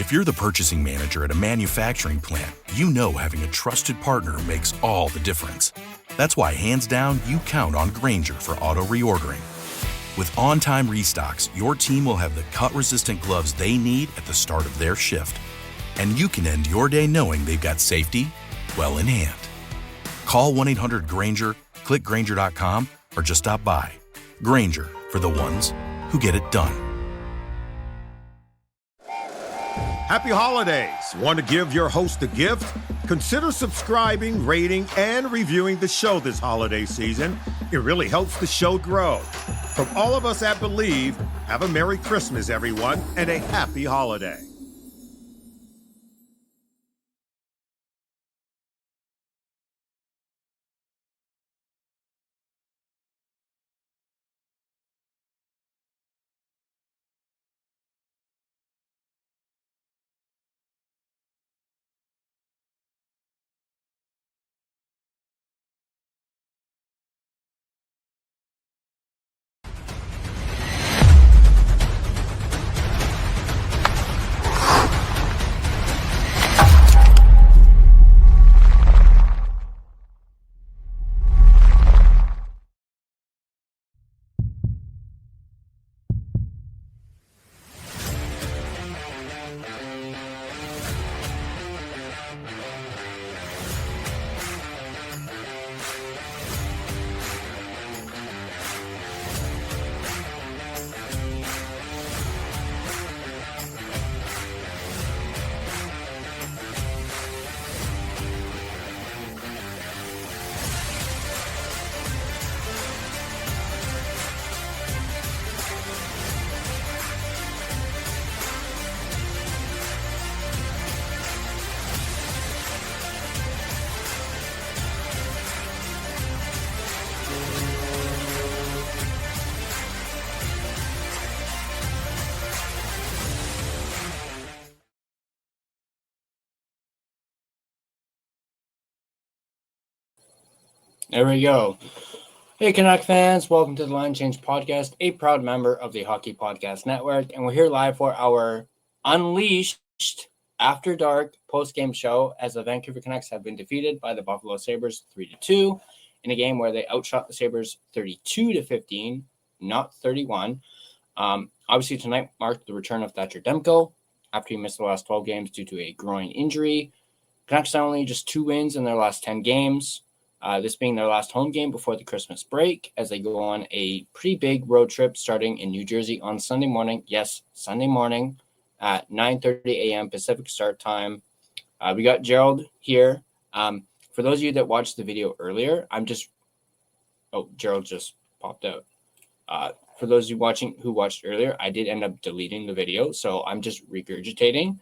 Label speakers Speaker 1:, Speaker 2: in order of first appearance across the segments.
Speaker 1: If you're the purchasing manager at a manufacturing plant, you know having a trusted partner makes all the difference. That's why, hands down, you count on Grainger for auto reordering. With on-time restocks, your team will have the cut-resistant gloves they need at the start of their shift. And you can end your day knowing they've got safety well in hand. Call 1-800-GRAINGER, click Grainger.com, or just stop by. Grainger, for the ones who get it done.
Speaker 2: Happy holidays. Want to give your host a gift? Consider subscribing, rating, and reviewing the show this holiday season. It really helps the show grow. From all of us at Believe, have a Merry Christmas, everyone, and a happy holiday.
Speaker 3: There we go. Hey, Canuck fans. Welcome to the Line Change Podcast, a proud member of the Hockey Podcast Network. And we're here live for our Unleashed After Dark post-game show as the Vancouver Canucks have been defeated by the Buffalo Sabres 3-2 in a game where they outshot the Sabres 32-15, not 31. Obviously, tonight marked the return of Thatcher Demko after he missed the last 12 games due to a groin injury. Canucks not only just 2 wins in their last 10 games, this being their last home game before the Christmas break as they go on a pretty big road trip starting in New Jersey on Sunday morning. Yes, Sunday morning at 9:30 a.m. Pacific start time. We got Gerald here. For those of you that watched the video earlier, Gerald just popped out. For those of you who watched earlier, I did end up deleting the video, so I'm just regurgitating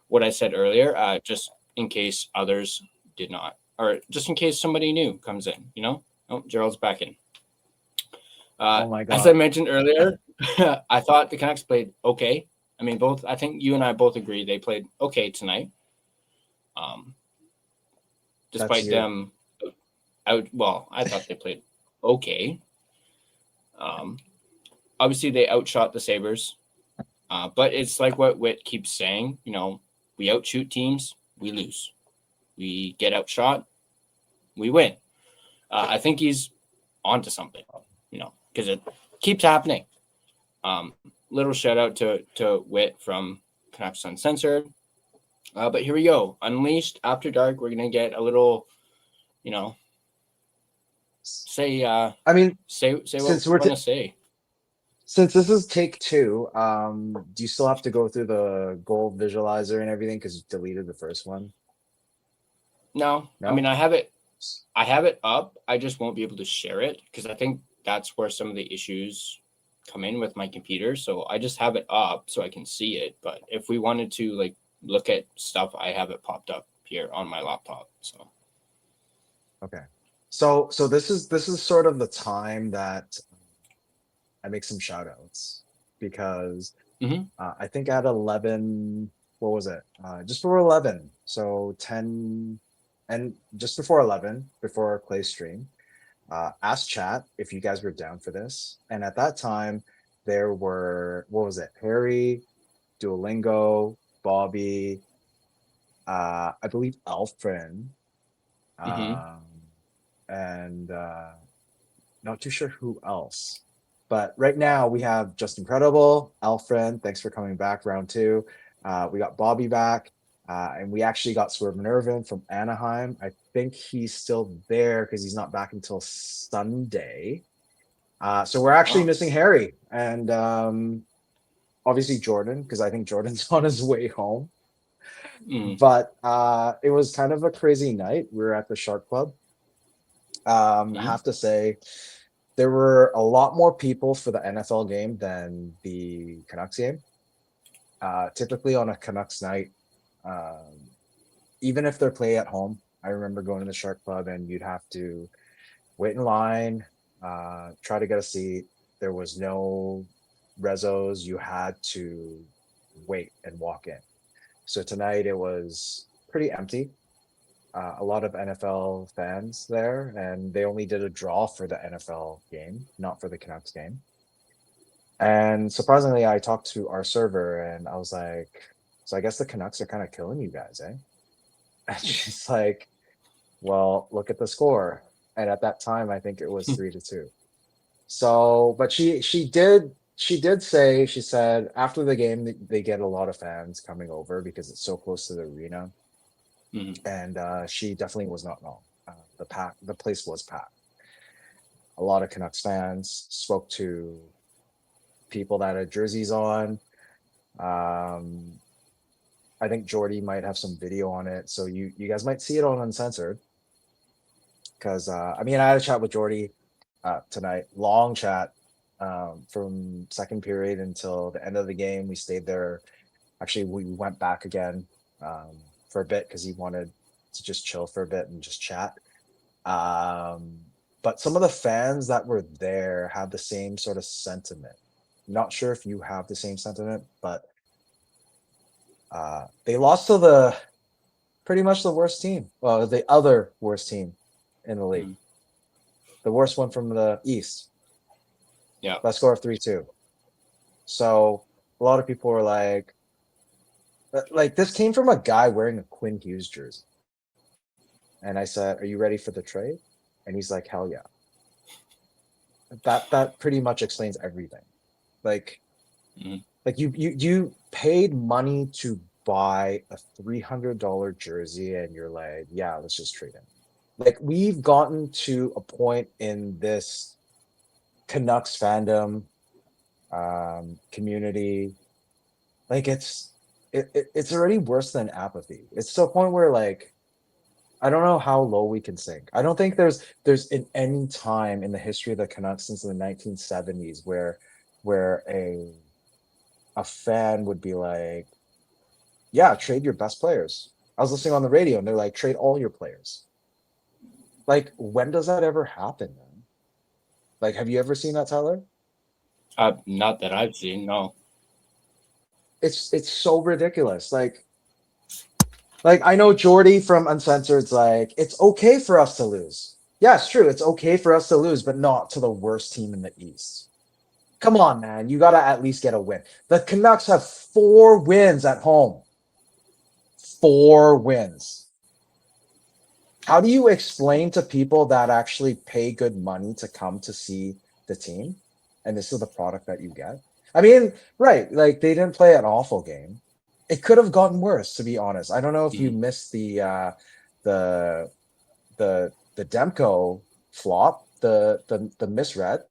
Speaker 3: what I said earlier, just in case others did not. Or just in case somebody new comes in, Oh, Gerald's back in.
Speaker 4: Oh my God.
Speaker 3: As I mentioned earlier, I thought the Canucks played okay. I mean, I think you and I both agree they played okay tonight. Despite them I thought they played okay. Obviously, they outshot the Sabres. But it's like what Witt keeps saying, we outshoot teams, we lose. We get outshot, we win. I think he's onto something, because it keeps happening. Little shout out to Witt from Canucks Uncensored. But here we go. Unleashed After Dark. We're gonna get a little, say what we're gonna say.
Speaker 4: Since this is take 2, do you still have to go through the goal visualizer and everything because you deleted the first one?
Speaker 3: No. I mean, I have it up. I just won't be able to share it because I think that's where some of the issues come in with my computer. So I just have it up so I can see it. But if we wanted to look at stuff, I have it popped up here on my laptop. So
Speaker 4: okay. So this is sort of the time that I make some shout outs because I think at 11, what was it? Just before 11. So 10. And just before 11, before Clay's stream, asked chat if you guys were down for this. And at that time, there were, Harry, Duolingo, Bobby, I believe Alfred, and not too sure who else. But right now we have Just Incredible, Alfred. Thanks for coming back, round 2. We got Bobby back, and we actually got Swerve Nervin from Anaheim. I think he's still there because he's not back until Sunday. So we're actually missing Harry and obviously Jordan, because I think Jordan's on his way home. But it was kind of a crazy night. We were at the Shark Club. Have to say, there were a lot more people for the NFL game than the Canucks game. Typically on a Canucks night, even if they're play at home, I remember going to the Shark Club and you'd have to wait in line, try to get a seat. There was no rezos. You had to wait and walk in. So tonight it was pretty empty. A lot of NFL fans there, and they only did a draw for the NFL game, not for the Canucks game. And surprisingly, I talked to our server and I was like, so I guess the Canucks are kind of killing you guys, eh? And she's like, well, look at the score. And at that time, I think it was 3-2. So, but she did say, she said after the game, they get a lot of fans coming over because it's so close to the arena. And she definitely was not wrong. The place was packed. A lot of Canucks fans. Spoke to people that had jerseys on. I think Jordy might have some video on it, so you guys might see it on Uncensored. Because I had a chat with Jordy tonight, long chat from second period until the end of the game. We stayed there. Actually, we went back again for a bit because he wanted to just chill for a bit and just chat. But some of the fans that were there had the same sort of sentiment. Not sure if you have the same sentiment, but they lost to pretty much the worst team. Well, the other worst team in the league. The worst one from the East.
Speaker 3: Yeah.
Speaker 4: By a score of 3-2. So a lot of people were like this came from a guy wearing a Quinn Hughes jersey. And I said, are you ready for the trade? And he's like, hell yeah. That pretty much explains everything. Like you paid money to buy a $300 jersey and you're like, yeah, let's just trade him. Like, we've gotten to a point in this Canucks fandom community, like it's already worse than apathy. It's to a point where, like, I don't know how low we can sink. I don't think there's in any time in the history of the Canucks since the 1970s where a fan would be like, yeah, trade your best players. I was listening on the radio and they're like, trade all your players. Like, when does that ever happen, man? Like, have you ever seen that, Tyler?
Speaker 3: Not that I've seen, no.
Speaker 4: It's so ridiculous. Like I know Jordy from Uncensored's like, it's okay for us to lose. Yeah, it's true. It's okay for us to lose, but not to the worst team in the East. Come on, man. You got to at least get a win. The Canucks have 4 wins at home. 4 wins. How do you explain to people that actually pay good money to come to see the team, and this is the product that you get? I mean, right, like, they didn't play an awful game. It could have gotten worse, to be honest. I don't know if you missed the Demko flop, the misread.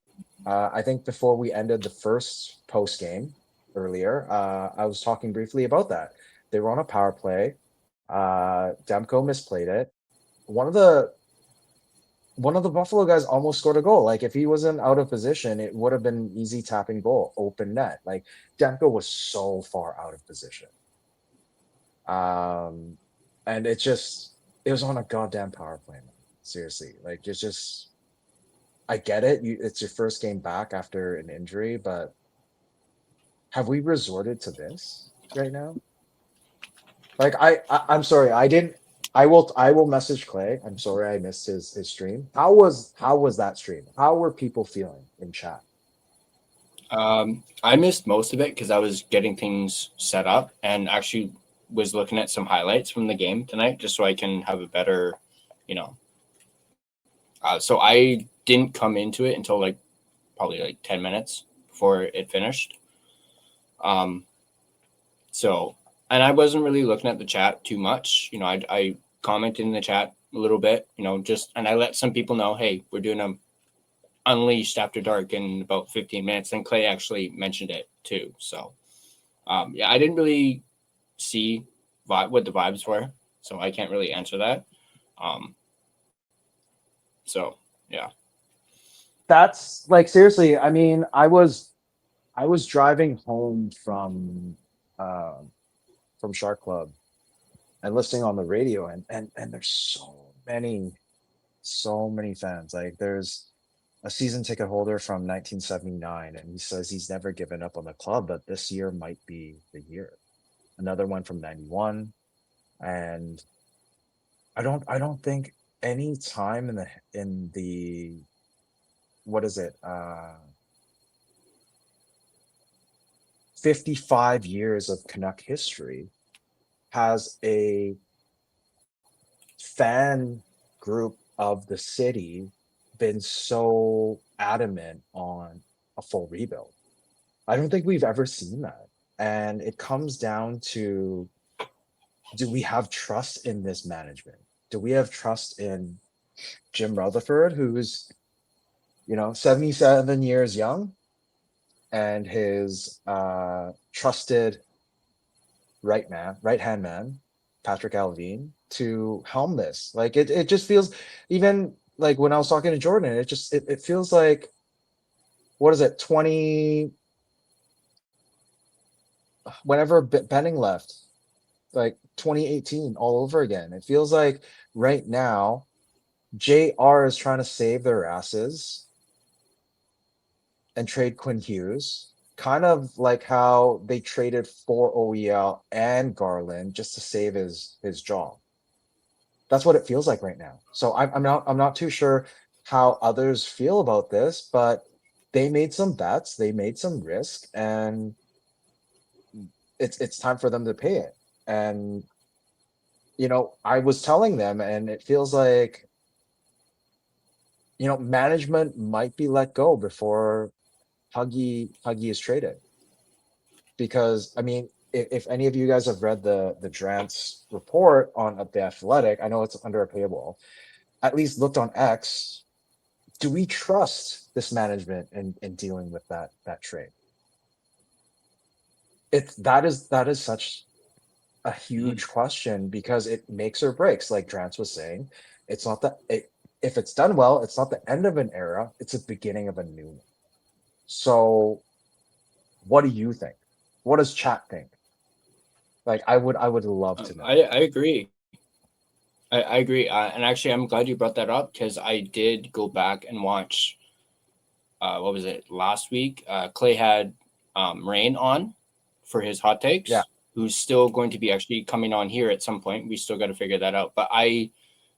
Speaker 4: I think before we ended the first post game earlier, I was talking briefly about that. They were on a power play. Demko misplayed it. One of the Buffalo guys almost scored a goal. Like, if he wasn't out of position, it would have been easy tapping goal, open net. Like, Demko was so far out of position. And it was on a goddamn power play, man. Seriously. Like, it's just, I get it. It's your first game back after an injury, but have we resorted to this right now? Like, I'm sorry, I will message Clay. I'm sorry I missed his stream. How was that stream? How were people feeling in chat?
Speaker 3: I missed most of it because I was getting things set up and actually was looking at some highlights from the game tonight just so I can have a better, so I didn't come into it until probably 10 minutes before it finished. So, and I wasn't really looking at the chat too much. I commented in the chat a little bit, and I let some people know, hey, we're doing a Unleashed After Dark in about 15 minutes. And Clay actually mentioned it too. So, I didn't really see what the vibes were, so I can't really answer that. So yeah,
Speaker 4: that's seriously. I mean, I was driving home from Shark Club and listening on the radio, and there's so many fans. There's a season ticket holder from 1979, and he says he's never given up on the club, but this year might be the year. Another one from 91, and I don't think any time in the what is it 55 years of Canuck history has a fan group of the city been so adamant on a full rebuild. I don't think we've ever seen that. And it comes down to, do we have trust in this management? Do we have trust in Jim Rutherford, who's 77 years young, and his trusted right hand man, Patrick Alvin, to helm this? It just feels, even when I was talking to Jordan, it feels like, what is it, 20, whenever Benning left, 2018 all over again. It feels like right now JR is trying to save their asses and trade Quinn Hughes, kind of like how they traded for OEL and Garland just to save his job. That's what it feels like right now. So I'm not too sure how others feel about this, but they made some bets, they made some risk, and it's time for them to pay it. And I was telling them, and it feels like management might be let go before Huggy is traded. Because I mean, if any of you guys have read the Drance report on The Athletic, I know it's under a paywall, at least looked on X, do we trust this management in dealing with that trade? That is such a huge question, because it makes or breaks. Like Drance was saying, it's not that if it's done well, it's not the end of an era, it's the beginning of a new one. So what do you think? What does chat think? I would love to know.
Speaker 3: I agree. I agree. And actually, I'm glad you brought that up, because I did go back and watch, what was it, last week? Clay had Rain on for his hot takes, who's still going to be actually coming on here at some point. We still got to figure that out. But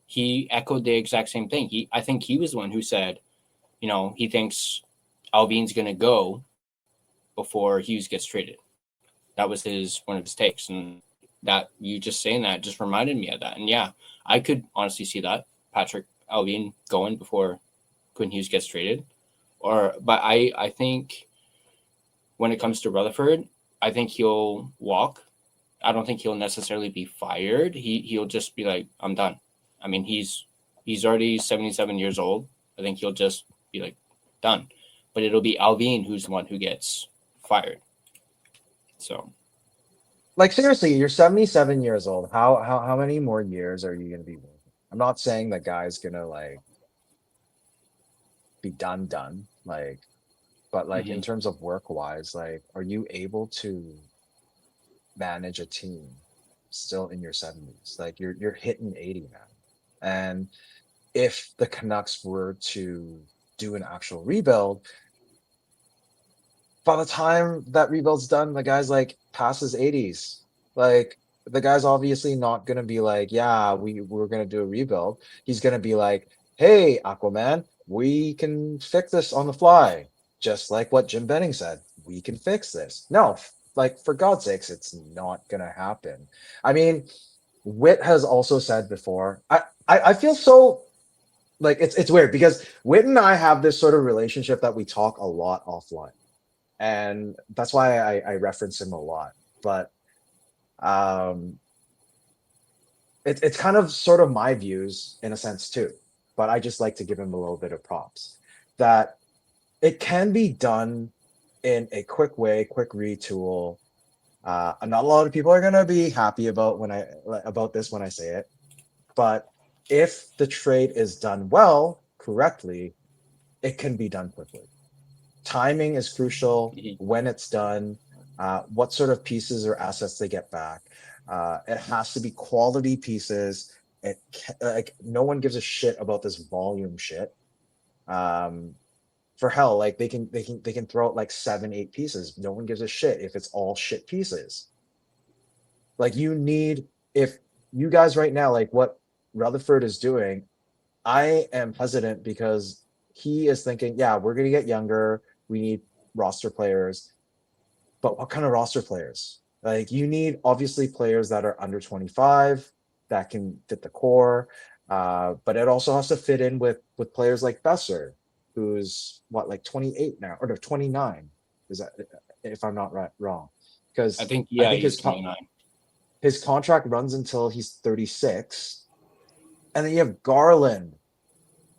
Speaker 3: he echoed the exact same thing. I think he was the one who said, he thinks Alvin's going to go before Hughes gets traded. That was one of his takes. And that, you just saying that just reminded me of that. And yeah, I could honestly see that, Patrick Alvin going before Quinn Hughes gets traded. But I think when it comes to Rutherford, I think he'll walk. I don't think he'll necessarily be fired. He'll just be like, I'm done. I mean, he's already 77 years old. I think he'll just be like, done. But it'll be Alvin who's the one who gets fired. So,
Speaker 4: seriously, you're 77 years old. How many more years are you going to be working? I'm not saying that guy's going to be done, but in terms of work wise, are you able to manage a team still in your 70s? You're hitting 80 now. And if the Canucks were to do an actual rebuild, by the time that rebuild's done, the guy's past his 80s. The guy's obviously not gonna be we're gonna do a rebuild. He's gonna be like, hey, Aquaman, we can fix this on the fly. just like what Jim Benning said, we can fix this. No, like for God's sakes, it's not gonna happen. I mean, Witt has also said before. I feel so like it's weird because Witt and I have this sort of relationship that we talk a lot offline, and that's why I reference him a lot. But um, it's kind of sort of my views in a sense too. But I just like to give him a little bit of props that it can be done in a quick way, quick retool. Not a lot of people are gonna be happy about this when I say it, but if the trade is done well, correctly, it can be done quickly. Timing is crucial when it's done, what sort of pieces or assets they get back. It has to be quality pieces. Like no one gives a shit about this volume shit. For hell, like they can throw out like 7, 8 pieces. No one gives a shit if it's all shit pieces. Like if you guys right now, like what Rutherford is doing, I am hesitant because he is thinking, yeah, we're gonna get younger. We need roster players, but what kind of roster players? Like you need obviously players that are under 25 that can fit the core, but it also has to fit in with players like Besser, who's what like 28 now or no 29. Is that if I'm not wrong? Because
Speaker 3: I think
Speaker 4: his
Speaker 3: 29.
Speaker 4: His contract runs until he's 36, and then you have Garland,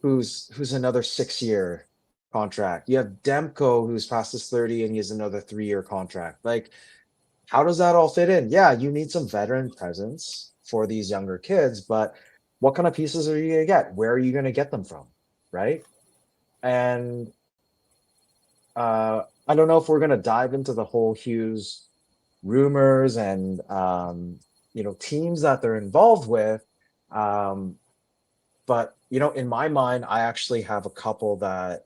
Speaker 4: who's another 6-year contract. You have Demko, who's past his 30 and he has another 3-year contract. Like, how does that all fit in? Yeah, you need some veteran presence for these younger kids, but what kind of pieces are you gonna get? Where are you gonna get them from? Right? And I don't know if we're gonna dive into the whole Hughes rumors and teams that they're involved with. But in my mind, I actually have a couple that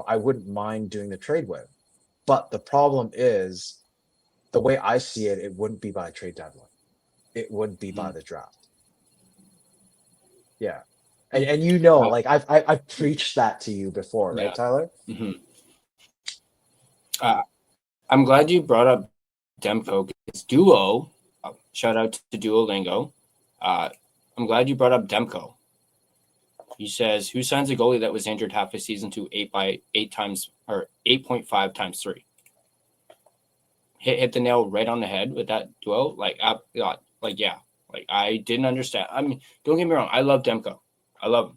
Speaker 4: I wouldn't mind doing the trade with. But the problem is, the way I see it, it wouldn't be by trade deadline. It would be by the draft. Yeah. And like I've preached that to you before, right, Tyler?
Speaker 3: Mm-hmm. I'm glad you brought up Demko. It's Duo. Shout out to Duolingo. I'm glad you brought up Demko. He says, "Who signs a goalie that was injured half a season to 8 times or 8.5 times 3?" Hit the nail right on the head with that duo. Like I didn't understand. I mean, don't get me wrong. I love Demko. I love him.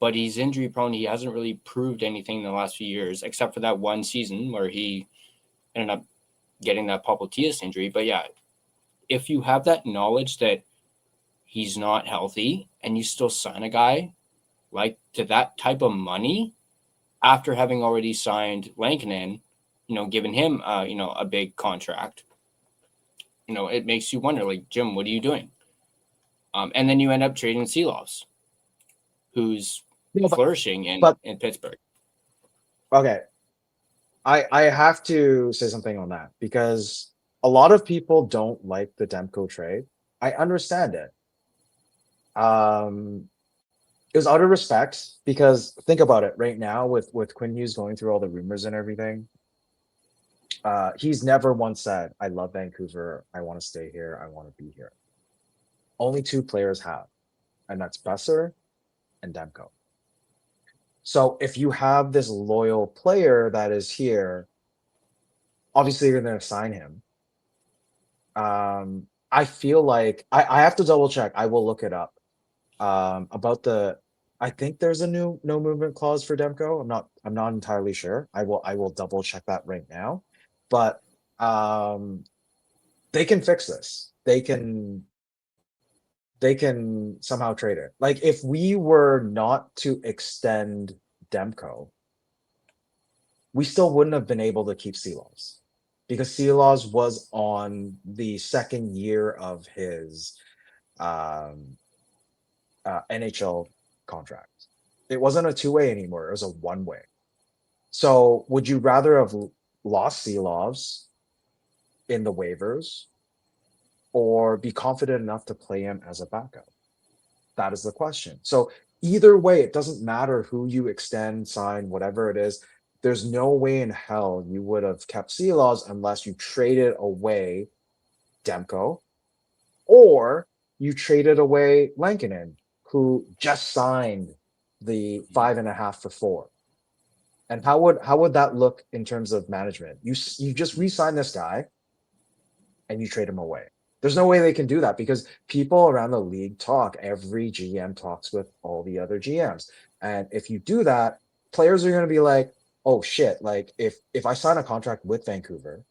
Speaker 3: But he's injury prone. He hasn't really proved anything in the last few years, except for that one season where he ended up getting that popliteus injury. But yeah, if you have that knowledge that he's not healthy and you still sign a guy like to that type of money after having already signed Lankinen, given him, a big contract, it makes you wonder, like, Jim, what are you doing? And then you end up trading Seelovs, who's flourishing in Pittsburgh.
Speaker 4: Okay. I have to say something on that because a lot of people don't like the Demko trade. I understand it. It was out of respect because think about it right now with Quinn Hughes going through all the rumors and everything. He's never once said, I love Vancouver. I want to stay here. I want to be here. Only 2 players have, and that's Besser and Demko. So if you have this loyal player that is here, obviously you're going to sign him. I feel like I have to double check. I will look it up. I think there's a new no movement clause for Demko. I'm not entirely sure. I will double check that right now. But they can fix this. They can somehow trade it. Like if we were not to extend Demko, we still wouldn't have been able to keep Seelovs because Seelovs was on the 2nd year of his NHL contract. It wasn't a 2-way anymore. It was a 1-way. So would you rather have lost Seelovs in the waivers or be confident enough to play him as a backup? That is the question. So either way, it doesn't matter who you extend, sign, whatever it is. There's no way in hell you would have kept Seelows unless you traded away Demko, or you traded away Lankinen, who just signed the 5.5 for 4. And how would that look in terms of management? You just re-sign this guy and you trade him away. There's no way they can do that because people around the league talk. Every GM talks with all the other GMs. And if you do that, players are going to be like, oh shit, like if I sign a contract with Vancouver,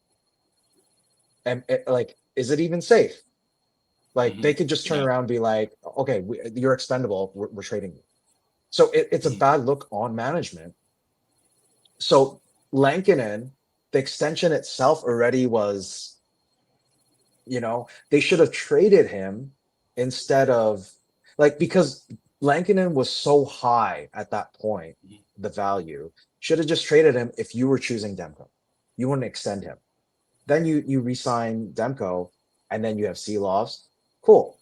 Speaker 4: and like, is it even safe? Like they could just turn around and be like, okay, you're expendable. We're trading you. So it's a bad look on management. So Lankinen, the extension itself already was, they should have traded him instead of because Lankinen was so high at that point, the value should have just traded him. If you were choosing Demko, you wouldn't extend him. Then you re-sign Demko, and then you have Seelovs. Cool.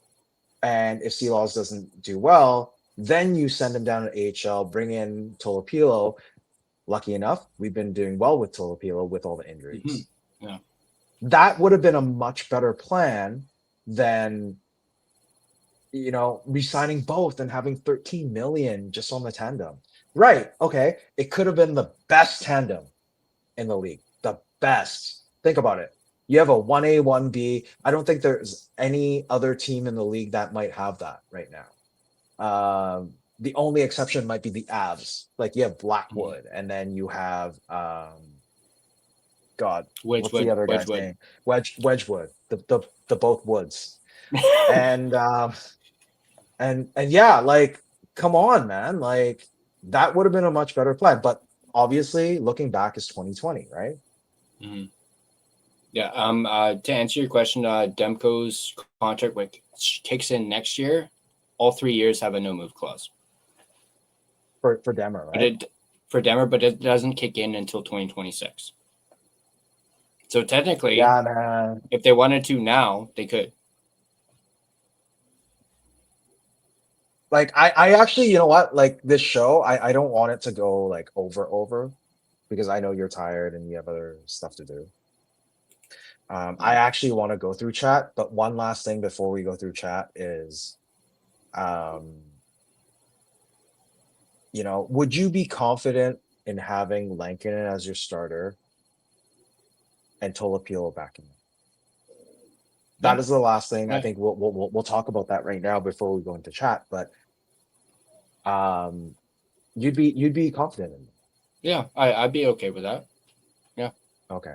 Speaker 4: And if Seelovs doesn't do well, then you send him down to AHL, bring in Tolopilo. Lucky enough, we've been doing well with Tolopilo with all the injuries.
Speaker 3: Yeah.
Speaker 4: That would have been a much better plan than, re-signing both and having 13 million just on the tandem. Right. Okay. It could have been the best tandem in the league. The best. Think about it. You have a 1A, 1B. I don't think there's any other team in the league that might have that right now. The only exception might be the Avs. Like you have Blackwood, and then you have what's the other guy's name? Wedgwood. The both Woods. and yeah, like come on, man. Like that would have been a much better plan. But obviously, looking back is 2020, right?
Speaker 3: Mm-hmm. Yeah. To answer your question, Demko's contract kicks in next year. All 3 years have a no move clause.
Speaker 4: For Demmer, right?
Speaker 3: But it doesn't kick in until 2026. So technically,
Speaker 4: yeah, man.
Speaker 3: If they wanted to now, they could.
Speaker 4: Like I actually, you know what? Like this show, I don't want it to go like over because I know you're tired and you have other stuff to do. I actually want to go through chat, but one last thing before we go through chat is, would you be confident in having Lankinen as your starter and Tolopilo back in? That is the last thing. I think we'll talk about that right now before we go into chat. But you'd be confident in it.
Speaker 3: Yeah, I'd be okay with that. Yeah.
Speaker 4: Okay.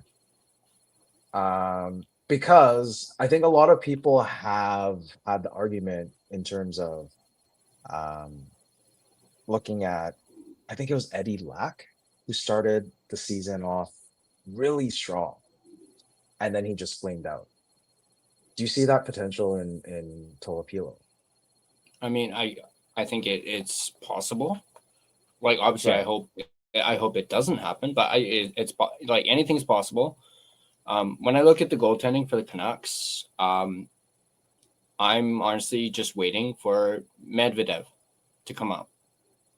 Speaker 4: Because I think a lot of people have had the argument in terms of looking at, I think it was Eddie Lack who started the season off really strong, and then he just flamed out. Do you see that potential in Tolopilo?
Speaker 3: I mean, I think it's possible. Like obviously, right. I hope it doesn't happen, but it's like anything's possible. When I look at the goaltending for the Canucks, I'm honestly just waiting for Medvedev to come up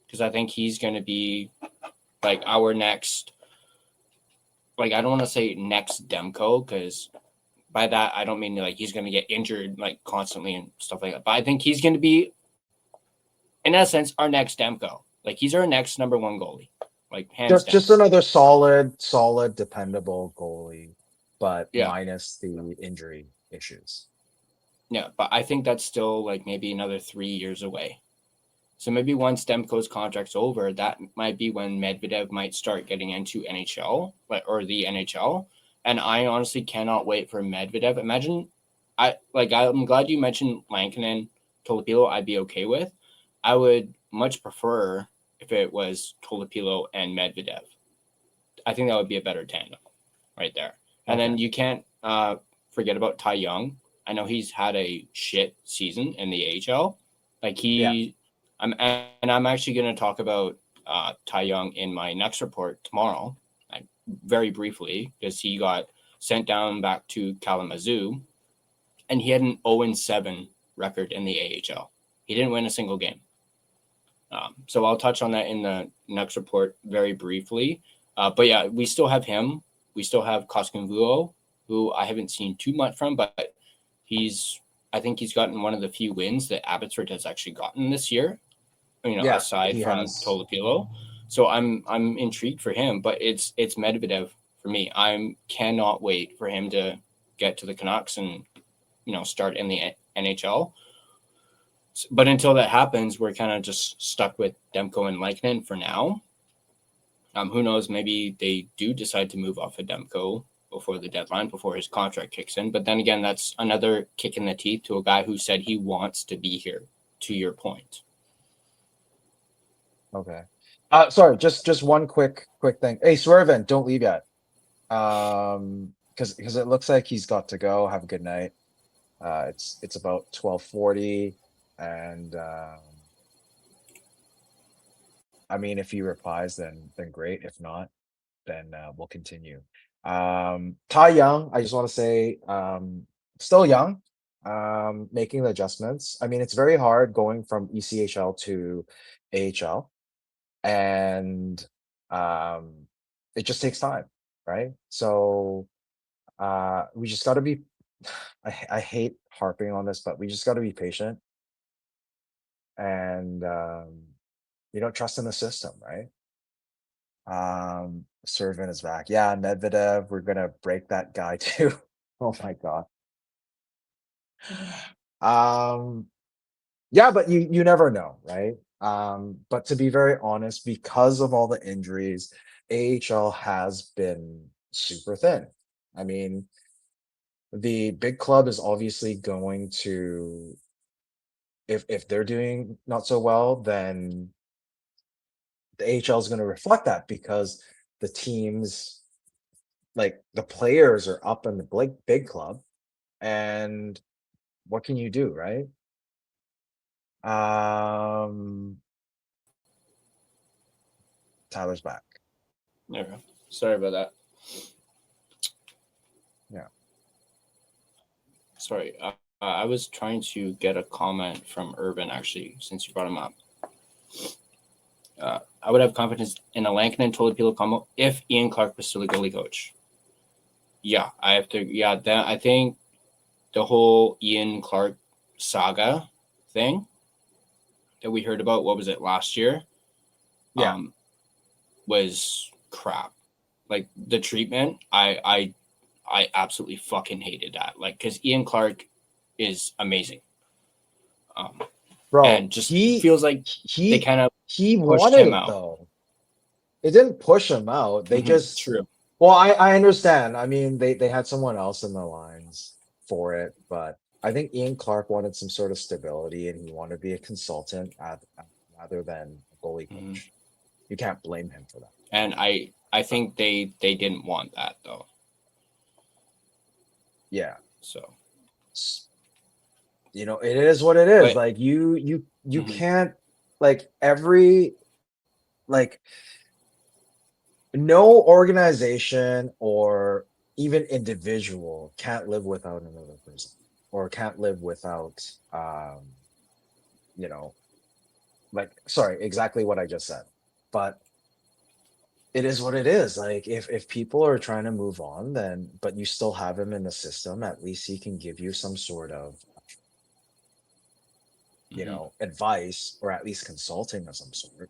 Speaker 3: because I think he's going to be like our next. Like I don't want to say next Demko because by that I don't mean like he's going to get injured like constantly and stuff like that. But I think he's going to be, in essence, our next Demko. Like he's our next number one goalie. Like hands down.
Speaker 4: Just another solid, dependable goalie, but minus the injury issues.
Speaker 3: Yeah, but I think that's still like maybe another 3 years away. So maybe once Demko's contract's over, that might be when Medvedev might start getting into NHL or the NHL. And I honestly cannot wait for Medvedev. Imagine, I'm glad you mentioned Lankinen, Tolopilo. I'd be okay with. I would much prefer if it was Tolopilo and Medvedev. I think that would be a better tandem right there. And then you can't forget about Ty Young. I know he's had a shit season in the AHL. I'm actually going to talk about Ty Young in my next report tomorrow, very briefly, because he got sent down back to Kalamazoo, and he had an 0-7 record in the AHL. He didn't win a single game. So I'll touch on that in the next report very briefly. But yeah, we still have him. We still have Koskinvuo, who I haven't seen too much from, but I think he's gotten one of the few wins that Abbotsford has actually gotten this year, aside from Tolopilo. So I'm intrigued for him, but it's Medvedev for me. I cannot wait for him to get to the Canucks and, start in the NHL. But until that happens, we're kind of just stuck with Demko and Lankinen for now. Who knows? Maybe they do decide to move off of Demko before the deadline, before his contract kicks in. But then again, that's another kick in the teeth to a guy who said he wants to be here, to your point.
Speaker 4: Okay. Sorry, just one quick thing. Hey, Swervin, don't leave yet. Because it looks like he's got to go. Have a good night. It's about 12:40. And I mean, if he replies, then great. If not, then we'll continue. Tai Young, I just want to say, still young, making the adjustments. I mean, it's very hard going from ECHL to AHL, and it just takes time, right? So we just got to be. I hate harping on this, but we just got to be patient. And you don't trust in the system, right? Servin is back. Yeah, Medvedev, we're gonna break that guy too. Oh my god. Yeah, but you never know, right? But to be very honest, because of all the injuries, AHL has been super thin. I mean, the big club is obviously going to, if they're doing not so well, then the AHL is going to reflect that, because the teams, like the players, are up in the big club, and what can you do, right? Tyler's back.
Speaker 3: There we go. Sorry about that.
Speaker 4: Yeah.
Speaker 3: Sorry. I was trying to get a comment from Urban, actually, since you brought him up. I would have confidence in a Lankinen Tolopilo combo if Ian Clark was still a goalie coach. Yeah, I have to. Yeah, I think the whole Ian Clark saga thing that we heard about, what was it, last year?
Speaker 4: Yeah.
Speaker 3: Was crap. Like, the treatment, I absolutely fucking hated that. Like, because Ian Clark is amazing.
Speaker 4: Bro,
Speaker 3: and just feels like they kind of
Speaker 4: he
Speaker 3: pushed
Speaker 4: wanted
Speaker 3: him
Speaker 4: it,
Speaker 3: out.
Speaker 4: though. It didn't push him out. They just
Speaker 3: True.
Speaker 4: Well, I understand. I mean, they had someone else in the lines for it, but I think Ian Clark wanted some sort of stability, and he wanted to be a consultant rather than a goalie coach. You can't blame him for that.
Speaker 3: And I think they didn't want that, though.
Speaker 4: Yeah.
Speaker 3: So,
Speaker 4: it is what it is. But, like, you can't, like, no organization or even individual can't live without another person, or can't live without, exactly what I just said. But it is what it is. Like, if people are trying to move on, then, but you still have him in the system, at least he can give you some sort of, advice, or at least consulting of some sort,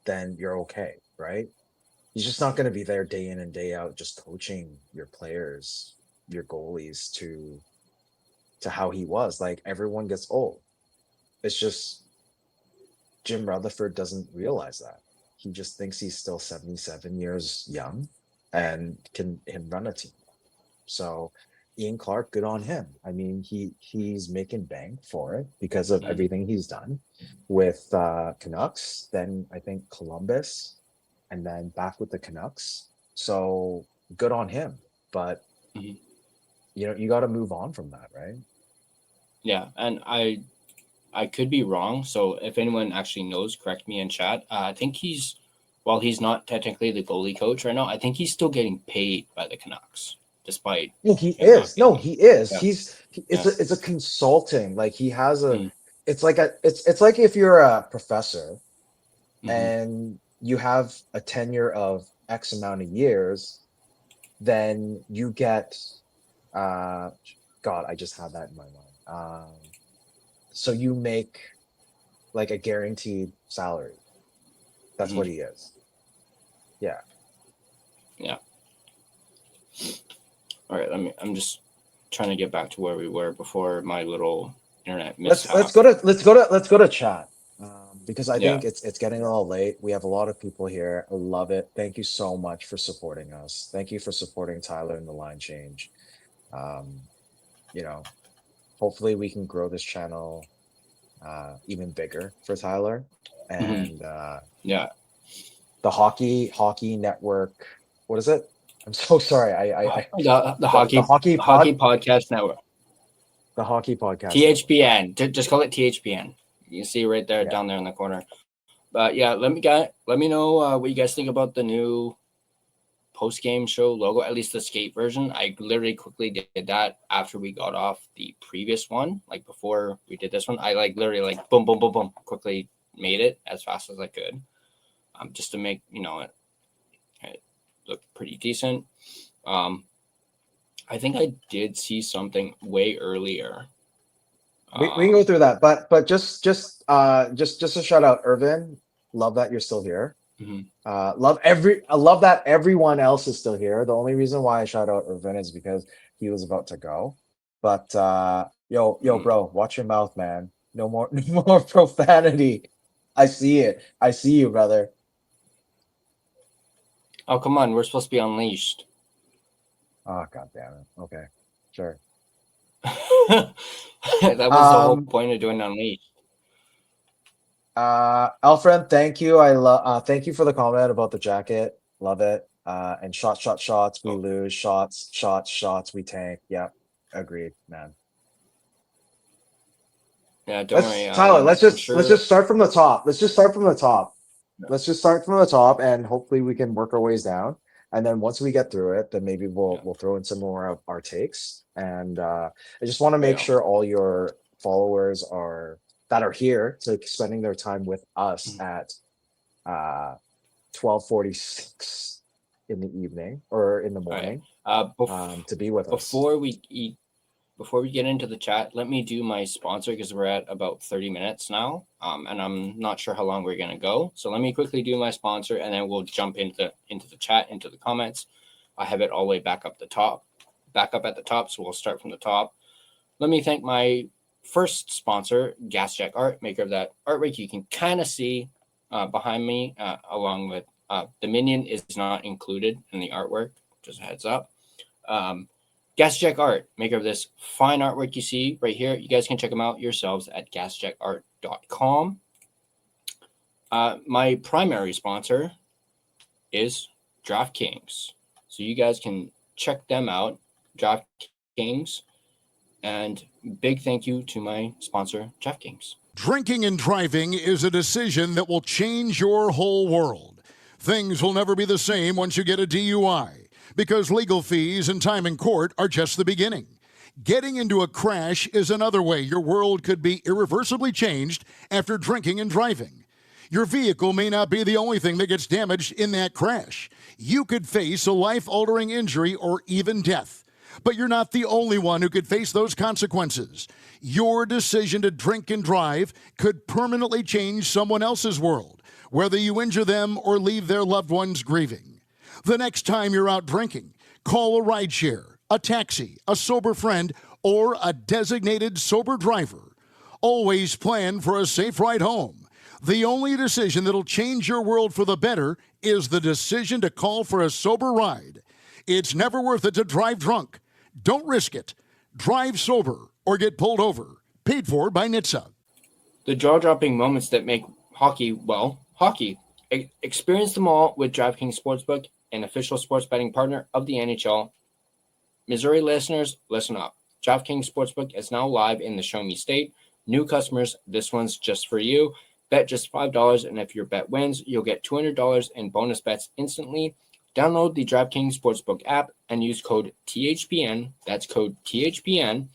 Speaker 4: then you're okay, right? He's just not going to be there day in and day out, just coaching your players, your goalies to how he was. Like, everyone gets old. It's just Jim Rutherford doesn't realize that. He just thinks he's still 77 years young and can run a team. So Ian Clark, good on him. I mean, he's making bank for it because of everything he's done with Canucks, then I think Columbus, and then back with the Canucks. So good on him. But you got to move on from that, right?
Speaker 3: Yeah, and I could be wrong. So if anyone actually knows, correct me in chat. I think while he's not technically the goalie coach right now, I think he's still getting paid by the Canucks, despite.
Speaker 4: He is. No, he is.
Speaker 3: Yeah.
Speaker 4: It's a consulting. Like, he has a. It's like if you're a professor, and you have a tenure of X amount of years, then you get, God, I just had that in my mind. So you make like a guaranteed salary. That's what he is. Yeah.
Speaker 3: Yeah. All right. I'm just trying to get back to where we were before my little internet mishap.
Speaker 4: Let's go to chat. Because I think it's getting a little late. We have a lot of people here. I love it. Thank you so much for supporting us. Thank you for supporting Tyler in the line change. Hopefully we can grow this channel even bigger for Tyler. And the hockey network. What is it? I'm so sorry.
Speaker 3: The hockey podcast network.
Speaker 4: The hockey podcast.
Speaker 3: THPN. Just call it THPN. You see right there, down there in the corner. But yeah, let me know what you guys think about the new post-game show logo, at least the skate version. I literally quickly did that after we got off the previous one, like before we did this one. I literally boom, boom, boom, boom, quickly made it as fast as I could, just to make it look pretty decent. I think I did see something way earlier.
Speaker 4: We can go through that, but just a shout out, Irvin. Love that you're still here. I love that everyone else is still here. The only reason why I shout out Irvin is because he was about to go. But yo, bro, watch your mouth, man. No more profanity. I see it. I see you, brother.
Speaker 3: Oh, come on. We're supposed to be unleashed.
Speaker 4: Oh, god damn it. Okay, sure.
Speaker 3: That was the whole point of doing Unleashed.
Speaker 4: Alfred, thank you. Thank you for the comment about the jacket. Love it. And shots. We lose. Shots. We tank. Yep. Agreed, man.
Speaker 3: Yeah, don't worry.
Speaker 4: Tyler, let's just start from the top. Let's just start from the top, and hopefully we can work our ways down. And then once we get through it, then maybe we'll throw in some more of our takes. And I just want to make sure all your followers that are here spending their time with us at 12:46 in the evening or in the morning to be with us.
Speaker 3: Before we get into the chat, let me do my sponsor because we're at about 30 minutes now, and I'm not sure how long we're going to go. So let me quickly do my sponsor, and then we'll jump into the chat, into the comments. I have it all the way back up at the top, so we'll start from the top. Let me thank my first sponsor, Gassy Jack Art, maker of that artwork you can kind of see behind me, along with the minion is not included in the artwork, just a heads up. Gassy Jack Art, maker of this fine artwork you see right here. You guys can check them out yourselves at gassjackart.com. My primary sponsor is DraftKings. So you guys can check them out, DraftKings. And big thank you to my sponsor, DraftKings.
Speaker 5: Drinking and driving is a decision that will change your whole world. Things will never be the same once you get a DUI. Because legal fees and time in court are just the beginning. Getting into a crash is another way your world could be irreversibly changed after drinking and driving. Your vehicle may not be the only thing that gets damaged in that crash. You could face a life-altering injury or even death. But you're not the only one who could face those consequences. Your decision to drink and drive could permanently change someone else's world, whether you injure them or leave their loved ones grieving. The next time you're out drinking, call a rideshare, a taxi, a sober friend, or a designated sober driver. Always plan for a safe ride home. The only decision that'll change your world for the better is the decision to call for a sober ride. It's never worth it to drive drunk. Don't risk it. Drive sober or get pulled over. Paid for by NHTSA.
Speaker 3: The jaw-dropping moments that make hockey, well, hockey. Experience them all with DraftKings Sportsbook, an official sports betting partner of the NHL. Missouri listeners, listen up. DraftKings Sportsbook is now live in the Show Me State. New customers, this one's just for you. Bet just $5, and if your bet wins, you'll get $200 in bonus bets instantly. Download the DraftKings Sportsbook app and use code THPN, that's code THPN,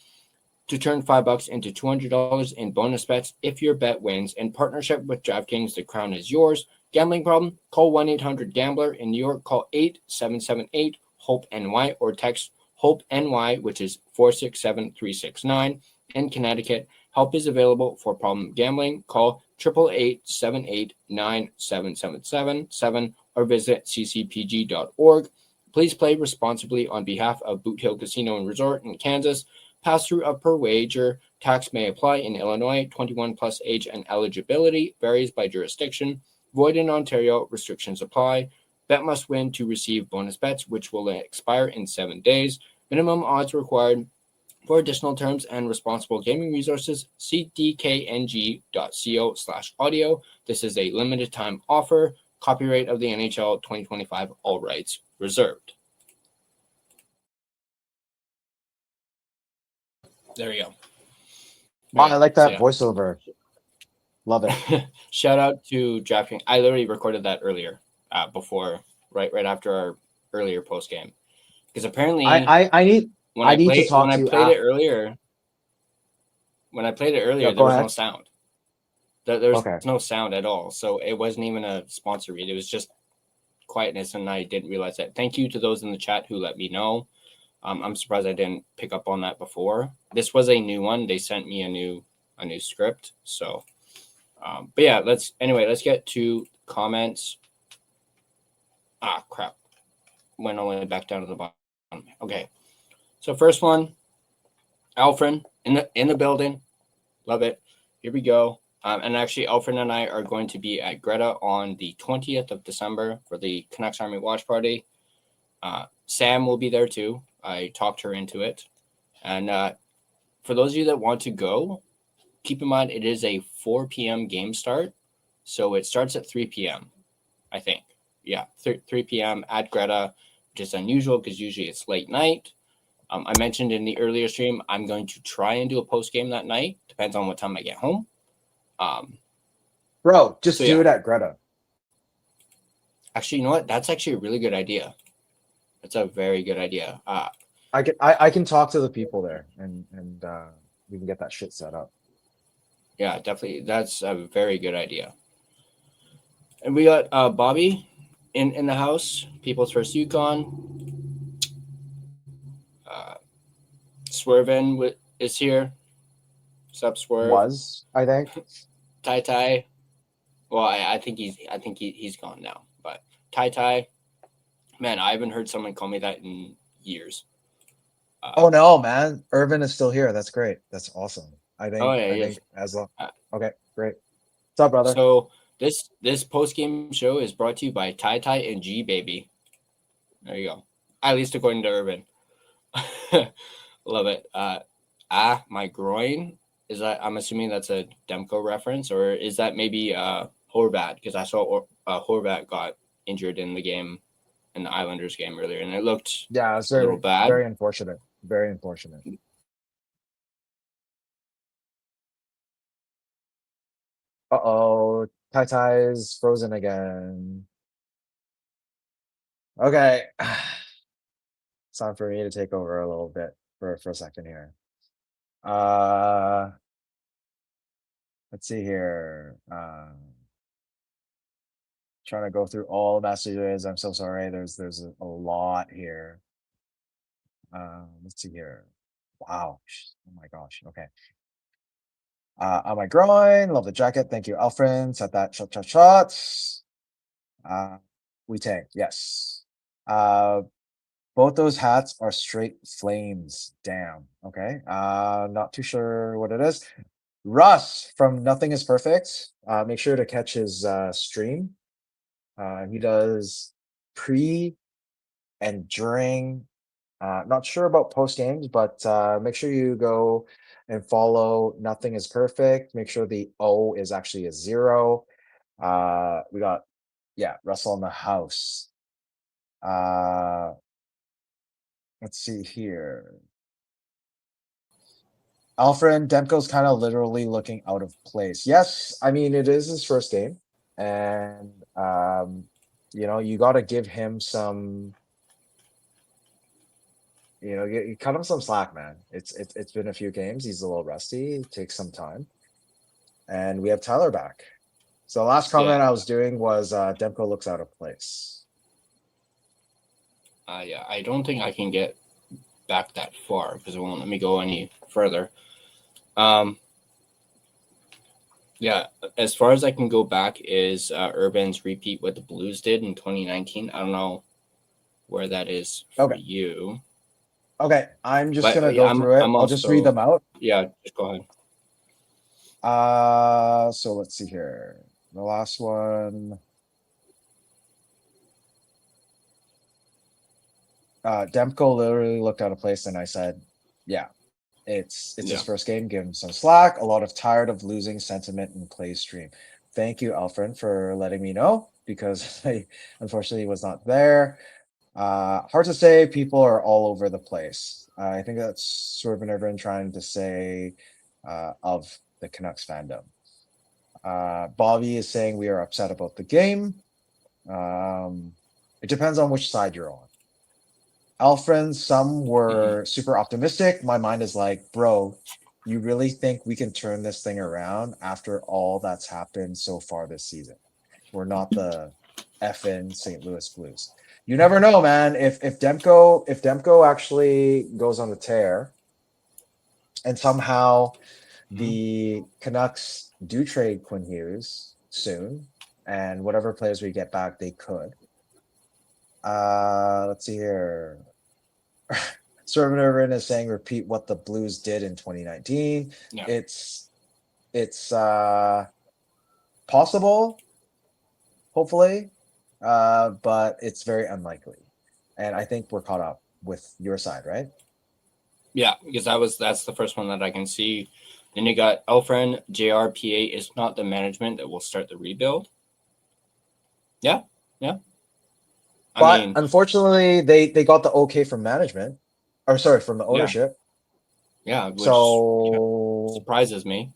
Speaker 3: to turn $5 into $200 in bonus bets if your bet wins. In partnership with DraftKings, the crown is yours. Gambling problem? Call 1-800-GAMBLER. In New York, call 877-8-HOPE-NY or text HOPE-NY, which is 467-369. In Connecticut, help is available for problem gambling. Call 888-789-7777 or visit ccpg.org. Please play responsibly on behalf of Boot Hill Casino and Resort in Kansas. Pass-through of per wager. Tax may apply in Illinois. 21 plus age and eligibility varies by jurisdiction. Void in Ontario. Restrictions apply. Bet must win to receive bonus bets, which will expire in 7 days. Minimum odds required. For additional terms and responsible gaming resources, see dkng.co/audio. This is a limited time offer. Copyright of the NHL 2025, all rights reserved. There you go.
Speaker 4: Wow, I like that voiceover. Love it.
Speaker 3: Shout out to DraftKings. I literally recorded that earlier, before, right after our earlier post game, because apparently
Speaker 4: I need to talk to you.
Speaker 3: When I played it earlier, there was no sound. There was no sound at all, so it wasn't even a sponsor read. It was just quietness, and I didn't realize that. Thank you to those in the chat who let me know. I'm surprised I didn't pick up on that before. This was a new one. They sent me a new script. So, but yeah, let's get to comments. Ah, crap. Went all the way back down to the bottom. Okay. So first one, Alfred in the building. Love it. Here we go. And actually, Alfred and I are going to be at Greta on the 20th of December for the Canucks Army watch party. Sam will be there too. I talked her into it. And for those of you that want to go, keep in mind it is a 4 p.m. game start. So it starts at 3 p.m., I think. Yeah, 3 p.m. at Greta, which is unusual because usually it's late night. I mentioned in the earlier stream, I'm going to try and do a post game that night. Depends on what time I get home.
Speaker 4: Bro, just do it at Greta.
Speaker 3: Actually, you know what? That's actually a really good idea. That's a very good idea.
Speaker 4: I can talk to the people there and we can get that shit set up.
Speaker 3: Yeah, definitely. That's a very good idea. And we got Bobby in the house. People's First Yukon. Swervin is here. Sup, Swerve?
Speaker 4: I think.
Speaker 3: Tai. Well, I think he's gone now. But Tai. Man, I haven't heard someone call me that in years.
Speaker 4: Oh no, man! Irvin is still here. That's great. That's awesome. I think.
Speaker 3: Oh yeah,
Speaker 4: I think as long. Okay, great. What's up, brother?
Speaker 3: So this post game show is brought to you by Tai and G Baby. There you go. At least according to Irvin. Love it. My groin. Is that? I'm assuming that's a Demko reference, or is that maybe Horvat? Because I saw Horvat got injured in the game, in the Islanders game earlier, and it looked
Speaker 4: it's
Speaker 3: a little bad.
Speaker 4: Very unfortunate. Very unfortunate. Uh-oh. Tai-Tai's frozen again. Okay. It's time for me to take over a little bit for a second here. Let's see here. Trying to go through all the messages. I'm so sorry. There's a lot here. Let's see here. Wow. Oh my gosh. Okay. On my groin. Love the jacket. Thank you, Alfred. Set that shot. We tank. Yes. Both those hats are straight flames. Damn. Okay. Not too sure what it is. Russ from Nothing is Perfect. Make sure to catch his stream. He does pre and during. Not sure about post games, but make sure you go and follow Nothing is Perfect. Make sure the O is actually a 0. We got Russell in the house. Let's see here. Alfred Demko's kind of literally looking out of place. Yes, I mean it is his first game, and you got to give him some. You cut him some slack, man. It's been a few games. He's a little rusty. It takes some time, and we have Tyler back, So the last comment I was doing was Demko looks out of place.
Speaker 3: Yeah, I don't think I can get back that far because it won't let me go any further. Yeah, as far as I can go back is Urban's repeat what the Blues did in 2019. I don't know where that is for you.
Speaker 4: Okay, I'm just going to go through it. I'll just read them out.
Speaker 3: Yeah, just go ahead.
Speaker 4: So let's see here. The last one. Demko literally looked out of place, and I said, yeah, it's his first game. Give him some slack. A lot of tired of losing sentiment in Clay's stream. Thank you, Alfred, for letting me know, because I unfortunately was not there. Hard to say. People are all over the place. I think that's sort of everyone trying to say of the Canucks fandom. Bobby is saying we are upset about the game. It depends on which side you're on. Alfred, some were super optimistic. My mind is like, bro, you really think we can turn this thing around after all that's happened so far this season? We're not the effing St. Louis Blues. You never know, man. If Demko actually goes on the tear, and somehow the Canucks do trade Quinn Hughes soon, and whatever players we get back, they could. Let's see here. Servant is saying repeat what the Blues did in 2019. Yeah. It's possible, hopefully, but it's very unlikely. And I think we're caught up with your side, right?
Speaker 3: Yeah, because that's the first one that I can see. Then you got Elfren, JRPA is not the management that will start the rebuild. Yeah.
Speaker 4: But unfortunately, they got the okay from management, or sorry, from the ownership.
Speaker 3: Yeah, which
Speaker 4: so
Speaker 3: surprises me.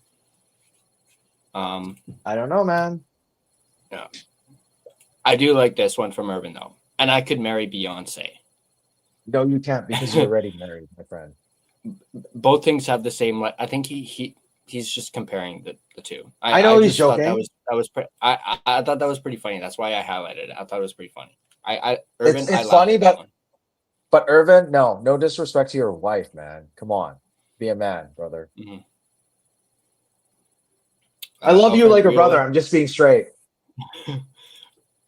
Speaker 4: I don't know, man.
Speaker 3: Yeah, I do like this one from Irvin though, and I could marry Beyonce.
Speaker 4: No, you can't because you're already married, my friend.
Speaker 3: Both things have the same. I think he's just comparing the two.
Speaker 4: I know he's joking.
Speaker 3: I thought that was pretty funny. That's why I highlighted it. I thought it was pretty funny.
Speaker 4: Irvin, it's funny, but Irvin, no disrespect to your wife, man. Come on, be a man, brother.
Speaker 3: Mm-hmm.
Speaker 4: I love you like a brother. I'm just being straight.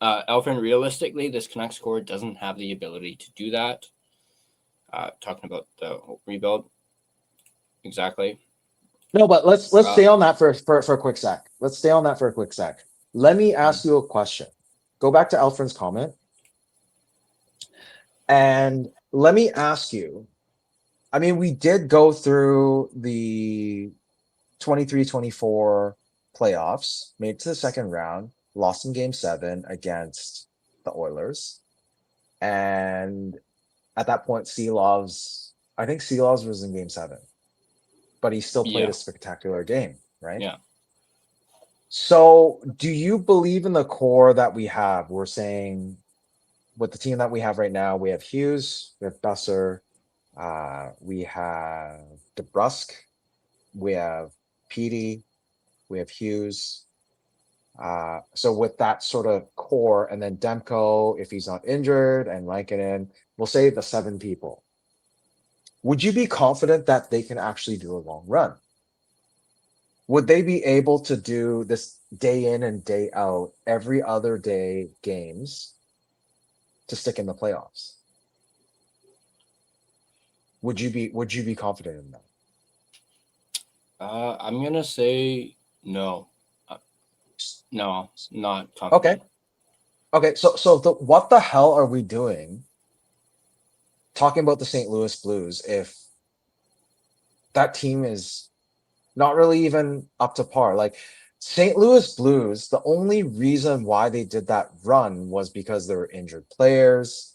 Speaker 3: Elfin, realistically, this Canucks core doesn't have the ability to do that. Talking about the rebuild, exactly.
Speaker 4: No, but let's stay on that for a quick sec. Let's stay on that for a quick sec. Let me ask you a question. Go back to Alfred's comment. And let me ask you, I mean, we did go through the 23-24 playoffs, made it to the second round, lost in game 7 against the Oilers. And at that point, I think Seelovs was in game 7, but he still played a spectacular game, right?
Speaker 3: Yeah.
Speaker 4: So do you believe in the core that we have? We're saying with the team that we have right now, we have Hughes, we have Besser, we have DeBrusk, we have Petey, we have Hughes. So with that sort of core, and then Demko, if he's not injured, and Lankinen, we'll say the 7 people. Would you be confident that they can actually do a long run? Would they be able to do this day in and day out, every other day games to stick in the playoffs? Would you be confident in that?
Speaker 3: I'm gonna say no. No, not confident.
Speaker 4: Okay. So what the hell are we doing talking about the St. Louis Blues if that team is not really even up to par? Like St. Louis Blues, the only reason why they did that run was because there were injured players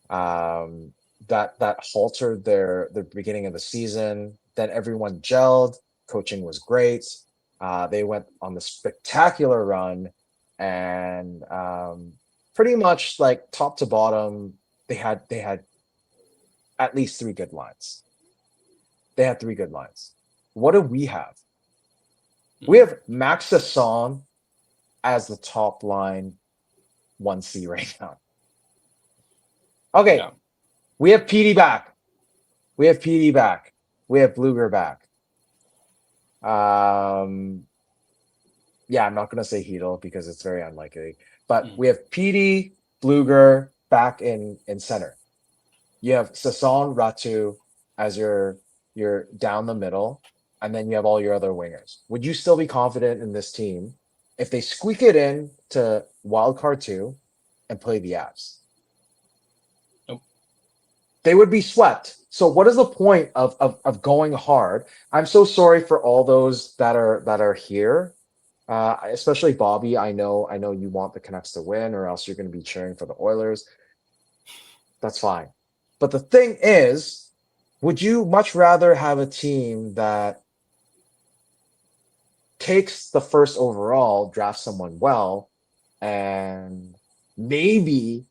Speaker 4: that halted their beginning of the season. Then everyone gelled. Coaching was great. They went on the spectacular run, and pretty much like top to bottom, they had at least 3 good lines. They had 3 good lines. What do we have? We have Max Sasson, as the top line 1C right now. Okay,
Speaker 3: Yeah.
Speaker 4: we have PD back. We have Bluger back. Yeah, I'm not going to say Hedel because it's very unlikely. But we have PD, Bluger back in center. You have Sasson, Ratu as your down the middle, and then you have all your other wingers. Would you still be confident in this team if they squeak it in to wildcard 2 and play the Avs?
Speaker 3: Nope.
Speaker 4: They would be swept. So what is the point of going hard? I'm so sorry for all those that are here. Especially Bobby, I know you want the Canucks to win, or else you're going to be cheering for the Oilers. That's fine. But the thing is, would you much rather have a team that takes the first overall, drafts someone well, and maybe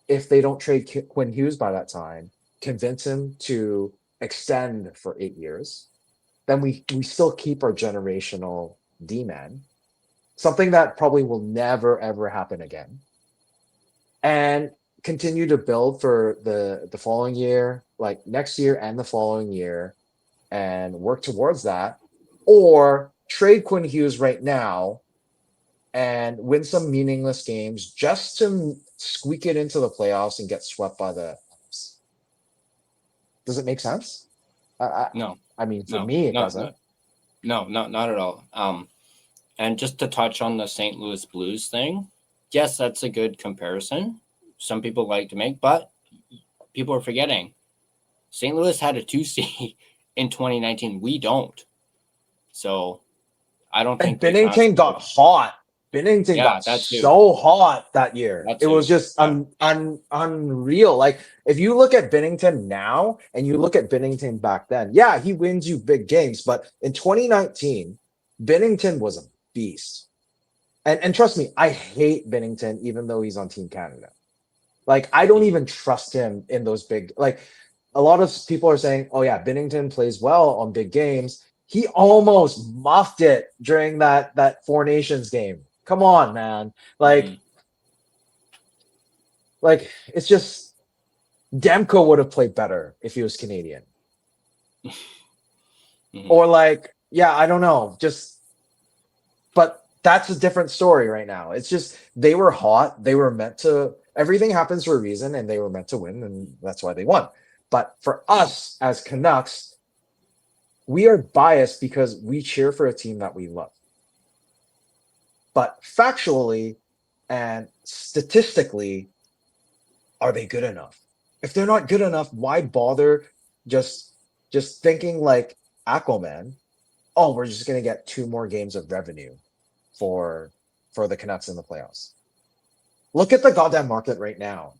Speaker 4: if they don't trade Quinn Hughes by that time, convince him to extend for 8 years, then we still keep our generational D-man, something that probably will never ever happen again, and continue to build for the following year, like next year and the following year, and work towards that, or trade Quinn Hughes right now and win some meaningless games just to squeak it into the playoffs and get swept by the Avs. Does it make sense?
Speaker 3: No.
Speaker 4: I mean, for me, it doesn't.
Speaker 3: No, not at all. And just to touch on the St. Louis Blues thing, yes, that's a good comparison. Some people like to make, but people are forgetting St. Louis had a 2C in 2019. We don't. So I don't think
Speaker 4: Binnington got hot. Binnington got so hot that year. It was just unreal. Like, if you look at Binnington now and you look at Binnington back then, yeah, he wins you big games. But in 2019, Binnington was a beast. And trust me, I hate Binnington, even though he's on Team Canada. Like, I don't even trust him in those big, like, a lot of people are saying, oh yeah, Binnington plays well on big games. He almost muffed it during that Four Nations game. Come on, man. Like, it's just, Demko would have played better if he was Canadian. Or like, yeah, I don't know. But that's a different story right now. It's just, they were hot. They were meant to, everything happens for a reason, and they were meant to win, and that's why they won. But for us as Canucks, we are biased because we cheer for a team that we love. But factually and statistically, are they good enough? If they're not good enough, why bother just thinking like Aquaman, oh, we're just going to get 2 more games of revenue for the Canucks in the playoffs. Look at the goddamn market right now.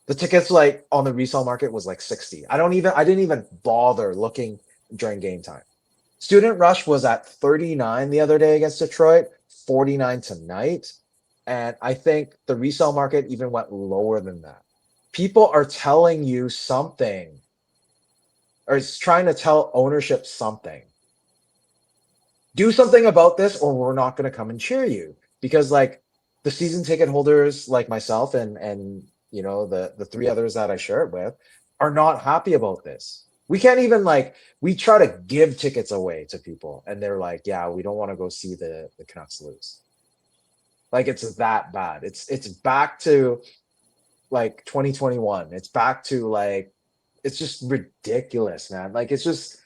Speaker 4: The tickets like on the resale market was like 60. I didn't even bother looking during game time. Student Rush was at 39 the other day against Detroit, 49 tonight. And I think the resale market even went lower than that. People are telling you something, or it's trying to tell ownership something. Do something about this, or we're not going to come and cheer you. Because like the season ticket holders like myself and you know the 3 others that I share it with are not happy about this. We can't even we try to give tickets away to people and they're like, yeah, we don't want to go see the Canucks lose. Like, it's that bad. It's back to like 2021. It's back to it's just ridiculous, man. Like, it's just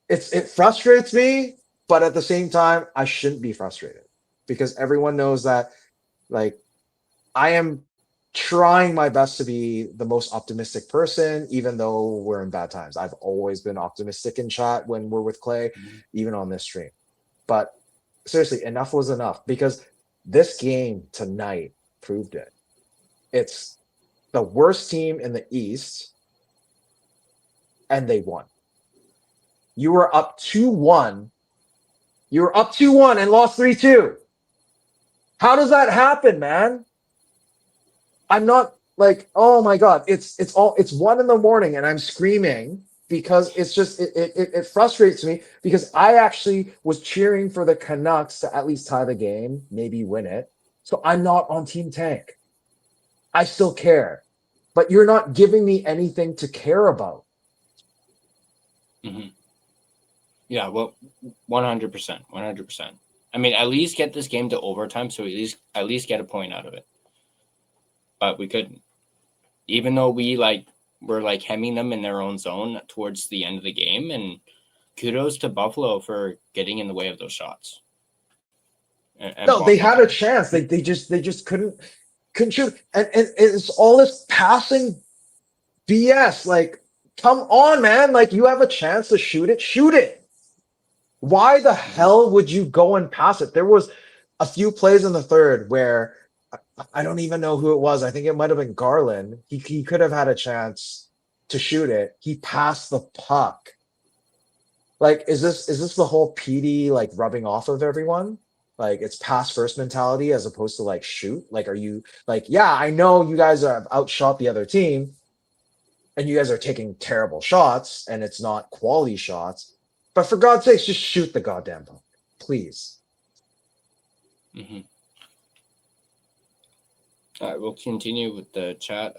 Speaker 4: it frustrates me, but at the same time, I shouldn't be frustrated because everyone knows that I am trying my best to be the most optimistic person, even though we're in bad times. I've always been optimistic in chat when we're with Clay, even on this stream. But seriously, enough was enough because this game tonight proved it. It's the worst team in the East, and they won. You were up 2-1. You were up 2-1 and lost 3-2. How does that happen, man? I'm not oh my God, it's 1 a.m. and I'm screaming because it's just it frustrates me because I actually was cheering for the Canucks to at least tie the game, maybe win it. So I'm not on Team Tank. I still care, but you're not giving me anything to care about.
Speaker 3: Mm-hmm. Yeah, well, 100%, 100%. I mean, at least get this game to overtime, so at least get a point out of it. But we couldn't, even though we're hemming them in their own zone towards the end of the game. And kudos to Buffalo for getting in the way of those shots.
Speaker 4: No, they had a chance. They just couldn't shoot. And it's all this passing BS. Like, come on, man. Like, you have a chance to shoot it. Shoot it. Why the hell would you go and pass it? There was a few plays in the third where I don't even know who it was. I think it might have been Garland. He could have had a chance to shoot it. He passed the puck. Like, is this the whole PD like rubbing off of everyone? Like, it's pass first mentality as opposed to like shoot. Like, are you like, yeah, I know you guys have outshot the other team and you guys are taking terrible shots and it's not quality shots. But for God's sakes, just shoot the goddamn puck, please.
Speaker 3: Mm-hmm. All right, we'll continue with the chat.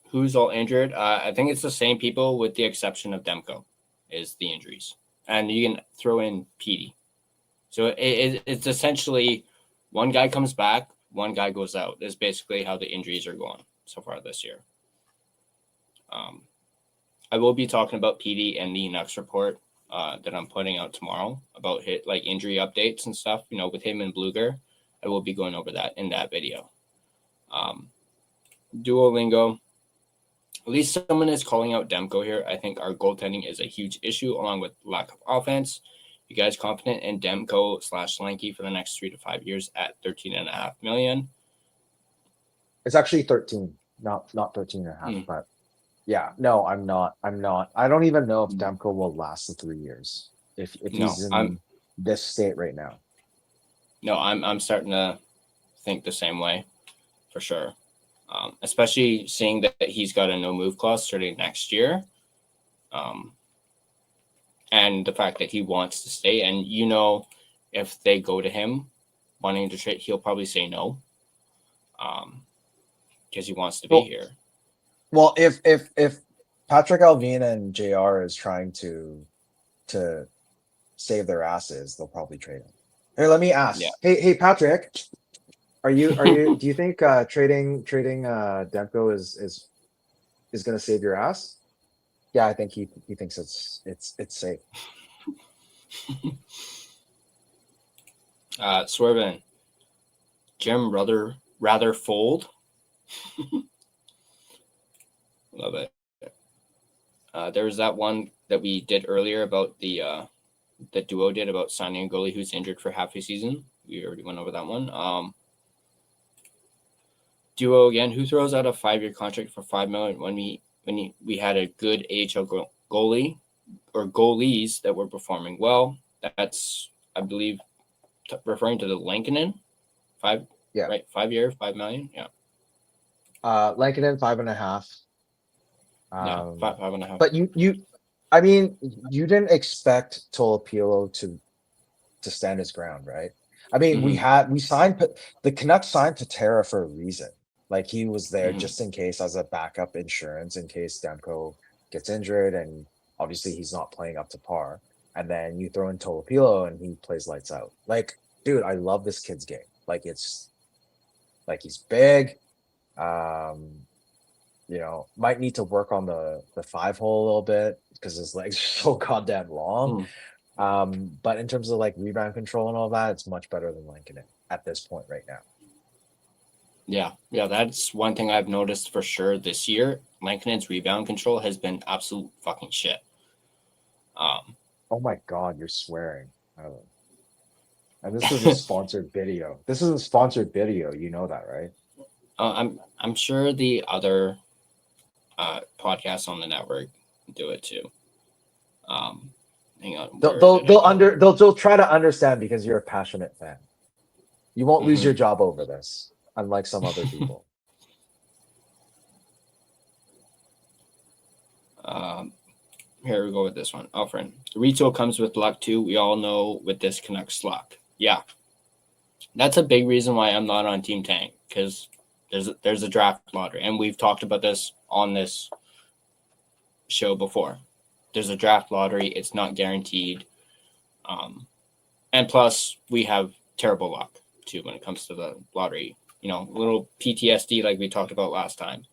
Speaker 3: Who's all injured? I think it's the same people with the exception of Demko is the injuries. And you can throw in PD. So it's essentially one guy comes back, one guy goes out. Is basically how the injuries are going so far this year. I will be talking about PD and the Nucks report that I'm putting out tomorrow about injury updates and stuff, with him and Bluger. I will be going over that in that video. Duolingo, at least someone is calling out Demko here. I think our goaltending is a huge issue along with lack of offense. You guys confident in Demko /Lanky for the next 3 to 5 years at $13.5 million?
Speaker 4: It's actually 13, not 13.5, but yeah, no, I'm not. I don't even know if Demko will last the 3 years if he's in this state right now.
Speaker 3: No, I'm starting to think the same way for sure. Especially seeing that he's got a no move clause starting next year. And the fact that he wants to stay, and if they go to him wanting to trade, he'll probably say no. Because he wants to be here.
Speaker 4: Well, if Patrick Alvin and JR is trying to save their asses, they'll probably trade him. Here, let me ask. Yeah. Hey, Patrick, are you do you think trading Demko is going to save your ass? Yeah, I think he thinks it's safe.
Speaker 3: Swervin, Jim rather fold. Love it. There was that one that we did earlier about the duo did about signing a goalie who's injured for half a season. We already went over that one. Duo again, who throws out a 5-year contract for $5 million when we had a good AHL goalie or goalies that were performing well? That's, I believe, referring to the Lankinen 5. Yeah. Right. 5 year, $5 million. Yeah.
Speaker 4: Lankinen 5.5.
Speaker 3: Yeah, 5.5.
Speaker 4: But you didn't expect Tolopilo to stand his ground, right? I mean, we signed the Canucks signed Patera for a reason. Like, he was there just in case as a backup insurance in case Demko gets injured, and obviously he's not playing up to par. And then you throw in Tolopilo and he plays lights out. Like, dude, I love this kid's game. Like, it's like he's big. Might need to work on the 5-hole a little bit because his legs are so goddamn long. But in terms of like rebound control and all that, it's much better than Lankinen at this point right now.
Speaker 3: Yeah, that's one thing I've noticed for sure this year. Lankinen's rebound control has been absolute fucking shit.
Speaker 4: Oh my God, you're swearing. And this is a sponsored video. You know that, right?
Speaker 3: I'm sure the other podcasts on the network do it too. Hang on.
Speaker 4: They'll try to understand because you're a passionate fan. You won't lose your job over this, unlike some other people.
Speaker 3: Here we go with this one. Alfred. Retool comes with luck too. We all know with this Canucks luck. Yeah. That's a big reason why I'm not on Team Tank, because there's a draft lottery. And we've talked about this on this show before. There's a draft lottery. It's not guaranteed. And plus, we have terrible luck too when it comes to the lottery. You know, a little PTSD like we talked about last time.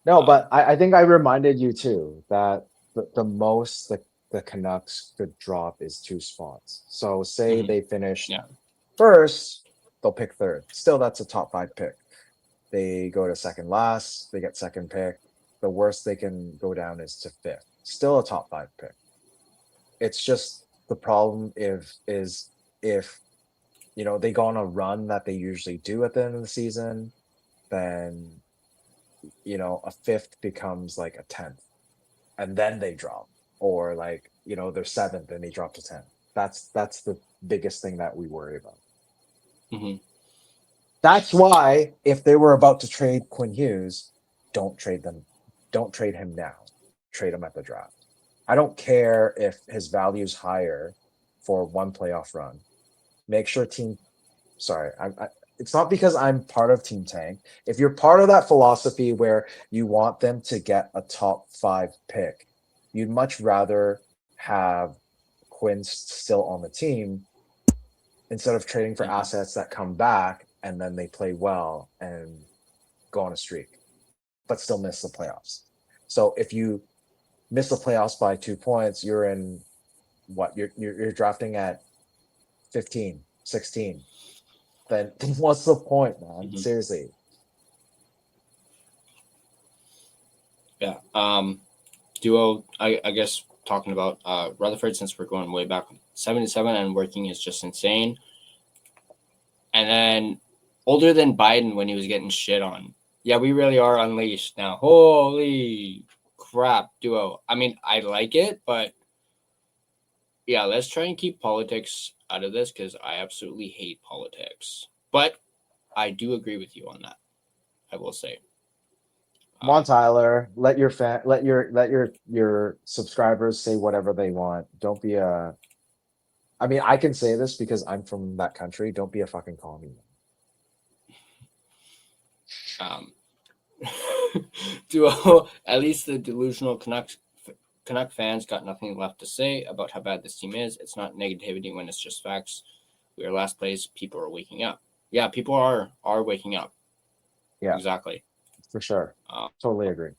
Speaker 4: No, but I think I reminded you too that the most the Canucks could drop is 2 spots. So say they finish first, they'll pick third. Still, that's a top 5 pick. They go to second last, they get second pick. The worst they can go down is to 5th. Still a top 5 pick. It's just the problem if you know they go on a run that they usually do at the end of the season, then you know a 5th becomes like a 10th, and then they drop, or like you know they're 7th and they drop to 10th. That's the biggest thing that we worry about.
Speaker 3: Mm-hmm.
Speaker 4: That's why if they were about to trade Quinn Hughes, don't trade them. Don't trade him now. Trade him at the draft. I don't care if his value is higher for one playoff run. Make sure it's not because I'm part of Team Tank. If you're part of that philosophy where you want them to get a top 5 pick, you'd much rather have Quinn still on the team instead of trading for assets that come back and then they play well and go on a streak, but still miss the playoffs. So if you miss the playoffs by 2 points, you're in what? You're drafting at 15, 16. Then what's the point, man? Seriously.
Speaker 3: Yeah. Duo, I guess talking about Rutherford, since we're going way back, 77 and working is just insane. And then older than Biden when he was getting shit on. Yeah, we really are unleashed now. Holy crap, Duo. I mean, I like it, but yeah, let's try and keep politics out of this because I absolutely hate politics. But I do agree with you on that. I will say.
Speaker 4: Come on, Tyler. Let your subscribers say whatever they want. Don't be a. I mean, I can say this because I'm from that country. Don't be a fucking commie.
Speaker 3: Duo, at least the delusional Canuck fans got nothing left to say about how bad this team is. It's not negativity when it's just facts. We are last place. People are waking up. Yeah, people are waking up.
Speaker 4: Yeah,
Speaker 3: exactly.
Speaker 4: For sure. Totally agree.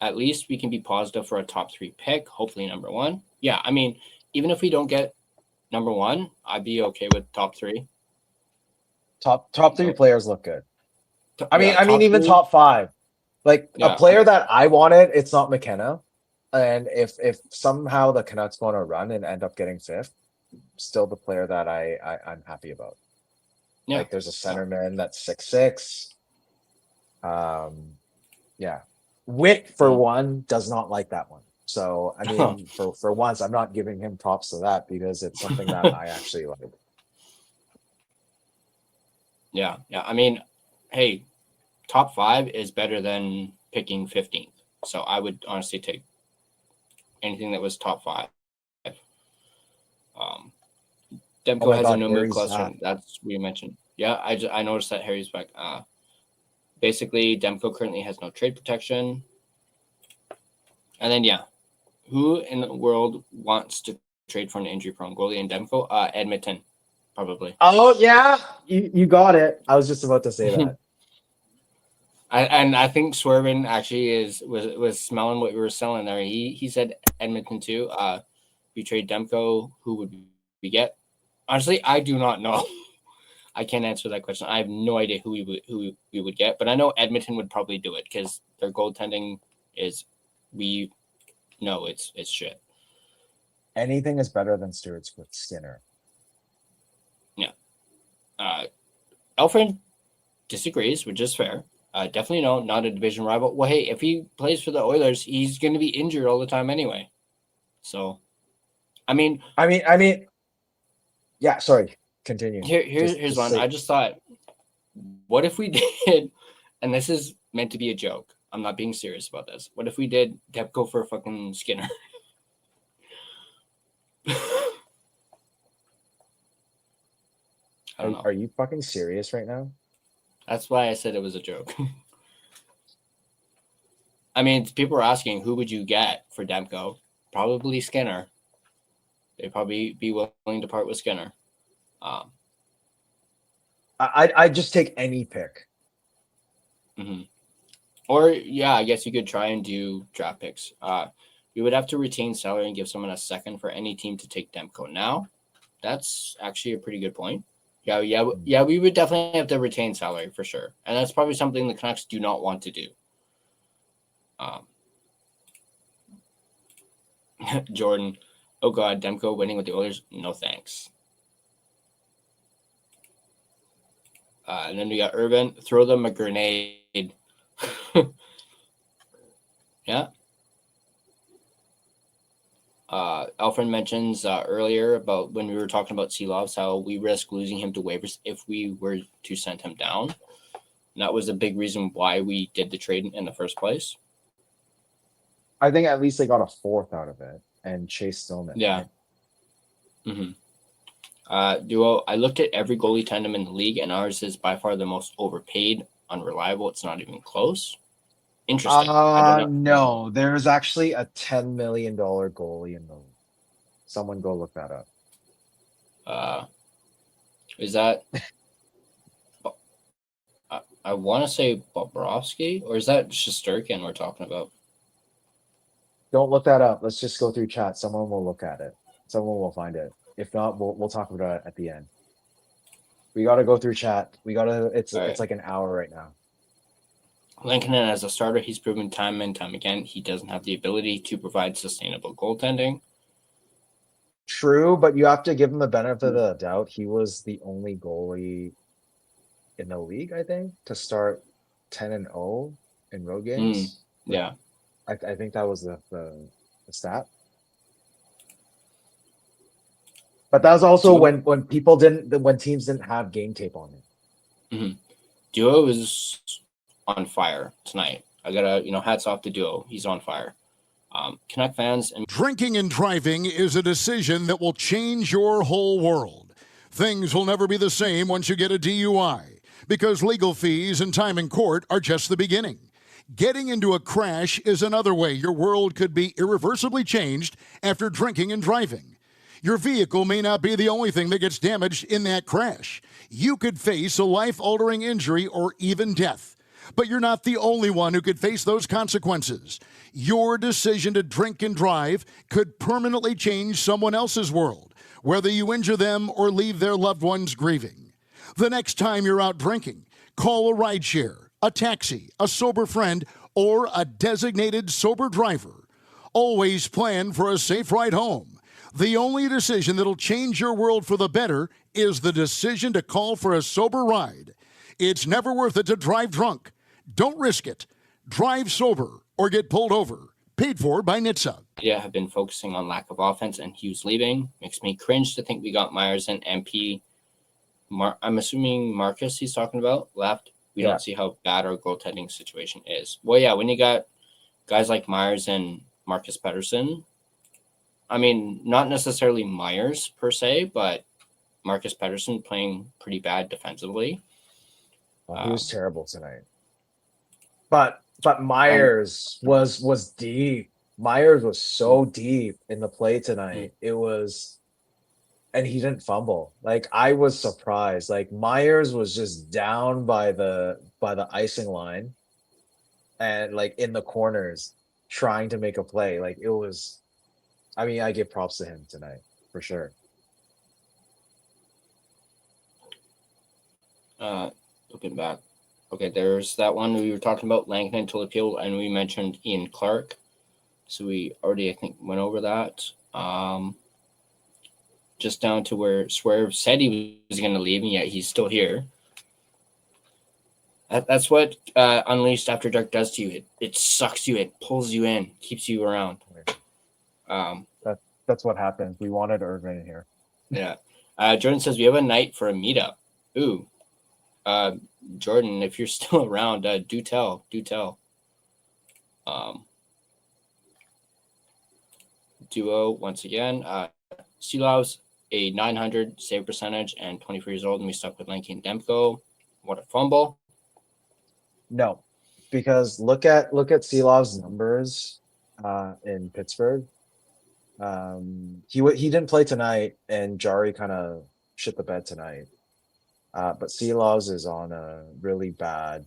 Speaker 3: At least we can be positive for a top 3 pick, hopefully number 1. Yeah, I mean, even if we don't get number 1, I'd be okay with top 3.
Speaker 4: Top 3 players look good. I mean, even
Speaker 3: 3,
Speaker 4: top 5. Like a player that I wanted, it's not McKenna. And if somehow the Canucks go on a run and end up getting 5th, still the player that I'm happy about. Yeah. Like there's a centerman that's 6'6". Yeah. Witt for one does not like that one. So I mean for once I'm not giving him props to that because it's something that I actually like.
Speaker 3: Yeah. I mean, hey, top 5 is better than picking 15th. So I would honestly take anything that was top 5. Demko has a no move cluster. That's what you mentioned. Yeah, I noticed that Harry's back. Basically, Demko currently has no trade protection. And then, yeah, who in the world wants to trade for an injury-prone goalie in Demko? Edmonton, probably.
Speaker 4: Oh, yeah. You got it. I was just about to say that.
Speaker 3: I think Swervin actually was smelling what we were selling there. He said Edmonton too. We trade Demko, who would we get? Honestly, I do not know. I can't answer that question. I have no idea who we would get, but I know Edmonton would probably do it because their goaltending is we know it's shit.
Speaker 4: Anything is better than Stuart Skinner.
Speaker 3: Yeah. Alfred disagrees, which is fair. Definitely no, not a division rival. Well, hey, if he plays for the Oilers, he's going to be injured all the time anyway. So, I mean,
Speaker 4: yeah. Sorry, continue.
Speaker 3: Here's one. I just thought, what if we did? And this is meant to be a joke. I'm not being serious about this. What if we did Demko for fucking Skinner? I don't know.
Speaker 4: Are you fucking serious right now?
Speaker 3: That's why I said it was a joke. I mean, people are asking, who would you get for Demko? Probably Skinner. They'd probably be willing to part with Skinner.
Speaker 4: I'd just take any pick.
Speaker 3: Mm-hmm. Or, yeah, I guess you could try and do draft picks. You would have to retain salary and give someone a second for any team to take Demko now. That's actually a pretty good point. Yeah, we would definitely have to retain salary for sure. And that's probably something the Canucks do not want to do. Jordan, oh God, Demko winning with the Oilers? No thanks. And then we got Urban, throw them a grenade. Yeah. Alfred mentions earlier about when we were talking about Seelovs, how we risk losing him to waivers if we were to send him down. And that was a big reason why we did the trade in the first place.
Speaker 4: I think at least they got a fourth out of it, and Chase Stillman.
Speaker 3: Yeah. Mm-hmm. Duo, I looked at every goalie tandem in the league, and ours is by far the most overpaid, unreliable. It's not even close. Interesting.
Speaker 4: No, there's actually a $10 million goalie in the league. Someone go look that up.
Speaker 3: Is that? I want to say Bobrovsky, or is that Shesterkin we're talking about?
Speaker 4: Don't look that up. Let's just go through chat. Someone will look at it. Someone will find it. If not, we'll talk about it at the end. We got to go through chat. It's like an hour right now.
Speaker 3: Lankinen as a starter, he's proven time and time again he doesn't have the ability to provide sustainable goaltending.
Speaker 4: True, but you have to give him the benefit of the doubt. He was the only goalie in the league, I think, to start 10-0 in road games.
Speaker 3: Yeah.
Speaker 4: I think that was the stat. But that was also when teams didn't have game tape on it.
Speaker 3: Mm-hmm. Duo is on fire tonight. I gotta, hats off to Duo. He's on fire. Canuck fans and
Speaker 5: drinking and driving is a decision that will change your whole world. Things will never be the same once you get a DUI because legal fees and time in court are just the beginning. Getting into a crash is another way your world could be irreversibly changed after drinking and driving. Your vehicle may not be the only thing that gets damaged in that crash. You could face a life-altering injury or even death. But you're not the only one who could face those consequences. Your decision to drink and drive could permanently change someone else's world, whether you injure them or leave their loved ones grieving. The next time you're out drinking, call a rideshare, a taxi, a sober friend, or a designated sober driver. Always plan for a safe ride home. The only decision that'll change your world for the better is the decision to call for a sober ride. It's never worth it to drive drunk. Don't risk it. Drive sober or get pulled over. Paid for by NHTSA.
Speaker 3: Yeah, have been focusing on lack of offense and Hughes leaving. Makes me cringe to think we got Myers and MP. I'm assuming Marcus he's talking about left. We don't see how bad our goaltending situation is. Well, yeah, when you got guys like Myers and Marcus Pettersson, I mean, not necessarily Myers per se, but Marcus Pettersson playing pretty bad defensively.
Speaker 4: He was terrible tonight. But Myers was deep. Myers was so deep in the play tonight. It was, and he didn't fumble. Like, I was surprised. Like, Myers was just down by the icing line and like in the corners trying to make a play. Like, it was, I mean, I give props to him tonight for sure.
Speaker 3: Looking back. Okay, there's that one we were talking about, Langton to appeal, and we mentioned Ian Clark. So we already, I think, went over that. Just down to where Swerve said he was going to leave, and yet he's still here. That's what Unleashed After Dark does to you. It sucks you, it pulls you in, keeps you around.
Speaker 4: That's what happens. We wanted Irvin in here.
Speaker 3: Yeah. Jordan says we have a night for a meetup. Ooh. Jordan, if you're still around, do tell. Duo once again. Silov's a 900 save percentage and 24 years old, and we stuck with Lanky and Demko. What a fumble!
Speaker 4: No, because look at Silov's numbers in Pittsburgh. He didn't play tonight, and Jari kind of shit the bed tonight. But Silov's is on a really bad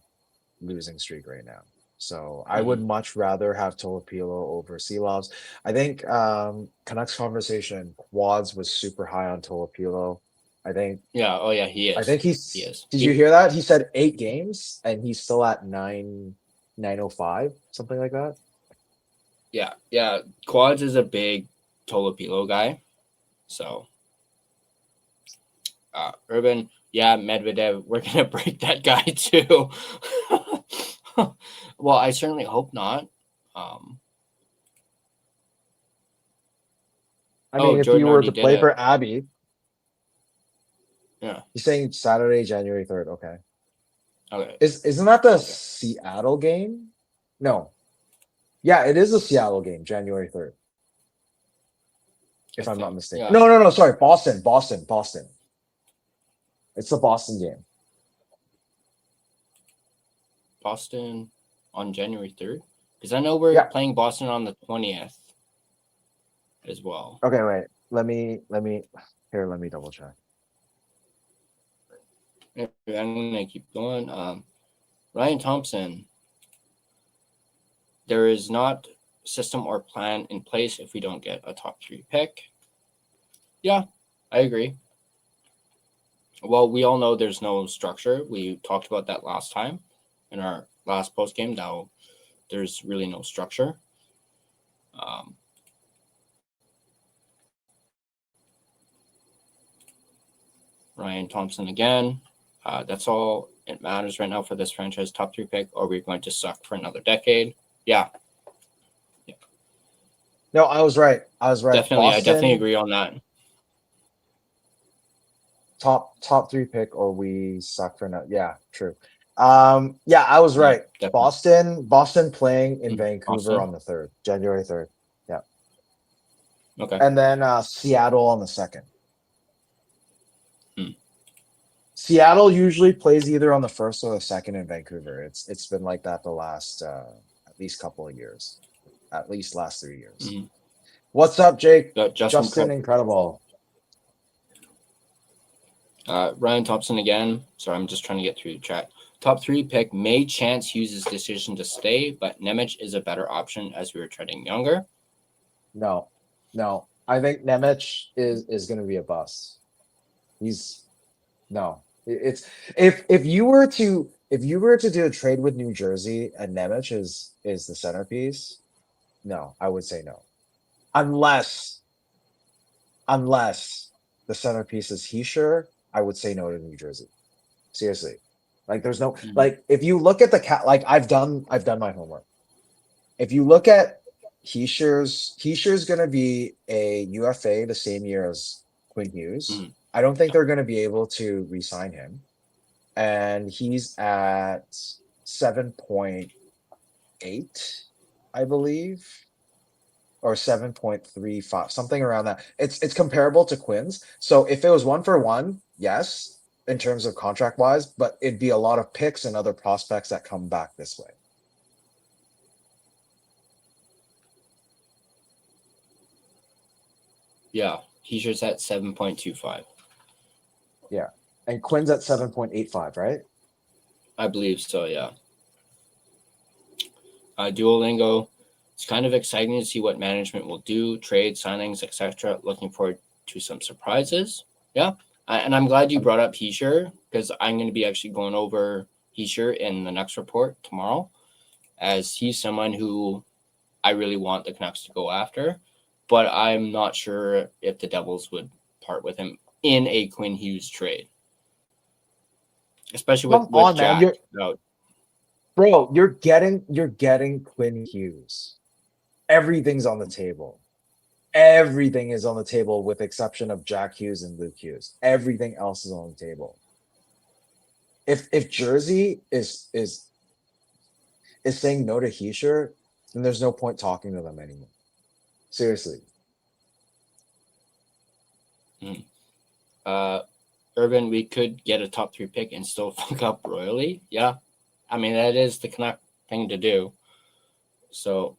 Speaker 4: losing streak right now. So I would much rather have Tolopilo over Silov's. I think Canucks conversation quads was super high on Tolopilo. I think.
Speaker 3: Yeah. Oh yeah, he is.
Speaker 4: I think he
Speaker 3: is.
Speaker 4: Did you hear that? He said 8 games, and he's still at 905, something like that.
Speaker 3: Yeah. Quads is a big Tolopilo guy. So, Urban, yeah, Medvedev, we're gonna break that guy too. Well, I certainly hope not.
Speaker 4: I mean, if
Speaker 3: Jordan
Speaker 4: you were to play
Speaker 3: it.
Speaker 4: for Abby,
Speaker 3: yeah,
Speaker 4: he's saying Saturday, January 3rd. Okay.
Speaker 3: Okay.
Speaker 4: Isn't that the Seattle game? No. Yeah, it is a Seattle game, January 3rd. If I'm not mistaken.
Speaker 3: Yeah.
Speaker 4: No. Sorry, Boston. It's the Boston game.
Speaker 3: Boston on January 3rd? Because I know we're playing Boston on the 20th as well.
Speaker 4: Okay, wait. Let me double check.
Speaker 3: I'm gonna keep going. Ryan Thompson. There is not system or plan in place if we don't get a top 3 pick. Yeah, I agree. Well, we all know there's no structure. We talked about that last time in our last post game. Now there's really no structure. Ryan Thompson again. That's all it matters right now for this franchise. Top 3 pick, or we're going to suck for another decade. Yeah.
Speaker 4: No, I was right.
Speaker 3: Definitely, Boston, I definitely agree on that.
Speaker 4: Top 3 pick, or we suck for now. Yeah, true. Yeah, I was right. Definitely. Boston playing in Vancouver on the 3rd, January 3rd. Yeah.
Speaker 3: Okay.
Speaker 4: And then Seattle on the 2nd. Seattle usually plays either on the 1st or the 2nd in Vancouver. It's been like that the last at least couple of years. At least last 3 years.
Speaker 3: Mm-hmm.
Speaker 4: What's up, Jake?
Speaker 3: Justin
Speaker 4: Incredible.
Speaker 3: Ryan Thompson again. Sorry, I'm just trying to get through the chat. Top 3 pick may chance Hughes' decision to stay, but Nemec is a better option as we were treading younger.
Speaker 4: No. I think Nemec is going to be a bust. It's if you were to do a trade with New Jersey and Nemec is the centerpiece, no, I would say no. Unless the centerpiece is Hischier, I would say no to New Jersey. Seriously. Like there's no like if you look at the like I've done my homework. If you look at Hischier's going to be a UFA the same year as Quinn Hughes. I don't think they're going to be able to re-sign him. And he's at 7.8, I believe, or 7.35, something around that. It's comparable to Quinn's. So if it was 1-for-1, yes, in terms of contract wise, but it'd be a lot of picks and other prospects that come back this way.
Speaker 3: Yeah, Hischier's at 7.25.
Speaker 4: Yeah, and Quinn's at 7.85, right?
Speaker 3: I believe so, yeah. Duolingo, it's kind of exciting to see what management will do, trade, signings, etc. Looking forward to some surprises. Yeah, and I'm glad you brought up Hischier because I'm going to be actually going over Hischier in the next report tomorrow, as he's someone who I really want the Canucks to go after, but I'm not sure if the Devils would part with him in a Quinn Hughes trade, especially with Jack.
Speaker 4: Bro, you're getting Quinn Hughes. Everything's on the table. Everything is on the table with exception of Jack Hughes and Luke Hughes. Everything else is on the table. If Jersey is saying no to Hischier, and there's no point talking to them anymore. Seriously.
Speaker 3: Irvin, we could get a top 3 pick and still fuck up royally. Yeah. I mean, that is the Canuck thing to do. So,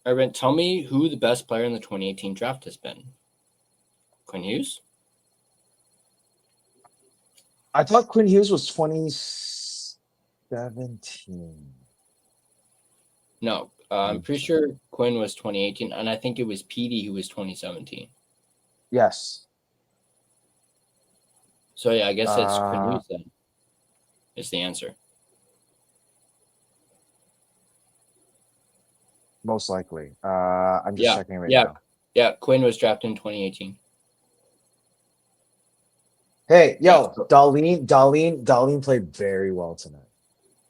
Speaker 3: Irvin, tell me who the best player in the 2018 draft has been. Quinn Hughes?
Speaker 4: I thought Quinn Hughes was 2017.
Speaker 3: No, I'm pretty sure Quinn was 2018, and I think it was Petey who was 2017.
Speaker 4: Yes.
Speaker 3: So, yeah, I guess it's Quinn Hughes then. Is the answer.
Speaker 4: Most likely. I'm just checking right now.
Speaker 3: Yeah, Quinn was drafted in 2018.
Speaker 4: Hey, yo, Darlene played very well tonight.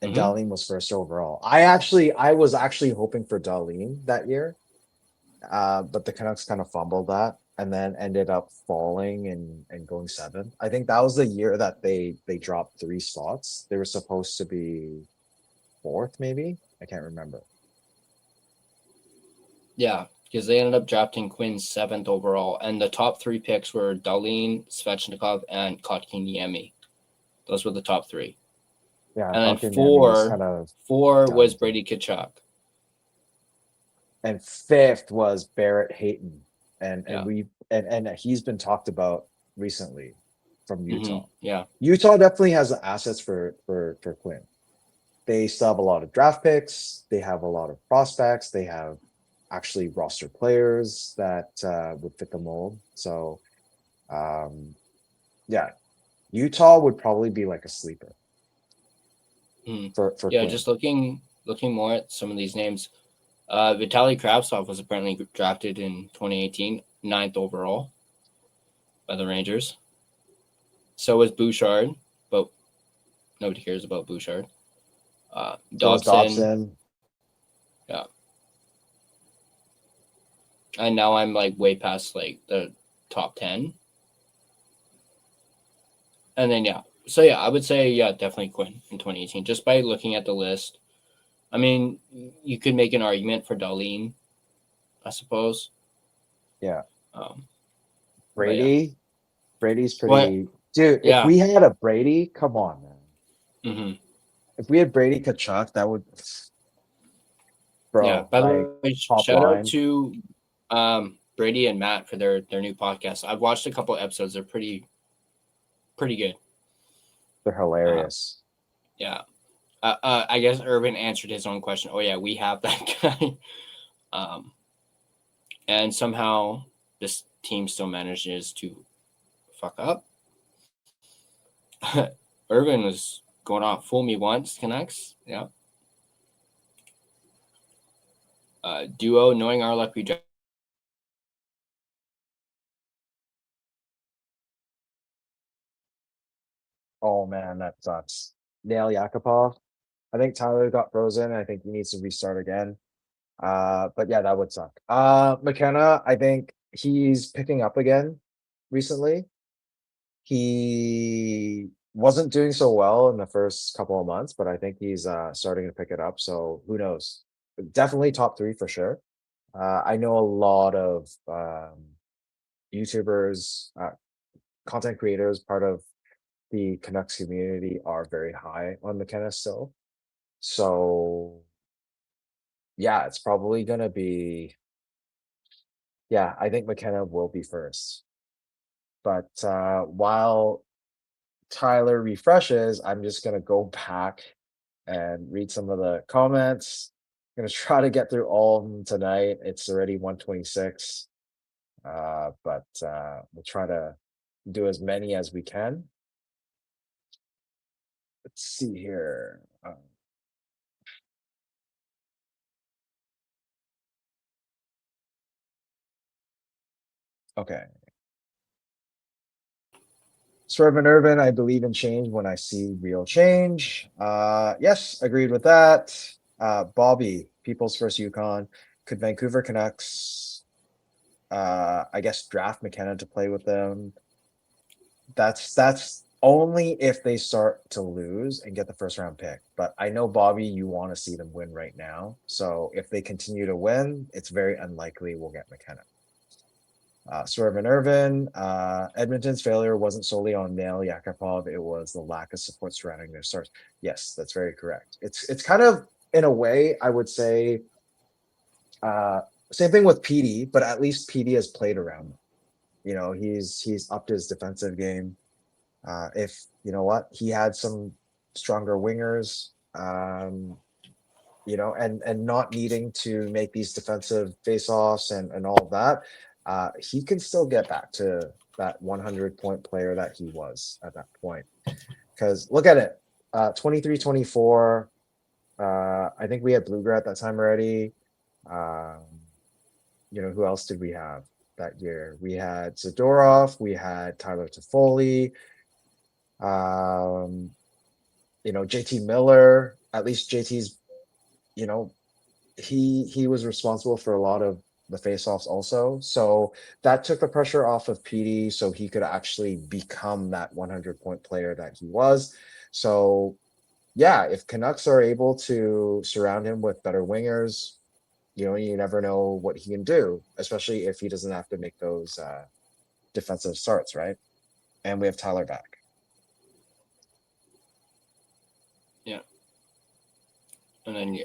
Speaker 4: And Darlene was first overall. I was actually hoping for Darlene that year. But the Canucks kind of fumbled that and then ended up falling and going 7. I think that was the year that they dropped 3 slots. They were supposed to be 4th, maybe. I can't remember.
Speaker 3: Yeah, because they ended up drafting Quinn 7th overall, and the top 3 picks were Darlene, Svechnikov, and Kotkaniemi. Those were the top 3.
Speaker 4: Yeah,
Speaker 3: and then 4 was Brady Tkachuk.
Speaker 4: And 5th was Barrett Hayton. And he's been talked about recently from Utah.
Speaker 3: Yeah.
Speaker 4: Utah definitely has the assets for Quinn. They still have a lot of draft picks. They have a lot of prospects. They have actually roster players that would fit the mold. So, Utah would probably be like a sleeper. For Quinn.
Speaker 3: Just looking more at some of these names. Vitaly Kravtsov was apparently drafted in 2018, 9th overall by the Rangers. So was Bouchard, but nobody cares about Bouchard. Dobson. Yeah. And now I'm like way past like the top 10. And then, So, I would say, definitely Quinn in 2018, just by looking at the list. I mean, you could make an argument for Darlene, I suppose.
Speaker 4: Yeah. Brady? Brady's pretty...
Speaker 3: But,
Speaker 4: dude, if we had a Brady, come on, man.
Speaker 3: Mm-hmm.
Speaker 4: If we had Brady Tkachuk, that would... Bro,
Speaker 3: yeah, by the way, shout out to Brady and Matt for their new podcast. I've watched a couple episodes. They're pretty good.
Speaker 4: They're hilarious.
Speaker 3: Yeah. I guess Irvin answered his own question. Oh, yeah, we have that guy. And somehow this team still manages to fuck up. Irvin was going on, fool me once, Canucks. Yeah. Duo, knowing our luck, we draft.
Speaker 4: Oh, man, that sucks. Nail Yakupov. I think Tyler got frozen. I think he needs to restart again. But yeah, that would suck. McKenna, I think he's picking up again recently. He wasn't doing so well in the first couple of months, but I think he's starting to pick it up. So who knows? Definitely top 3 for sure. I know a lot of YouTubers, content creators, part of the Canucks community are very high on McKenna still. So yeah, it's probably going to be, I think McKenna will be first. But while Tyler refreshes, I'm just going to go back and read some of the comments. I'm going to try to get through all of them tonight. It's already 1:26. But we'll try to do as many as we can. Let's see here. Okay. Swerve Irvin, I believe in change when I see real change. Yes, agreed with that. Bobby, People's First Yukon. Could Vancouver Canucks, I guess, draft McKenna to play with them? That's only if they start to lose and get the first round pick. But I know, Bobby, you want to see them win right now. So if they continue to win, it's very unlikely we'll get McKenna. Swerve and Irvin, Edmonton's failure wasn't solely on Nail Yakupov. It was the lack of support surrounding their stars. Yes, that's very correct. It's kind of, in a way, I would say, same thing with PD, but at least PD has played around. You know, he's upped his defensive game. If you know what, he had some stronger wingers, you know, and not needing to make these defensive face-offs and all of that, he can still get back to that 100-point player that he was at that point. Because look at it, 23-24. I think we had Blueger at that time already. You know, who else did we have that year? We had Zadorov, we had Tyler Toffoli. You know, JT Miller, at least JT's, you know, he was responsible for a lot of the faceoffs also. So that took the pressure off of PD so he could actually become that 100-point player that he was. So yeah, if Canucks are able to surround him with better wingers, you know, you never know what he can do, especially if he doesn't have to make those defensive starts, right? And we have Tyler back.
Speaker 3: Yeah. And then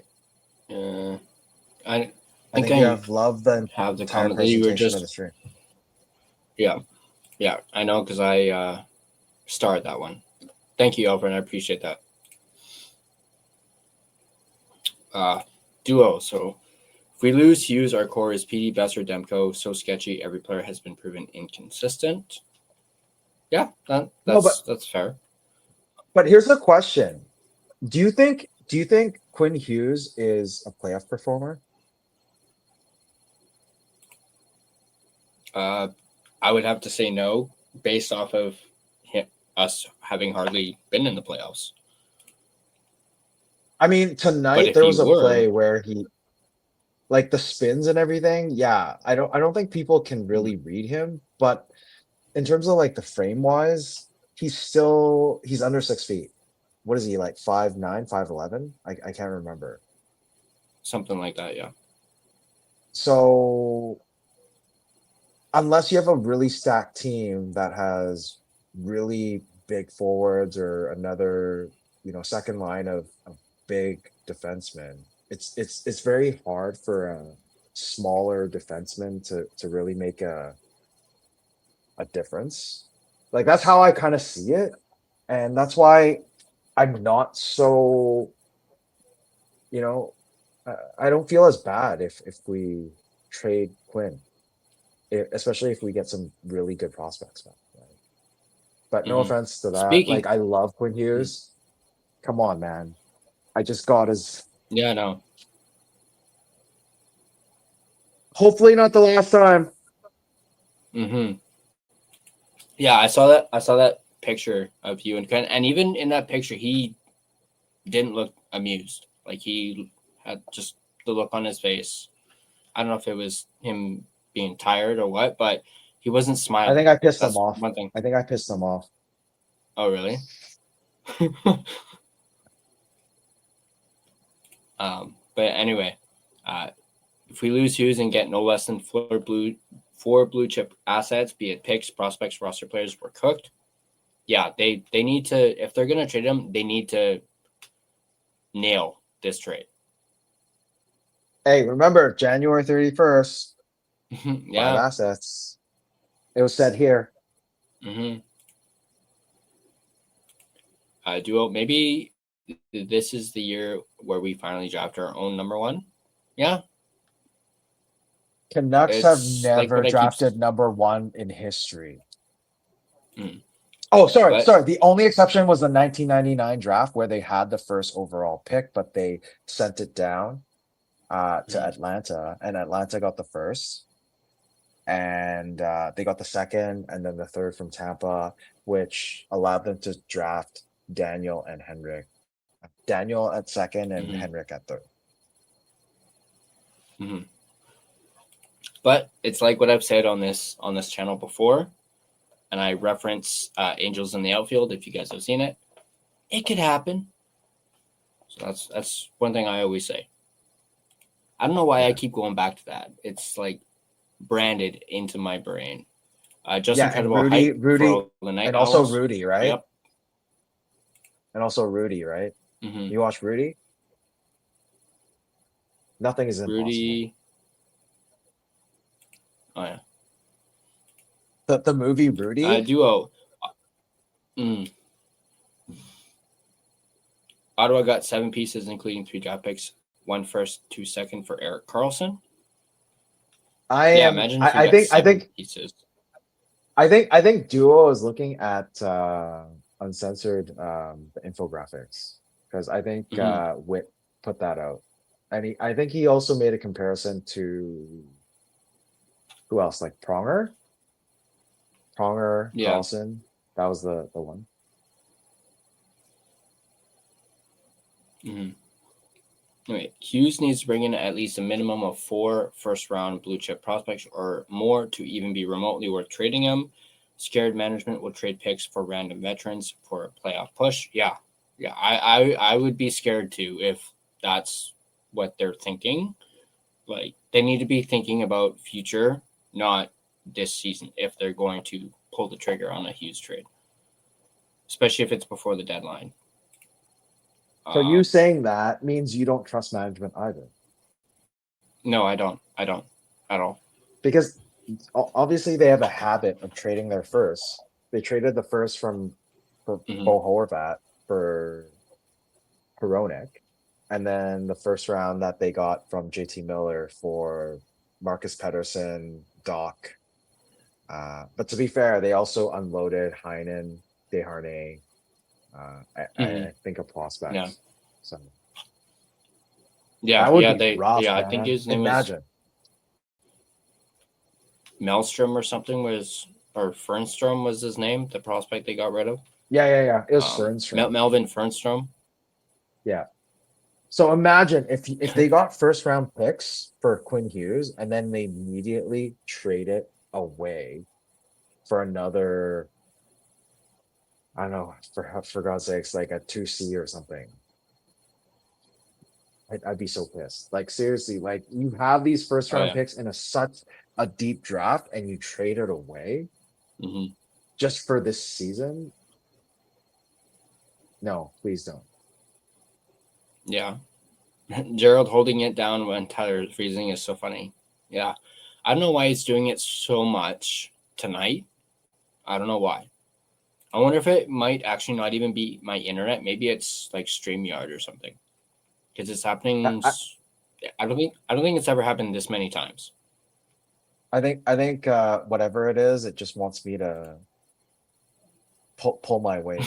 Speaker 3: I
Speaker 4: think you have loved the
Speaker 3: have the
Speaker 4: entire
Speaker 3: comment that you were
Speaker 4: presentation
Speaker 3: just
Speaker 4: of the stream.
Speaker 3: Yeah, I know, because I started that one. Thank you, Alfred. I appreciate that. Duo. So if we lose Hughes, our core is PD, Besser, Demko. So sketchy. Every player has been proven inconsistent. Yeah, that's fair.
Speaker 4: But here's the question: Do you think Quinn Hughes is a playoff performer?
Speaker 3: I would have to say no, based off of us having hardly been in the playoffs.
Speaker 4: I mean, tonight there was a play where he, like the spins and everything. Yeah, I don't think people can really read him, but in terms of like the frame wise, he's under 6 feet. What is he, like 5'9", 5'11"? I can't remember.
Speaker 3: Something like that, yeah.
Speaker 4: So unless you have a really stacked team that has really big forwards or another, you know, second line of big defensemen, it's very hard for a smaller defenseman to really make a difference. Like, that's how I kind of see it. And that's why I'm not so, you know, I don't feel as bad if we trade Quinn, especially if we get some really good prospects back. Right? But no offense to that. Like, I love Quinn Hughes. Come on, man. I just got his.
Speaker 3: Yeah, no.
Speaker 4: Hopefully not the last time.
Speaker 3: Yeah, I saw that picture of you and even in that picture, he didn't look amused. Like, he had just the look on his face. I don't know if it was him being tired or what, but he wasn't smiling.
Speaker 4: I think I pissed him off.
Speaker 3: One thing.
Speaker 4: I think I pissed him off.
Speaker 3: Oh, really? But anyway, if we lose Hughes and get no less than four blue chip assets, be it picks, prospects, roster players, we're cooked. Yeah, they need to, if they're going to trade him, they need to nail this trade.
Speaker 4: Hey, remember, January 31st,
Speaker 3: yeah.
Speaker 4: 5 assets. It was said here.
Speaker 3: Duo, maybe this is the year where we finally draft our own number one. Yeah.
Speaker 4: Canucks have never drafted number one in history. Oh, sorry. The only exception was the 1999 draft where they had the first overall pick, but they sent it down to Atlanta, and Atlanta got the first, and they got the second, and then the third from Tampa, which allowed them to draft Daniel and Henrik. Daniel at second and Henrik at third.
Speaker 3: But it's like what I've said on this channel before. and I reference Angels in the Outfield, if you guys have seen it, it could happen. So that's one thing I always say. I don't know why I keep going back to that. It's like branded into my brain. Just incredible
Speaker 4: Rudy,
Speaker 3: hype for the Night
Speaker 4: and also
Speaker 3: Owls.
Speaker 4: Rudy, right?
Speaker 3: Yep.
Speaker 4: And also Rudy, right?
Speaker 3: Mm-hmm.
Speaker 4: You watch Rudy? Nothing is impossible.
Speaker 3: Rudy. Oh yeah.
Speaker 4: The movie Rudy?
Speaker 3: Duo. Ottawa got 7 pieces, including 3 draft picks, 1 first, 2 second for Erik Karlsson. Imagine if you got 7 pieces.
Speaker 4: I think Duo is looking at uncensored infographics, because I think Witt put that out, and I think he also made a comparison to who else, like Pronger, Carlson. That was the one.
Speaker 3: Anyway, Hughes needs to bring in at least a minimum of 4 first-round blue-chip prospects or more to even be remotely worth trading him. Scared management will trade picks for random veterans for a playoff push. Yeah. I would be scared too if that's what they're thinking. Like, they need to be thinking about future, not this season, if they're going to pull the trigger on a Hughes trade, especially if it's before the deadline.
Speaker 4: So you saying that means you don't trust management either?
Speaker 3: No, I don't at all.
Speaker 4: Because obviously they have a habit of trading their first. They traded the first for Bo Horvat for Hronek, and then the first round that they got from JT Miller for Marcus Pettersson, Doc. But to be fair, they also unloaded Heinen, Desharnais, I think a prospect.
Speaker 3: Yeah.
Speaker 4: So
Speaker 3: rough, I think his name was Maelstrom or something or Fernstrom was his name, the prospect they got rid of.
Speaker 4: Yeah. It was Fernstrom.
Speaker 3: Melvin Fernstrom.
Speaker 4: Yeah. So imagine if they got first round picks for Quinn Hughes and then they immediately trade it away for another, I don't know, for God's sakes, like a 2C or something. I'd be so pissed. Like, seriously, like, you have these first round picks in such a deep draft and you trade it away just for this season. No, please don't.
Speaker 3: Yeah. Gerald holding it down when Tyler's freezing is so funny. Yeah. I don't know why he's doing it so much tonight. I don't know why. I wonder if it might actually not even be my internet. Maybe it's like StreamYard or something. Because it's happening. I don't think it's ever happened this many times.
Speaker 4: I think whatever it is, it just wants me to pull my weight.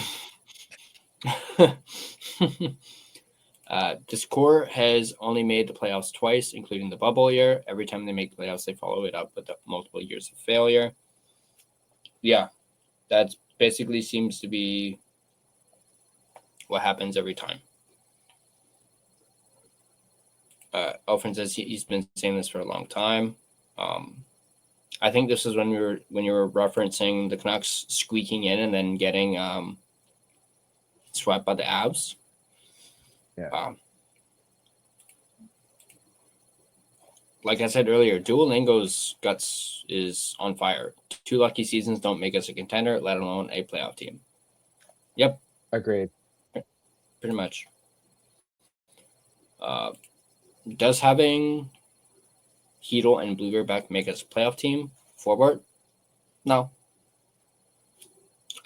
Speaker 3: This core has only made the playoffs twice, including the bubble year. Every time they make the playoffs, they follow it up with multiple years of failure. Yeah, that basically seems to be what happens every time. Elfrin says he's been saying this for a long time. I think this is when you were referencing the Canucks squeaking in and then getting swept by the Avs.
Speaker 4: Yeah.
Speaker 3: Like I said earlier, Duolingo's guts is on fire. 2 lucky seasons don't make us a contender, let alone a playoff team. Yep.
Speaker 4: Agreed.
Speaker 3: Pretty much. Does having Hedl and Blueger back make us a playoff team forward? No.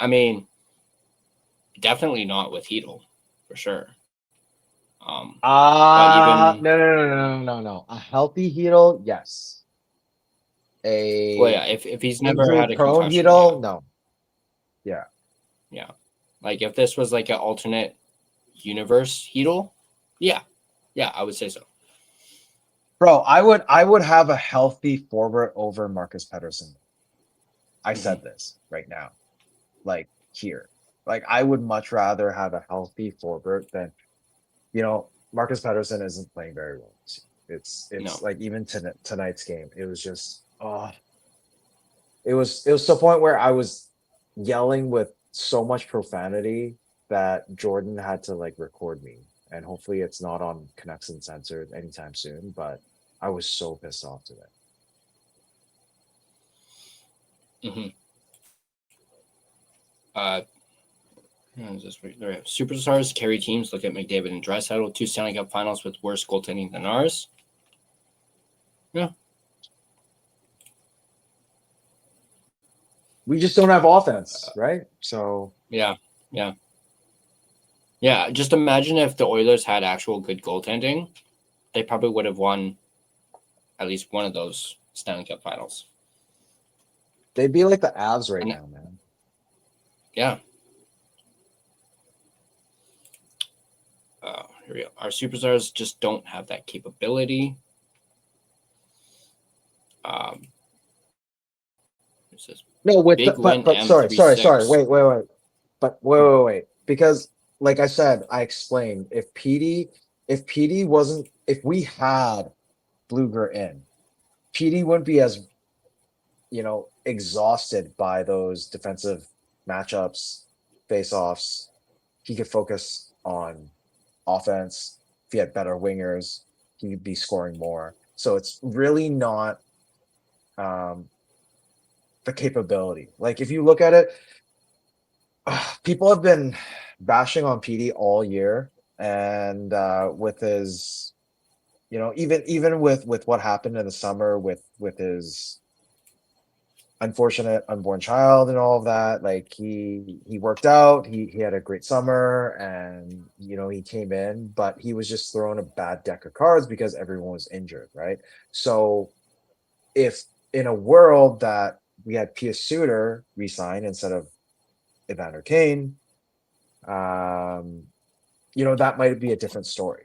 Speaker 3: I mean, definitely not with Hedl, for sure.
Speaker 4: No. A healthy Hedl, yes.
Speaker 3: If he's never had a
Speaker 4: prone
Speaker 3: concussion,
Speaker 4: Hedl, no. Yeah.
Speaker 3: Like if this was like an alternate universe Hedl, yeah, I would say so.
Speaker 4: Bro, I would have a healthy forward over Marcus Pettersson. I said this right now, like here. Like, I would much rather have a healthy forward than, Marcus Pettersson isn't playing very well. It's like even tonight's game, it was just it was to the point where I was yelling with so much profanity that Jordan had to like record me, and hopefully it's not on Canucks Uncensored anytime soon. But I was so pissed off today.
Speaker 3: Mm-hmm. Superstars carry teams. Look at McDavid and Draisaitl, 2 Stanley Cup Finals with worse goaltending than ours. Yeah.
Speaker 4: We just don't have offense, right? So
Speaker 3: yeah. Just imagine if the Oilers had actual good goaltending, they probably would have won at least one of those Stanley Cup Finals.
Speaker 4: They'd be like the Avs right now, man.
Speaker 3: Yeah. Here we go. Our superstars just don't have that capability.
Speaker 4: No, but sorry. Wait. But wait. Because like I said, I explained if PD wasn't, if we had Bluger in, PD wouldn't be as, exhausted by those defensive matchups, face-offs. He could focus on offense. If he had better wingers, he'd be scoring more. So it's really not the capability. Like if you look at it, people have been bashing on PD all year, and with his, even with what happened in the summer with his unfortunate unborn child and all of that, like he worked out, he had a great summer, and he came in, but he was just throwing a bad deck of cards because everyone was injured, right? So if in a world that we had Pius Suter resign instead of Evander Kane, that might be a different story.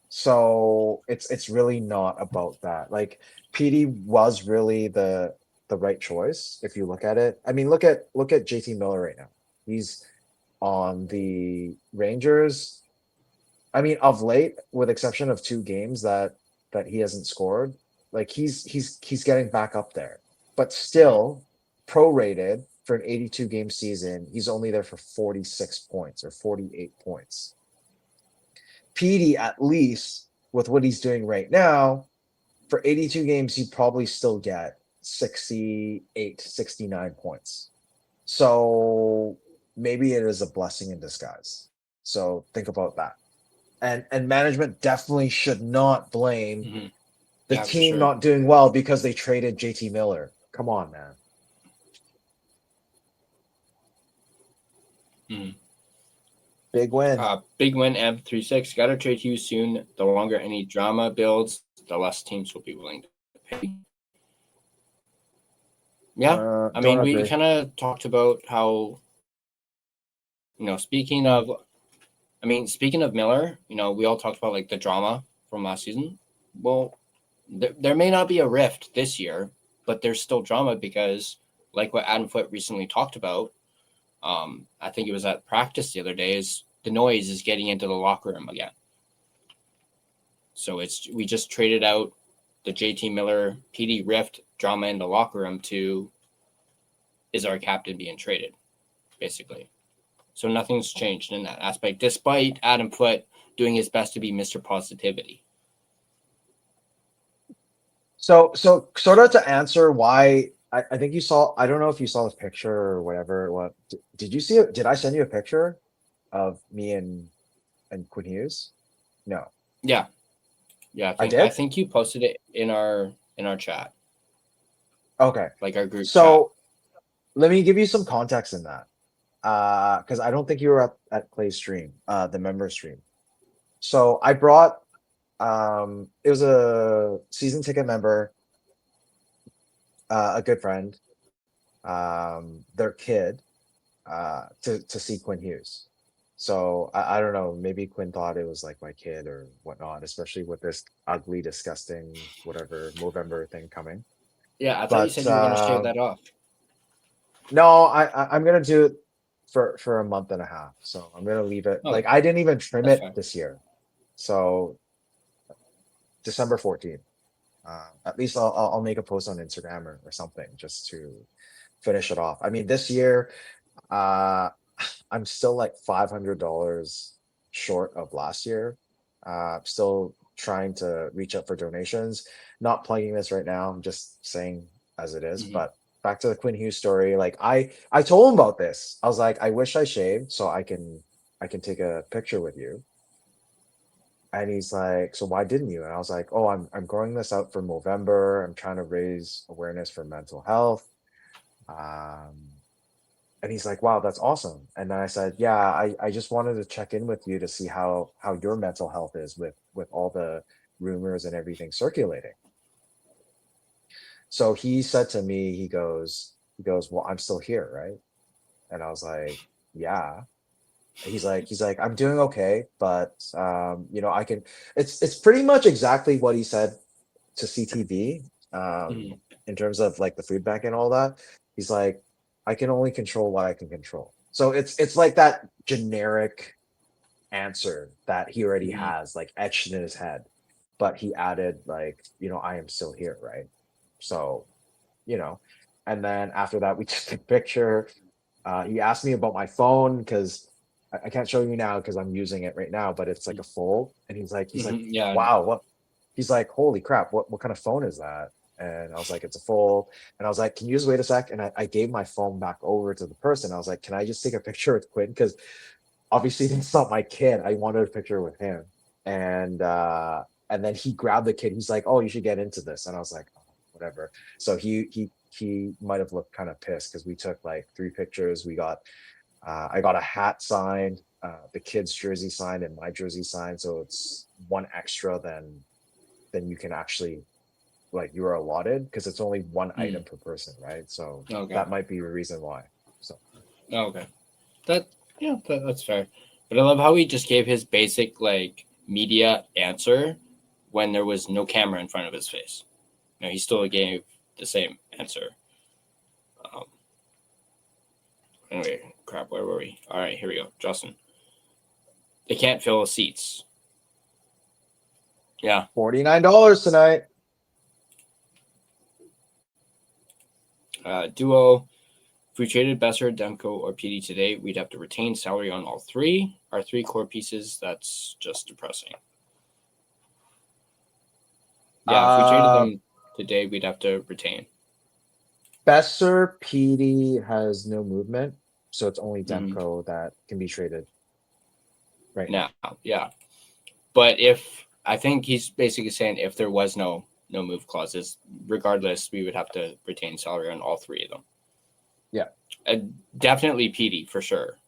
Speaker 4: So it's really not about that. Like PD was really the right choice if you look at it. I mean, look at JT Miller right now. He's on the Rangers. I mean, of late, with exception of 2 games that he hasn't scored, like he's getting back up there. But still, prorated for an 82 game season, he's only there for 46 points or 48 points. PD, at least with what he's doing right now, for 82 games, he'd probably still get 68, 69 points. So maybe it is a blessing in disguise. So think about that. And management definitely should not blame the team not doing well because they traded JT Miller. Come on, man. Big win.
Speaker 3: Big win, M36. Got to trade Hughes soon. The longer any drama builds, the less teams will be willing to pay. Yeah, I mean, we kind of talked about how, speaking of Miller, we all talked about like the drama from last season. Well, there may not be a rift this year, but there's still drama because, like what Adam Foote recently talked about, I think it was at practice the other day, is the noise is getting into the locker room again. So we just traded out the JT Miller PD rift drama in the locker room to, is our captain being traded, basically. So nothing's changed in that aspect, despite Adam Foote doing his best to be Mr. Positivity.
Speaker 4: So sort of to answer why, I think you saw, I don't know if you saw this picture or whatever. What did you see it? Did I send you a picture of me and Quinn Hughes? No.
Speaker 3: Yeah. I think you posted it in our chat.
Speaker 4: Okay.
Speaker 3: Like our group
Speaker 4: chat. Let me give you some context in that. Because I don't think you were at Clay's stream, the member stream. So I brought it was a season ticket member, a good friend, their kid, to see Quinn Hughes. So I don't know, maybe Quinn thought it was like my kid or whatnot, especially with this ugly, disgusting, whatever Movember thing coming.
Speaker 3: Yeah, I thought you said you were going to shave that off.
Speaker 4: No, I'm gonna do it for a month and a half. So I'm gonna leave it. Like I didn't even trim it this year. So December 14th. At least I'll make a post on Instagram or something just to finish it off. I mean, this year, I'm still like $500 short of last year. Still trying to reach out for donations. Not plugging this right now. I'm just saying as it is. But back to the Quinn Hughes story. Like I told him about this. I was like, I wish I shaved so I can take a picture with you. And he's like, so why didn't you? And I was like, oh, I'm growing this out for November. I'm trying to raise awareness for mental health. And he's like, wow, that's awesome. And then I said, yeah, I just wanted to check in with you to see how your mental health is with all the rumors and everything circulating. So he said to me, he goes, well, I'm still here, right? And I was like, yeah. He's like, I'm doing okay, but I can. It's pretty much exactly what he said to CTV in terms of like the food bank and all that. He's like, I can only control what I can control. So it's like that generic answer that he already has like etched in his head, but he added like, I am still here, right? So, and then after that we took a picture. He asked me about my phone because I can't show you now because I'm using it right now, but it's like a fold. And he's like,
Speaker 3: yeah.
Speaker 4: Wow, what? He's like, holy crap, what kind of phone is that? And I was like, it's a fold. And I was like, can you just wait a sec? And I gave my phone back over to the person. I was like, can I just take a picture with Quinn? Because obviously it's not my kid. I wanted a picture with him. And then he grabbed the kid. He's like, oh, you should get into this. And I was like, oh, whatever. So he might have looked kind of pissed because we took like 3 pictures. I got a hat signed, the kid's jersey signed, and my jersey signed. So it's one extra than you can actually, like, you are allotted because it's only one item per person, right? So that might be the reason why. So
Speaker 3: okay, that's fair. But I love how he just gave his basic like media answer when there was no camera in front of his face. He still gave the same answer. Anyway, crap, where were we? All right, here we go. Justin. They can't fill the seats. Yeah.
Speaker 4: $49 tonight.
Speaker 3: Duo. If we traded Besser, Demko, or PD today, we'd have to retain salary on all 3. Our 3 core pieces, that's just depressing. Yeah, if we traded them today, we'd have to retain.
Speaker 4: Besser, PD has no movement, so it's only Demko that can be traded right now.
Speaker 3: Yeah. But I think he's basically saying if there was no move clauses, regardless, we would have to retain salary on all 3 of them. Yeah. Definitely PD for sure.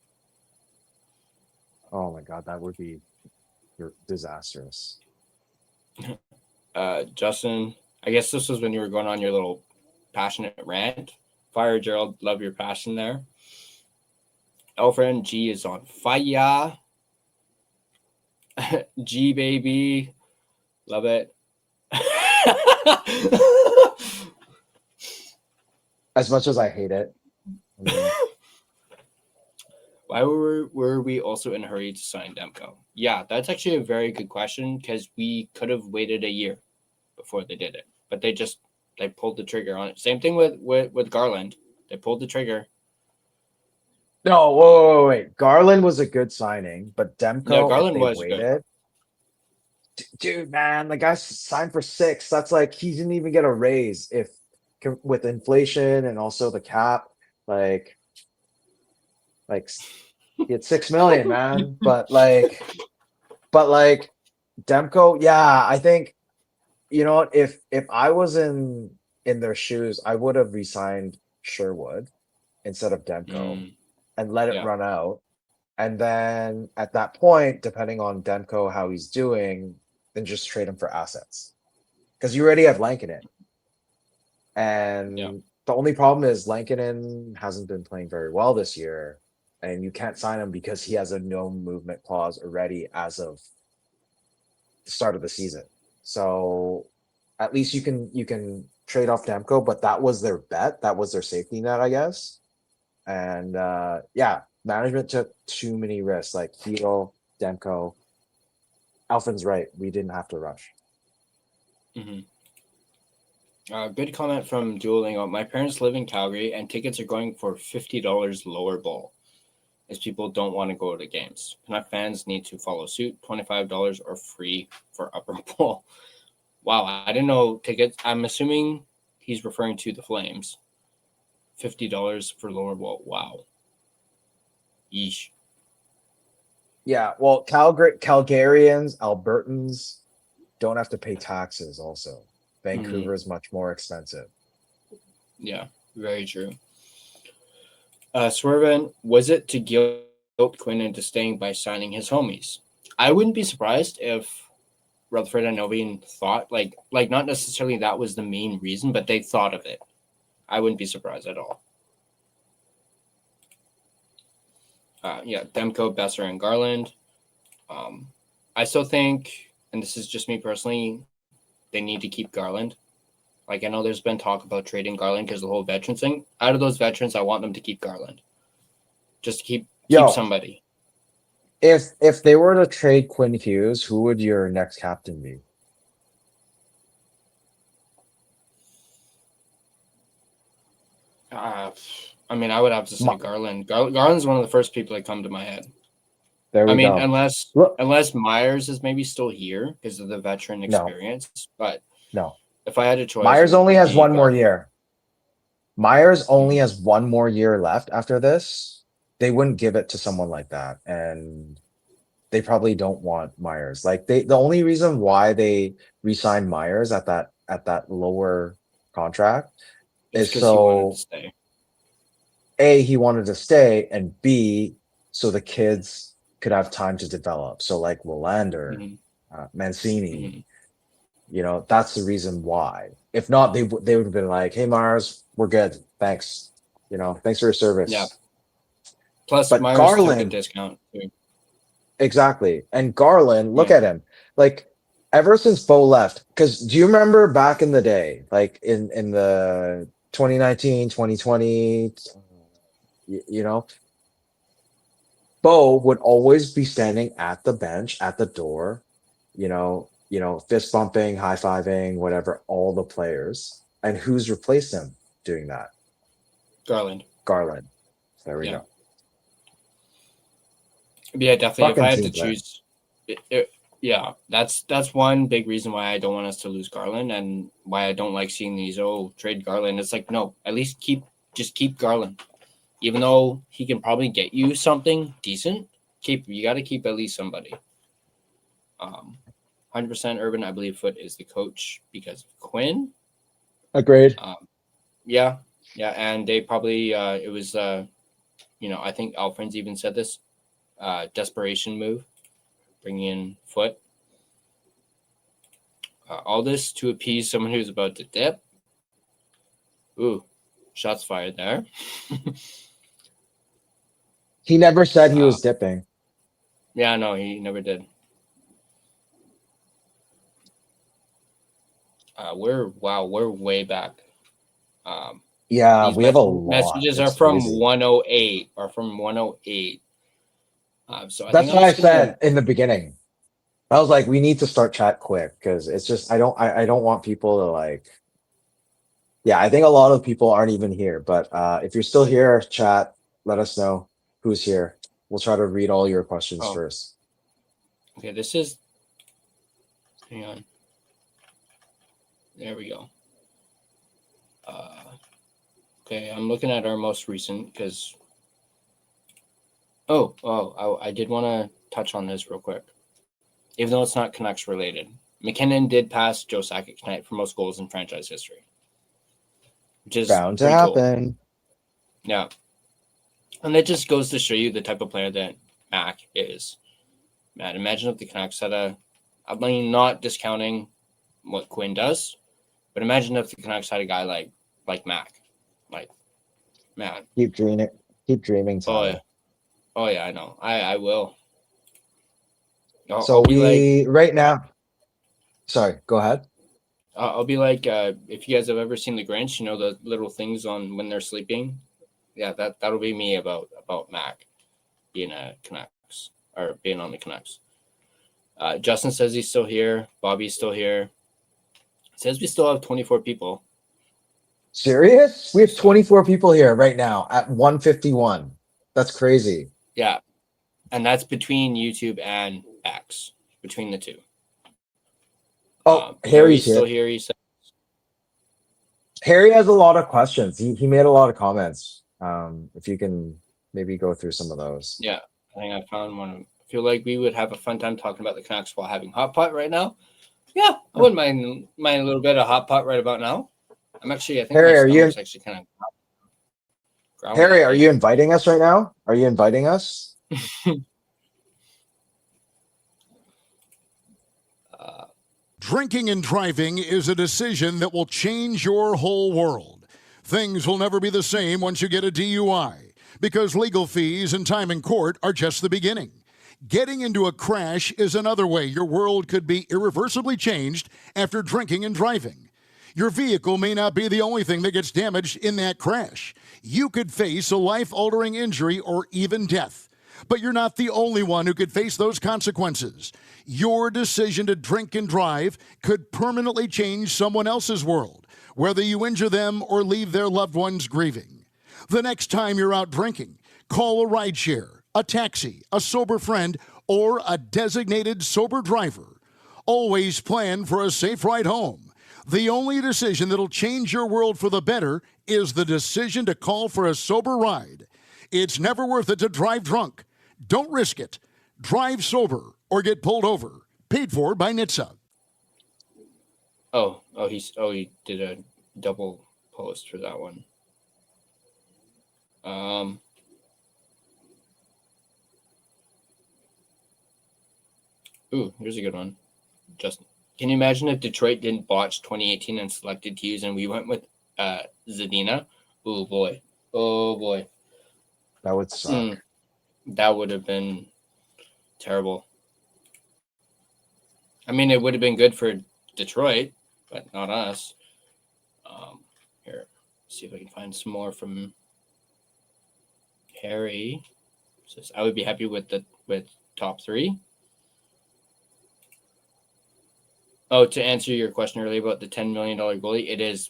Speaker 4: Oh my God, that would be disastrous.
Speaker 3: Justin, I guess this was when you were going on your little passionate rant. Fire, Gerald. Love your passion there. Elfriend G is on fire. G baby. Love it.
Speaker 4: As much as I hate it.
Speaker 3: Why were we also in a hurry to sign Demko? Yeah, that's actually a very good question because we could have waited a year before they did it. But they pulled the trigger on it. Same thing with Garland. They pulled the trigger.
Speaker 4: No, wait. Garland was a good signing, but Demko,
Speaker 3: Garland was
Speaker 4: waited. Dude, man, the guy signed for 6. That's like he didn't even get a raise with inflation and also the cap. Like he had $6 million, man. But Demko, yeah, I think if I was in their shoes, I would have re-signed Sherwood instead of Demko and let it run out. And then at that point, depending on Demko, how he's doing, then just trade him for assets. Because you already have Lankinen. And the only problem is Lankinen hasn't been playing very well this year. And you can't sign him because he has a no movement clause already as of the start of the season. So at least you can trade off Demko, but that was their bet. That was their safety net, I guess. And management took too many risks, like Heedle, Demko. Alfred's right. We didn't have to rush.
Speaker 3: Mm-hmm. Good comment from Duolingo. My parents live in Calgary, and tickets are going for $50 lower bowl, as people don't want to go to games. Canuck fans need to follow suit. $25 or free for upper bowl. Wow, I didn't know tickets. I'm assuming he's referring to the Flames. $50 for lower bowl. Wow. Yeesh.
Speaker 4: Yeah, well, Calgarians, Albertans don't have to pay taxes also. Vancouver is much more expensive.
Speaker 3: Yeah, very true. Swerven, was it to guilt Quinn into staying by signing his homies? I wouldn't be surprised if Rutherford and Novian thought, like not necessarily that was the main reason, but they thought of it. I wouldn't be surprised at all. Demko, Besser, and Garland. I still think, and this is just me personally, they need to keep Garland. Like, I know there's been talk about trading Garland because the whole veterans thing. Out of those veterans, I want them to keep Garland. Just to keep somebody.
Speaker 4: If they were to trade Quinn Hughes, who would your next captain be?
Speaker 3: I mean, I would have to say Garland. Garland's one of the first people that come to my head.
Speaker 4: There we go.
Speaker 3: Unless Myers is maybe still here because of the veteran experience. But
Speaker 4: no.
Speaker 3: If I had a choice,
Speaker 4: Myers only has one more year. Myers only has one more year left after this. They wouldn't give it to someone like that. And they probably don't want Myers. Like the only reason why they re-signed Myers at that lower contract is so A, he wanted to stay, and B, so the kids could have time to develop. So like Willander, Mancini, that's the reason why. If not, they would have been like, "Hey, Myers, we're good. Thanks. Thanks for your service."
Speaker 3: Yeah. Plus,
Speaker 4: but
Speaker 3: Myers
Speaker 4: Garland,
Speaker 3: took a discount too.
Speaker 4: Exactly. And Garland, look at him. Like, ever since Bo left, because do you remember back in the day, like in the 2019, 2020, Bo would always be standing at the bench, at the door, fist bumping, high fiving, whatever, all the players. And who's replaced him doing that?
Speaker 3: Garland.
Speaker 4: There we go.
Speaker 3: Yeah, definitely.
Speaker 4: Fucking
Speaker 3: if I had to choose, that's one big reason why I don't want us to lose Garland and why I don't like seeing these trade Garland. It's like, no, at least keep Garland, even though he can probably get you something decent. You got to keep at least somebody. 100% Urban. I believe Foote is the coach because of Quinn.
Speaker 4: Agreed.
Speaker 3: And they probably it was I think Alfred's even said this. Desperation move, bringing in Foote. All this to appease someone who's about to dip. Ooh, shots fired there.
Speaker 4: He never said he was dipping.
Speaker 3: Yeah, no, he never did. We're way back.
Speaker 4: We have a lot.
Speaker 3: Messages are from 108 or from 108. So
Speaker 4: that's what I said in the beginning. I was like, we need to start chat quick because it's just I don't want people to like. Yeah, I think a lot of people aren't even here. But if you're still here, chat, let us know who's here. We'll try to read all your questions first.
Speaker 3: Okay, this is. Hang on. There we go. Okay, I'm looking at our most recent because. I did want to touch on this real quick. Even though it's not Canucks related, McKinnon did pass Joe Sakic tonight for most goals in franchise history, which is
Speaker 4: bound to happen.
Speaker 3: Cool. Yeah, and that just goes to show you the type of player that Mac is. Man, imagine if the Canucks had not discounting what Quinn does, but imagine if the Canucks had a guy like Mac. Like, man.
Speaker 4: Keep dreaming. Tyler.
Speaker 3: Oh yeah, I know. I will.
Speaker 4: Right now. Sorry, go ahead.
Speaker 3: I'll be like, if you guys have ever seen The Grinch, the little things on when they're sleeping. Yeah, that'll be me about Mac being a Canucks or being on the Canucks. Justin says he's still here. Bobby's still here. Says we still have 24 people.
Speaker 4: Serious? We have 24 people here right now at 1:51. That's crazy.
Speaker 3: Yeah. And that's between YouTube and X, between the two.
Speaker 4: Harry's
Speaker 3: still
Speaker 4: here.
Speaker 3: here. He said,
Speaker 4: Harry has a lot of questions. He made a lot of comments. If you can maybe go through some of those.
Speaker 3: yeah, I think I found one. I feel like we would have a fun time talking about the Canucks while having hot pot right now. Yeah, I wouldn't mind a little bit of hot pot right about now. I'm actually, I think
Speaker 4: Harry,
Speaker 3: my
Speaker 4: are you
Speaker 3: stomach's actually kind of
Speaker 4: Harry, are you inviting us right now? Are you inviting us?
Speaker 5: Drinking and driving is a decision that will change your whole world. Things will never be the same once you get a DUI, because legal fees and time in court are just the beginning. Getting into a crash is another way your world could be irreversibly changed after drinking and driving. Your vehicle may not be the only thing that gets damaged in that crash. You could face a life-altering injury or even death. But you're not the only one who could face those consequences. Your decision to drink and drive could permanently change someone else's world, whether you injure them or leave their loved ones grieving. The next time you're out drinking, call a rideshare, a taxi, a sober friend, or a designated sober driver. Always plan for a safe ride home. The only decision that'll change your world for the better is the decision to call for a sober ride. It's never worth it to drive drunk. Don't risk it. Drive sober or get pulled over. Paid for by NHTSA.
Speaker 3: He did a double post for that one. Here's a good one. Justin, can you imagine if Detroit didn't botch 2018 and selected to use and we went with Zadina? Oh boy.
Speaker 4: That would suck.
Speaker 3: That would have been terrible. I mean, it would have been good for Detroit, but not us. Here, see if I can find some more from Harry. Says, I would be happy with top three. Oh, to answer your question earlier about the $10 million goalie, it is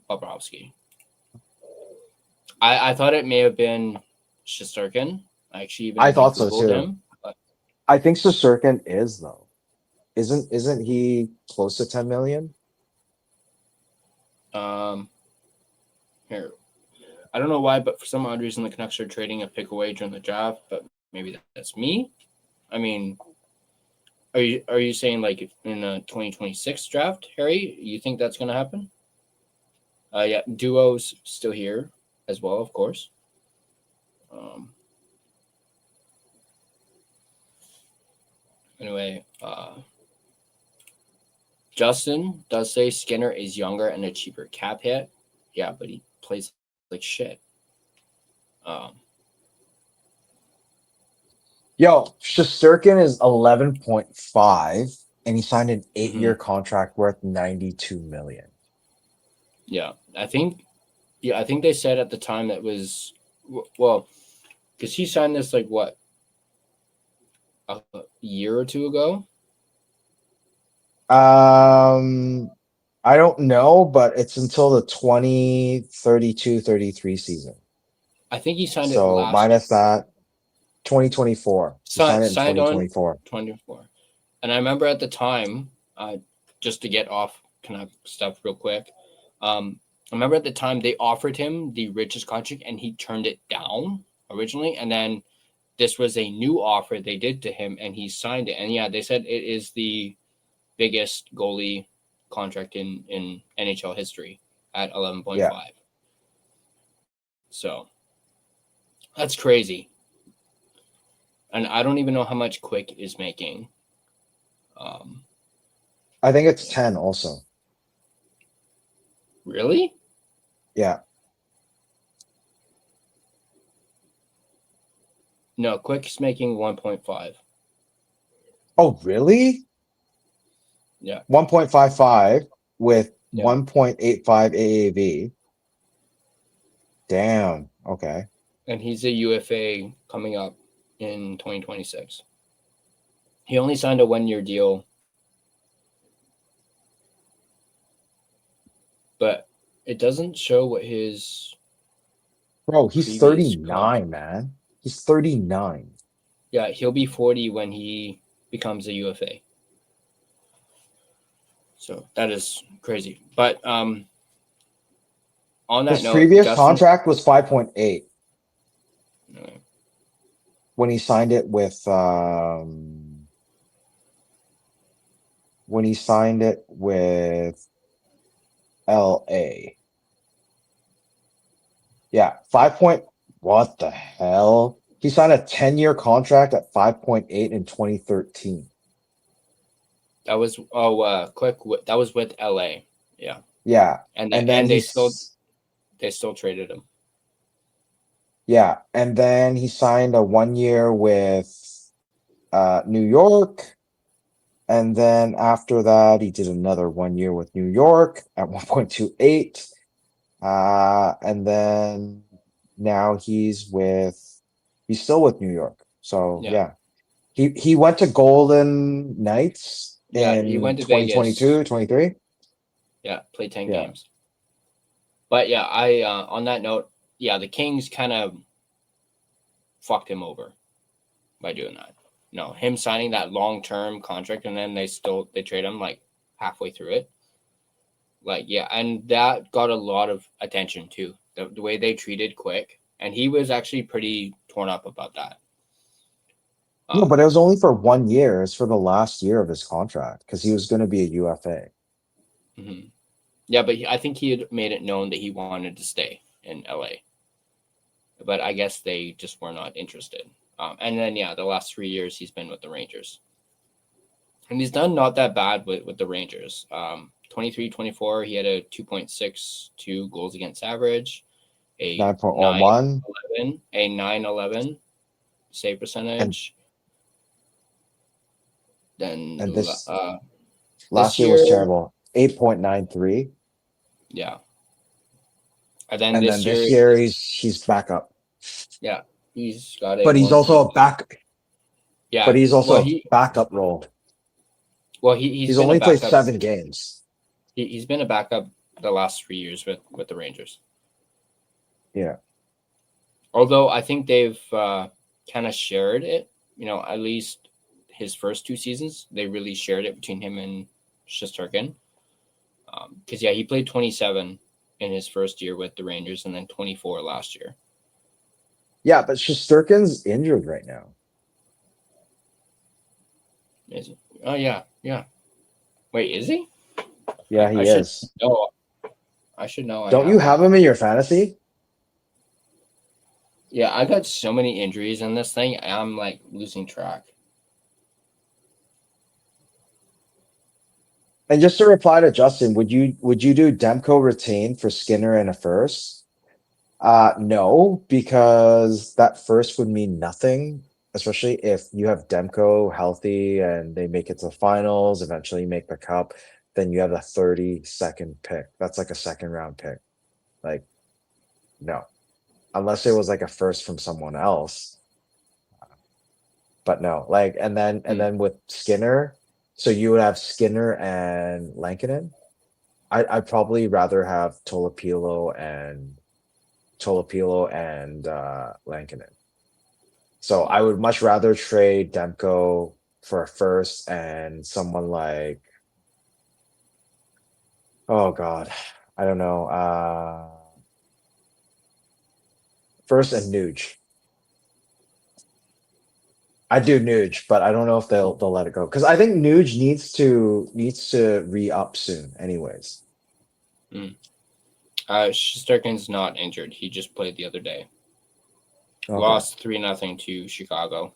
Speaker 3: Bobrovsky. I thought it may have been Shesterkin. I thought
Speaker 4: so too.
Speaker 3: Him,
Speaker 4: I think Shesterkin is though. Isn't he close to 10 million?
Speaker 3: Here, I don't know why, but for some odd reason, the Canucks are trading a pick away during the draft. But maybe that's me. I mean, are you saying like in a 2026 draft, Harry? You think that's going to happen? Yeah, Duo's still here as well, of course. Anyway, Justin does say Skinner is younger and a cheaper cap hit. Yeah, but he plays like shit.
Speaker 4: Shesterkin is 11.5 and he signed an 8-year contract worth 92 million.
Speaker 3: Yeah, I think they said at the time that was, well, because he signed this like what, a year or two ago?
Speaker 4: I don't know, but it's until the 2032-33 season.
Speaker 3: I think he signed it
Speaker 4: last minus that 2024.
Speaker 3: Signed
Speaker 4: it in 2024.
Speaker 3: 24. And I remember at the time, just to get off Canuck stuff real quick, I remember at the time they offered him the richest contract and he turned it down originally. And then this was a new offer they did to him and he signed it. And yeah, they said it is the biggest goalie contract in NHL history at 11.5. Yeah. So that's crazy. And I don't even know how much Quick is making.
Speaker 4: I think it's 10 also.
Speaker 3: Really?
Speaker 4: Yeah.
Speaker 3: No, Quick's making 1.5.
Speaker 4: Oh, really?
Speaker 3: Yeah.
Speaker 4: 1.55 with 1.85 AAV. Damn. Okay.
Speaker 3: And he's a UFA coming up in 2026. He only signed a 1-year deal. But It doesn't show what his
Speaker 4: Bro, he's
Speaker 3: previous
Speaker 4: 39, man. He's 39.
Speaker 3: Yeah, he'll be 40 when he becomes a UFA. So that is crazy. But on that
Speaker 4: His
Speaker 3: note,
Speaker 4: previous contract was 5.8
Speaker 3: uh,
Speaker 4: when he signed it with LA. Yeah, 5 point. What the hell? He signed a 10-year contract at 5.8 in 2013.
Speaker 3: that was that was with LA. Yeah.
Speaker 4: Yeah,
Speaker 3: And
Speaker 4: and then
Speaker 3: they still traded him.
Speaker 4: Yeah, and then he signed a 1 year with New York, and then after that he did another 1 year with New York at 1.28, and then now he's still with New York. So yeah, he went to Golden Knights
Speaker 3: He
Speaker 4: in
Speaker 3: went to
Speaker 4: 2022,
Speaker 3: Vegas.
Speaker 4: 23.
Speaker 3: Yeah, played 10
Speaker 4: Yeah.
Speaker 3: games. But yeah, I on that note, yeah, the Kings kind of fucked him over by doing that. No, him signing that long-term contract and then they trade him like halfway through it. Like, yeah, and that got a lot of attention too. The way they treated Quick, and he was actually pretty torn up about that.
Speaker 4: No, but it was only for 1 year. It's for the last year of his contract because he was going to be a UFA.
Speaker 3: Mm-hmm. Yeah, but I think he had made it known that he wanted to stay in LA. But I guess they just were not interested. And then, yeah, the last 3 years he's been with the Rangers. And he's done not that bad with the Rangers. 23-24, he had a 2.62 goals against average, a
Speaker 4: 9.11,
Speaker 3: a 911 save percentage.
Speaker 4: And
Speaker 3: Then
Speaker 4: this
Speaker 3: last
Speaker 4: year was terrible. 8.93.
Speaker 3: Yeah. And then
Speaker 4: And
Speaker 3: this
Speaker 4: then
Speaker 3: year,
Speaker 4: this year he's back up.
Speaker 3: yeah, he's got a.
Speaker 4: But he's also a back.
Speaker 3: Yeah,
Speaker 4: But he's also a backup role.
Speaker 3: Well, he's been
Speaker 4: only
Speaker 3: a backup.
Speaker 4: played 7 games.
Speaker 3: He's been a backup the last 3 years with the Rangers.
Speaker 4: Yeah.
Speaker 3: Although I think they've kind of shared it, at least his first 2 seasons, they really shared it between him and Shesterkin. Because, he played 27 in his first year with the Rangers and then 24 last year.
Speaker 4: Yeah, but Shesterkin's injured right now.
Speaker 3: Is it? Oh, yeah. Wait, is he?
Speaker 4: Yeah, he is.
Speaker 3: I should know.
Speaker 4: Don't you have him in your fantasy?
Speaker 3: Yeah, I got so many injuries in this thing. I'm like losing track.
Speaker 4: And just to reply to Justin, would you do Demko retain for Skinner and a first? No, because that first would mean nothing, especially if you have Demko healthy and they make it to the finals, eventually make the cup, then you have a 32nd pick. That's like a second round pick. Like, no. Unless it was like a first from someone else. But no, like, and then with Skinner, so you would have Skinner and Lankinen. I'd probably rather have Tolopilo and Lankinen. So I would much rather trade Demko for a first and someone like, oh God, I don't know. First and Nuge. I do Nuge, but I don't know if they'll let it go because I think Nuge needs to re-up soon, anyways.
Speaker 3: Shesterkin's not injured. He just played the other day. Okay. Lost 3-0 to Chicago.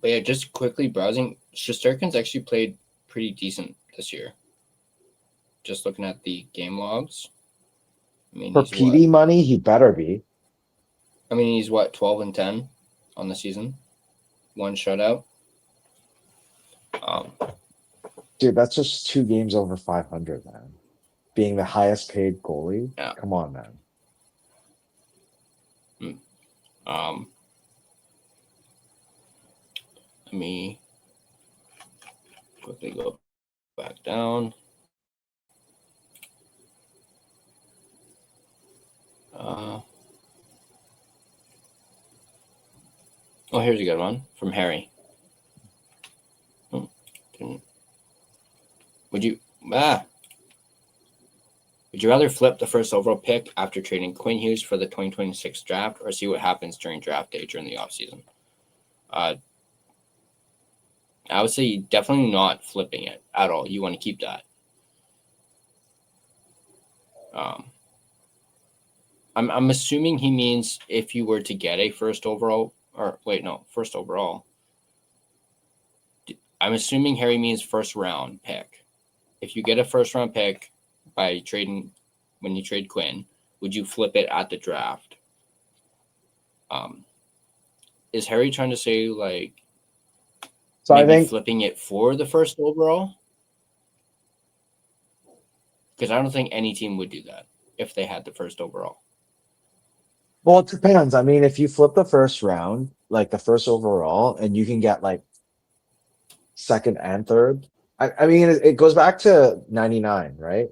Speaker 3: But yeah, just quickly browsing, Shesterkin's actually played pretty decent this year. Just looking at the game logs. I mean,
Speaker 4: for PD money, he better be.
Speaker 3: I mean, he's 12-10 on the season, 1 shutout.
Speaker 4: Dude, that's just 2 games over 500, man. Being the highest paid goalie. Yeah. Come on, man.
Speaker 3: Let me quickly go back down. Oh, here's a good one from Harry. Would you rather flip the first overall pick after trading Quinn Hughes for the 2026 draft, or see what happens during draft day during the offseason? I would say definitely not flipping it at all. You want to keep that. I'm assuming he means if you were to get a first overall, first overall. I'm assuming Harry means first round pick. If you get a first round pick by trading, when you trade Quinn, would you flip it at the draft? Is Harry trying to say
Speaker 4: So
Speaker 3: maybe
Speaker 4: I think
Speaker 3: flipping it for the first overall? Because I don't think any team would do that if they had the first overall.
Speaker 4: Well, it depends. I mean, if you flip the first round, like the first overall, and you can get like second and third. I mean, it goes back to 99, right?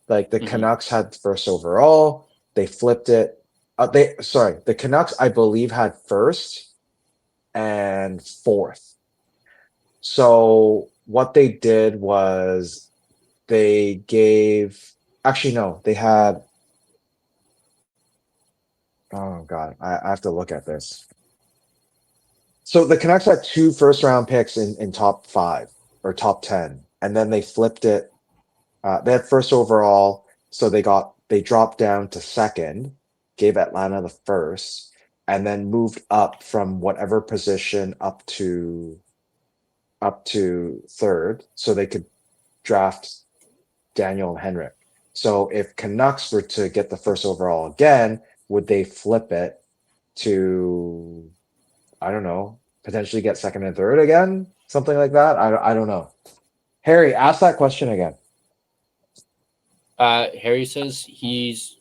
Speaker 4: Like the Canucks had first overall. They flipped it. The Canucks, I believe, had first and fourth. So what they did was they gave, actually, no, they had, oh God, I have to look at this. So the Canucks had 2 first round picks in top 5 or top 10, and then they flipped it. They had first overall, so they dropped down to second, gave Atlanta the first, and then moved up from whatever position up to third, so they could draft Daniel and Henrik. So if Canucks were to get the first overall again, would they flip it to, I don't know, potentially get second and third again? Something like that? I don't know. Harry, ask that question again.
Speaker 3: Harry says he's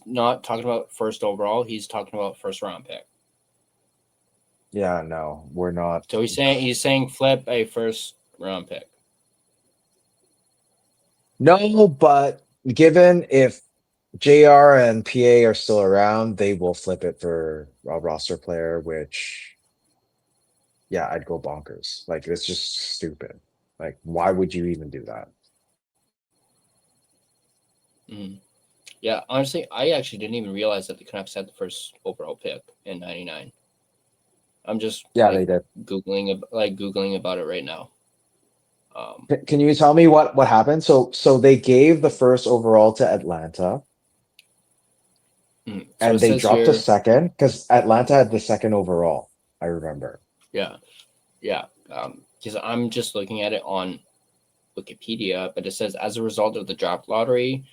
Speaker 3: not talking about first overall. He's talking about first round pick.
Speaker 4: Yeah, no, we're not.
Speaker 3: So he's saying flip a first round pick.
Speaker 4: No, but given if JR and PA are still around, they will flip it for a roster player, which, yeah, I'd go bonkers. Like, it's just stupid. Like, why would you even do that?
Speaker 3: Yeah, honestly, I actually didn't even realize that the Canucks had the first overall pick in '99. I'm just
Speaker 4: they did.
Speaker 3: googling about it right now.
Speaker 4: Can you tell me what happened? So they gave the first overall to Atlanta, and they dropped to second because Atlanta had the second overall. I remember.
Speaker 3: Yeah. Because I'm just looking at it on Wikipedia, but it says as a result of the draft lottery,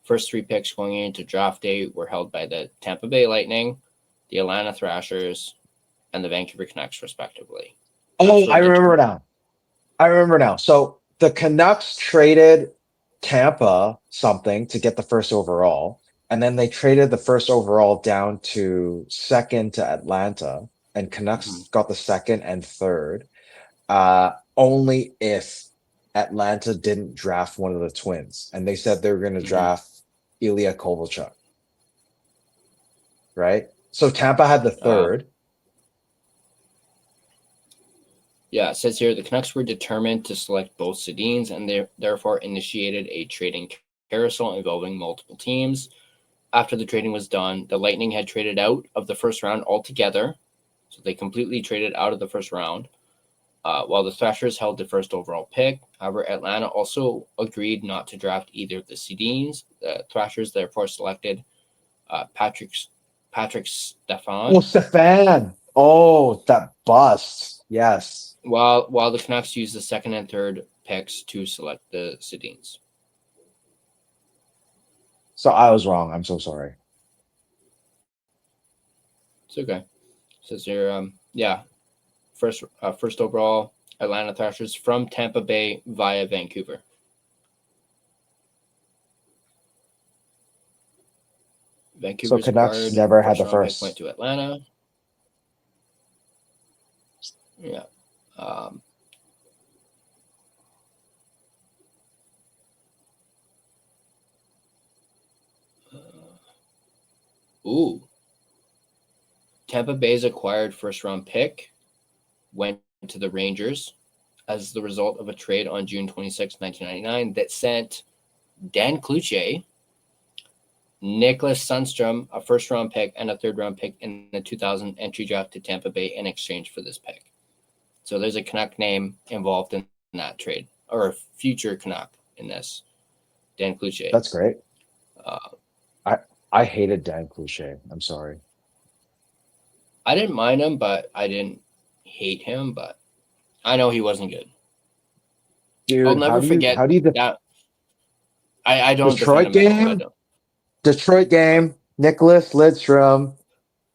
Speaker 3: first 3 picks going into draft day were held by the Tampa Bay Lightning, the Atlanta Thrashers, and the Vancouver Canucks, respectively.
Speaker 4: Oh, I remember now. So the Canucks traded Tampa something to get the first overall, and then they traded the first overall down to second to Atlanta, and Canucks got the second and third, only if Atlanta didn't draft one of the twins, and they said they were going to draft Ilya Kovalchuk. Right? So Tampa had the third.
Speaker 3: Yeah, it says here the Canucks were determined to select both Sedins and they therefore initiated a trading carousel involving multiple teams. After the trading was done, the Lightning had traded out of the first round altogether. So they completely traded out of the first round, while the Thrashers held the first overall pick. However, Atlanta also agreed not to draft either of the Sedins. The Thrashers therefore selected Patrick Stefan.
Speaker 4: Oh, Stefan! Oh, that bust. Yes.
Speaker 3: While the Canucks used the second and third picks to select the Sedins.
Speaker 4: So I was wrong. I'm so sorry.
Speaker 3: It's okay. Says here, first overall, Atlanta Thrashers from Tampa Bay via Vancouver. Vancouver's
Speaker 4: so Canucks never had the first.
Speaker 3: Went to Atlanta. Yeah. Ooh. Tampa Bay's acquired first-round pick went to the Rangers as the result of a trade on June 26, 1999 that sent Dan Cloutier, Nicholas Sundstrom, a first-round pick, and a third-round pick in the 2000 entry draft to Tampa Bay in exchange for this pick. So there's a Canuck name involved in that trade, or a future Canuck in this, Dan Cloutier.
Speaker 4: That's great. I hated Dan Cloutier. I'm sorry.
Speaker 3: I didn't mind him, but I didn't hate him. But I know he wasn't good.
Speaker 4: Dude,
Speaker 3: I'll never forget that. I don't
Speaker 4: Detroit
Speaker 3: defend him
Speaker 4: game. Detroit game. Nicholas Lidstrom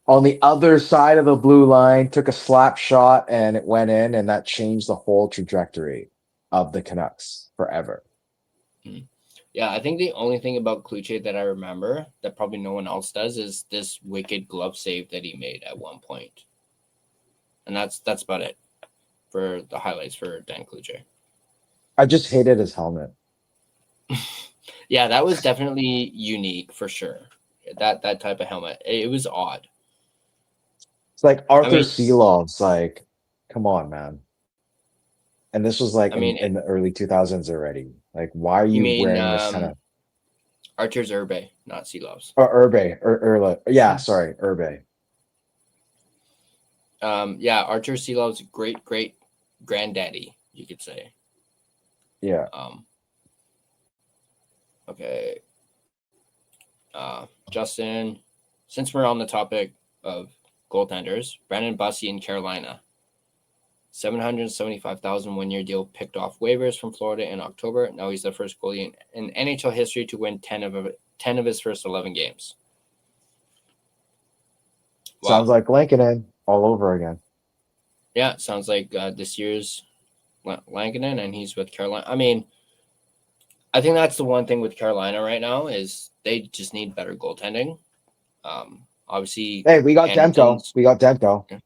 Speaker 4: on the other side of the blue line took a slap shot and it went in, and that changed the whole trajectory of the Canucks forever.
Speaker 3: Yeah, I think the only thing about Cloutier that I remember that probably no one else does is this wicked glove save that he made at one point. And that's about it for the highlights for Dan Cloutier.
Speaker 4: I just hated his helmet.
Speaker 3: Yeah, that was definitely unique for sure. That type of helmet. It was odd.
Speaker 4: It's like Arthur Seelov's like, come on, man. And this was like in the early 2000s already. Like, why are you wearing this kind of...
Speaker 3: Arthur's Urbe, not Seelov's.
Speaker 4: Or Urbe. Urla. Yeah, sorry, Urbe.
Speaker 3: Yeah, Arthur Seelov's great granddaddy, you could say.
Speaker 4: Yeah.
Speaker 3: Okay. Justin, since we're on the topic of goaltenders, Brandon Bussi in Carolina. $775,000 one-year deal picked off waivers from Florida in October. Now he's the first goalie in NHL history to win 10 of his first 11 games. Wow.
Speaker 4: Sounds like Lankinen all over again.
Speaker 3: Yeah, sounds like this year's Lankinen, and he's with Carolina. I mean, I think that's the one thing with Carolina right now is they just need better goaltending. Obviously,
Speaker 4: hey, we got Demko.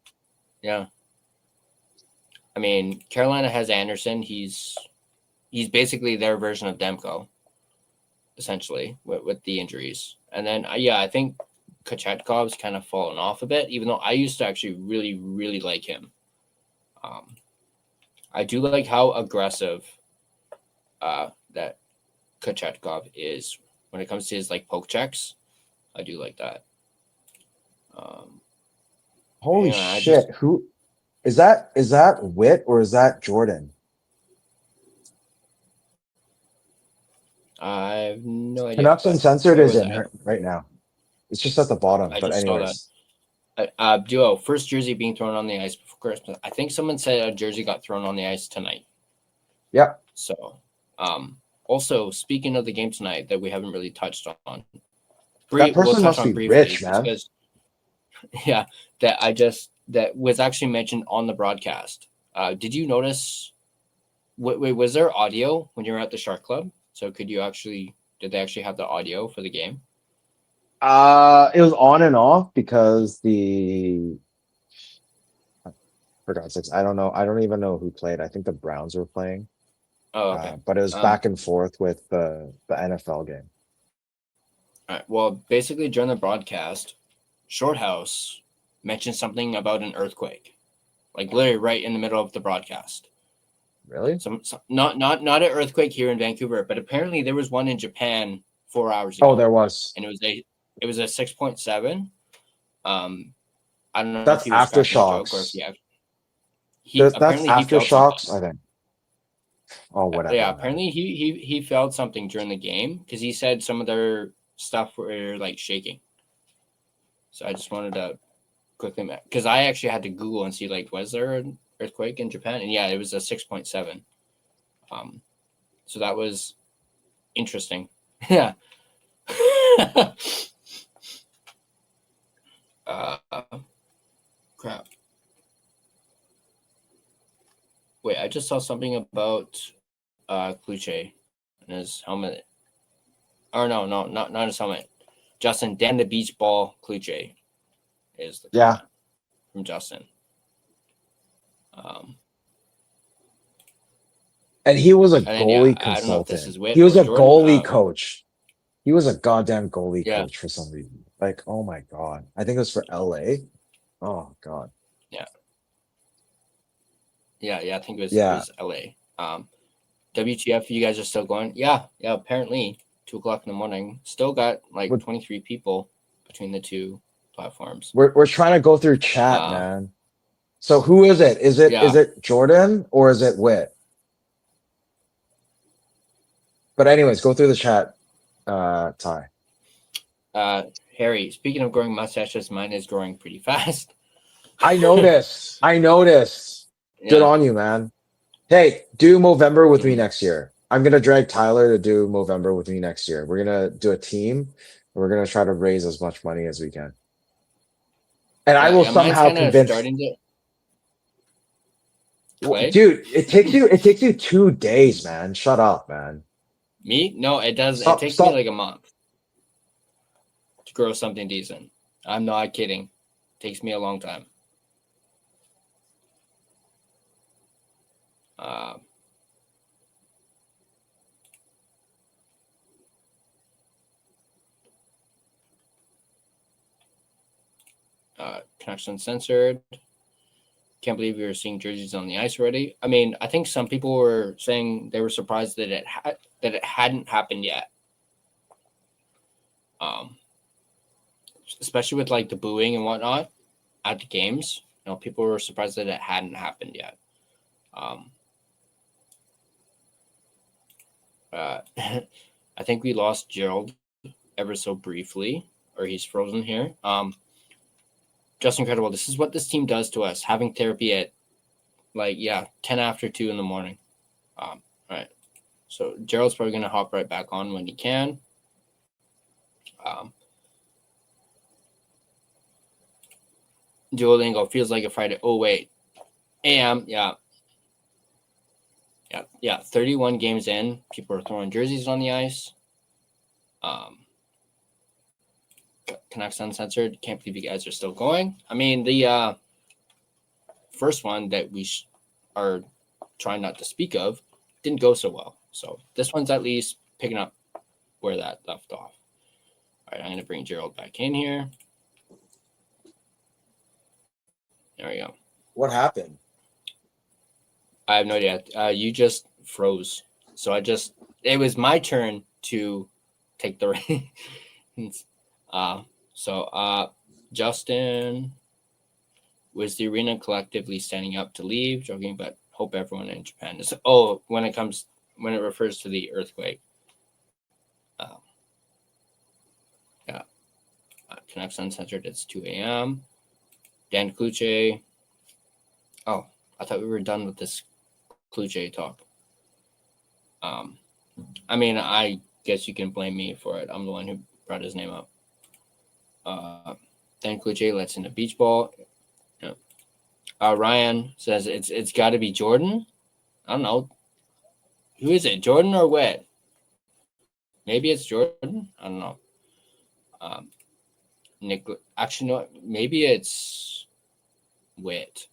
Speaker 3: Yeah. I mean, Carolina has Anderson. He's basically their version of Demko, essentially, with the injuries. And then, I think Kochetkov's kind of fallen off a bit, even though I used to actually really, really like him. I do like how aggressive that Kochetkov is when it comes to his poke checks. I do like that.
Speaker 4: Holy shit! Who is that? Is that Witt or is that Jordan?
Speaker 3: I have no idea.
Speaker 4: Canucks Uncensored is in right now. It's just at the bottom. But anyways,
Speaker 3: Duo first jersey being thrown on the ice before Christmas. I think someone said a jersey got thrown on the ice tonight.
Speaker 4: Yep.
Speaker 3: So, also speaking of the game tonight that we haven't really touched on,
Speaker 4: that person must be rich, man.
Speaker 3: Because, that was actually mentioned on the broadcast. Did you notice? Wait, was there audio when you were at the Shark Club? So did they actually have the audio for the game?
Speaker 4: It was on and off because for God's sakes, I don't know. I don't even know who played. I think the Browns were playing.
Speaker 3: Oh, okay.
Speaker 4: But it was back and forth with the NFL game.
Speaker 3: All right. Well, basically during the broadcast, Shorthouse mentioned something about an earthquake, literally right in the middle of the broadcast.
Speaker 4: Really?
Speaker 3: Not an earthquake here in Vancouver, but apparently there was one in Japan 4 hours ago.
Speaker 4: Oh, there was,
Speaker 3: and it was a 6.7. I don't know.
Speaker 4: That's aftershocks. That's aftershocks, I think. Oh, whatever.
Speaker 3: Yeah, apparently he felt something during the game because he said some of their stuff were shaking. So I just wanted to quickly, because I actually had to Google and see was there an earthquake in Japan? And yeah, it was a 6.7. So that was interesting. Yeah. Crap. Wait, I just saw something about Cloutier and his helmet. Or no, not his helmet. Justin, Dan the Beach Ball Cloutier is the comment from Justin.
Speaker 4: And he was a goalie consultant. He was a goalie coach. He was a goddamn goalie coach for some reason. Oh my God. I think it was for LA. Oh God.
Speaker 3: Yeah. I think it
Speaker 4: Yeah.
Speaker 3: was LA. WTF, you guys are still going? Yeah. Apparently, 2:00 in the morning. Still got like 23 people between the two platforms.
Speaker 4: We're trying to go through chat, man. So who is it? Is it Jordan or is it Wit? But anyways, go through the chat, Ty.
Speaker 3: Harry, speaking of growing mustaches, mine is growing pretty fast.
Speaker 4: I noticed.
Speaker 3: Yeah.
Speaker 4: Good on you, man. Hey, do Movember with me next year. I'm gonna drag Tyler to do Movember with me next year. We're gonna do a team. We're gonna try to raise as much money as we can. And I will somehow convince. Dude, it takes you 2 days, man. Shut up, man.
Speaker 3: Me? No, it does. It takes me like a month to grow something decent. I'm not kidding. It takes me a long time. Canucks Uncensored. Can't believe we were seeing jerseys on the ice already. I mean, I think some people were saying they were surprised that it hadn't happened yet. Especially with like the booing and whatnot at the games. You know, people were surprised that it hadn't happened yet. I think we lost Gerald ever so briefly, or he's frozen here. Just incredible. This is what this team does to us, having therapy at 10 after 2 in the morning. All right. So Gerald's probably going to hop right back on when he can. Duolingo feels like a Friday. Oh, wait. AM. Yeah. 31 games in. People are throwing jerseys on the ice. Canucks Uncensored. Can't believe you guys are still going. I mean, the first one that we are trying not to speak of didn't go so well. So this one's at least picking up where that left off. All right, I'm going to bring Gerald back in here. There we go.
Speaker 4: What happened?
Speaker 3: I have no idea. You just froze. So it was my turn to take the reins. Justin, was the arena collectively standing up to leave? Joking, but hope everyone in Japan is. Oh, when it refers to the earthquake. Canucks Uncensored, it's 2 a.m. Dan Kluche. Oh, I thought we were done with this Kluche talk. I mean, I guess you can blame me for it. I'm the one who brought his name up. Dan Kluche lets in a beach ball. Yeah. Ryan says it's got to be Jordan. I don't know. Who is it, Jordan or Wet? Maybe it's Jordan. I don't know. Nick, actually, no. Maybe it's Wit.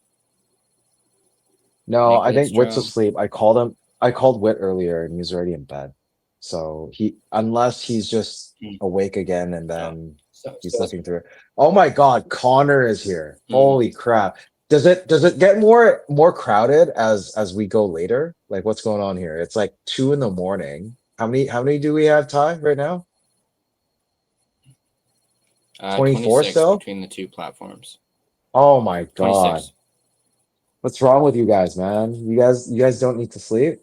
Speaker 4: No, I think Wit's asleep. I called Wit earlier and he's already in bed. So unless he's just awake again and then he's looking through it. Oh my God, Connor is here. Holy crap. Does it get more crowded as we go later? Like what's going on here? It's like 2 a.m. How many do we have, Ty, right now? 24 still?
Speaker 3: Between the two platforms.
Speaker 4: Oh my God.
Speaker 3: 26.
Speaker 4: What's wrong with you guys, man? You guys don't need to sleep?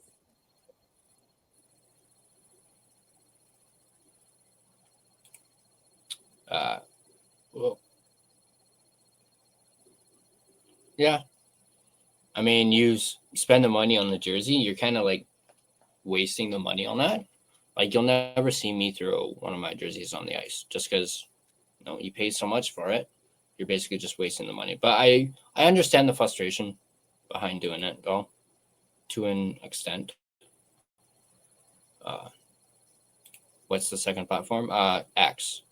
Speaker 3: Well, yeah. I mean, you spend the money on the jersey, you're kind of like wasting the money on that. Like you'll never see me throw one of my jerseys on the ice just because you paid so much for it. You're basically just wasting the money. But I understand the frustration behind doing it, though, to an extent. What's the second platform? X.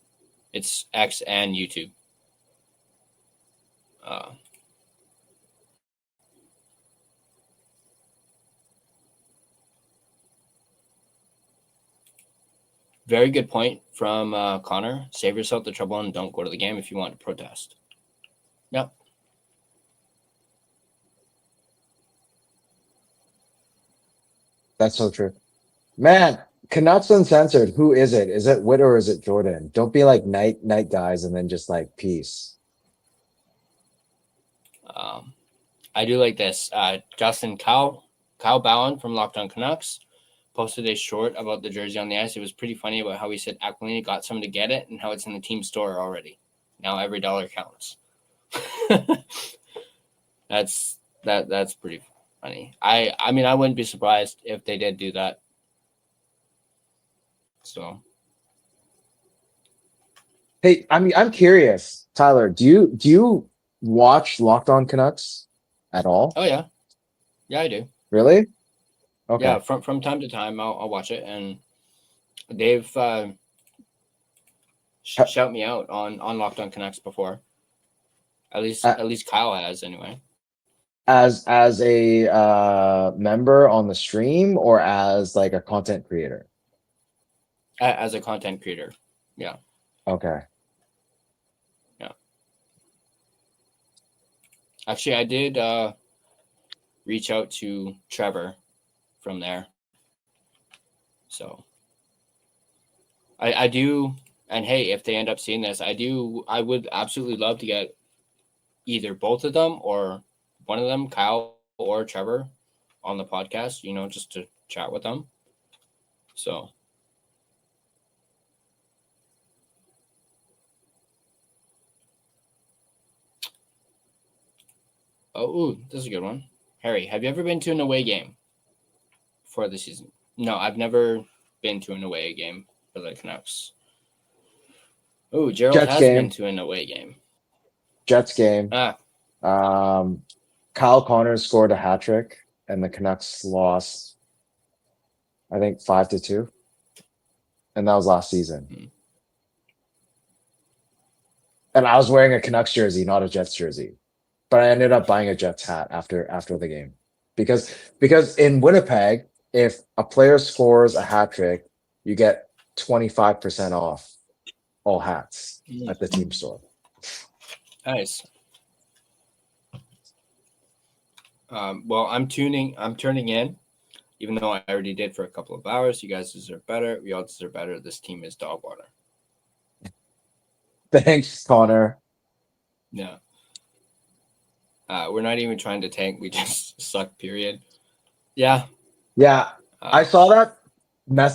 Speaker 3: It's X and YouTube. Very good point from Connor. Save yourself the trouble and don't go to the game if you want to protest. Yep.
Speaker 4: That's so true. Man, Canucks Uncensored. Who is it? Is it Witt or is it Jordan? Don't be like night guys and then just like peace.
Speaker 3: I do like this. Justin Kyle Bowen from Locked On Canucks posted a short about the jersey on the ice. It was pretty funny about how he said Aquilini got someone to get it and how it's in the team store already. Now every dollar counts. That's pretty funny. I mean, I wouldn't be surprised if they did do that. So,
Speaker 4: hey, I'm curious, Tyler. Do you watch Locked On Canucks at all?
Speaker 3: Oh yeah, I do.
Speaker 4: Really? Okay.
Speaker 3: Yeah, from time to time, I'll watch it, and they've shout me out on Locked On Canucks before. At least Kyle has anyway.
Speaker 4: As a member on the stream or as like a content creator?
Speaker 3: As a content creator, yeah.
Speaker 4: Okay.
Speaker 3: Yeah. Actually, I did reach out to Trevor from there. So I do, and hey, if they end up seeing this, I would absolutely love to get either both of them or one of them, Kyle or Trevor, on the podcast, just to chat with them. So this is a good one. Harry, have you ever been to an away game for the season? No, I've never been to an away game for the Canucks. Oh, Gerald
Speaker 4: Jets
Speaker 3: has
Speaker 4: game.
Speaker 3: been to an away game.
Speaker 4: Jets game. Kyle Connors scored a hat trick, and the Canucks lost, I think 5-2, and that was last season. And I was wearing a Canucks jersey, not a Jets jersey. But I ended up buying a Jets hat after the game because in Winnipeg, if a player scores a hat trick, you get 25% off all hats at the team store.
Speaker 3: Nice. Well, I'm turning in, even though I already did for a couple of hours. You guys deserve better. We all deserve better. This team is dog water.
Speaker 4: Thanks, Connor.
Speaker 3: Yeah. We're not even trying to tank. We just suck, period. Yeah.
Speaker 4: Yeah. I saw that.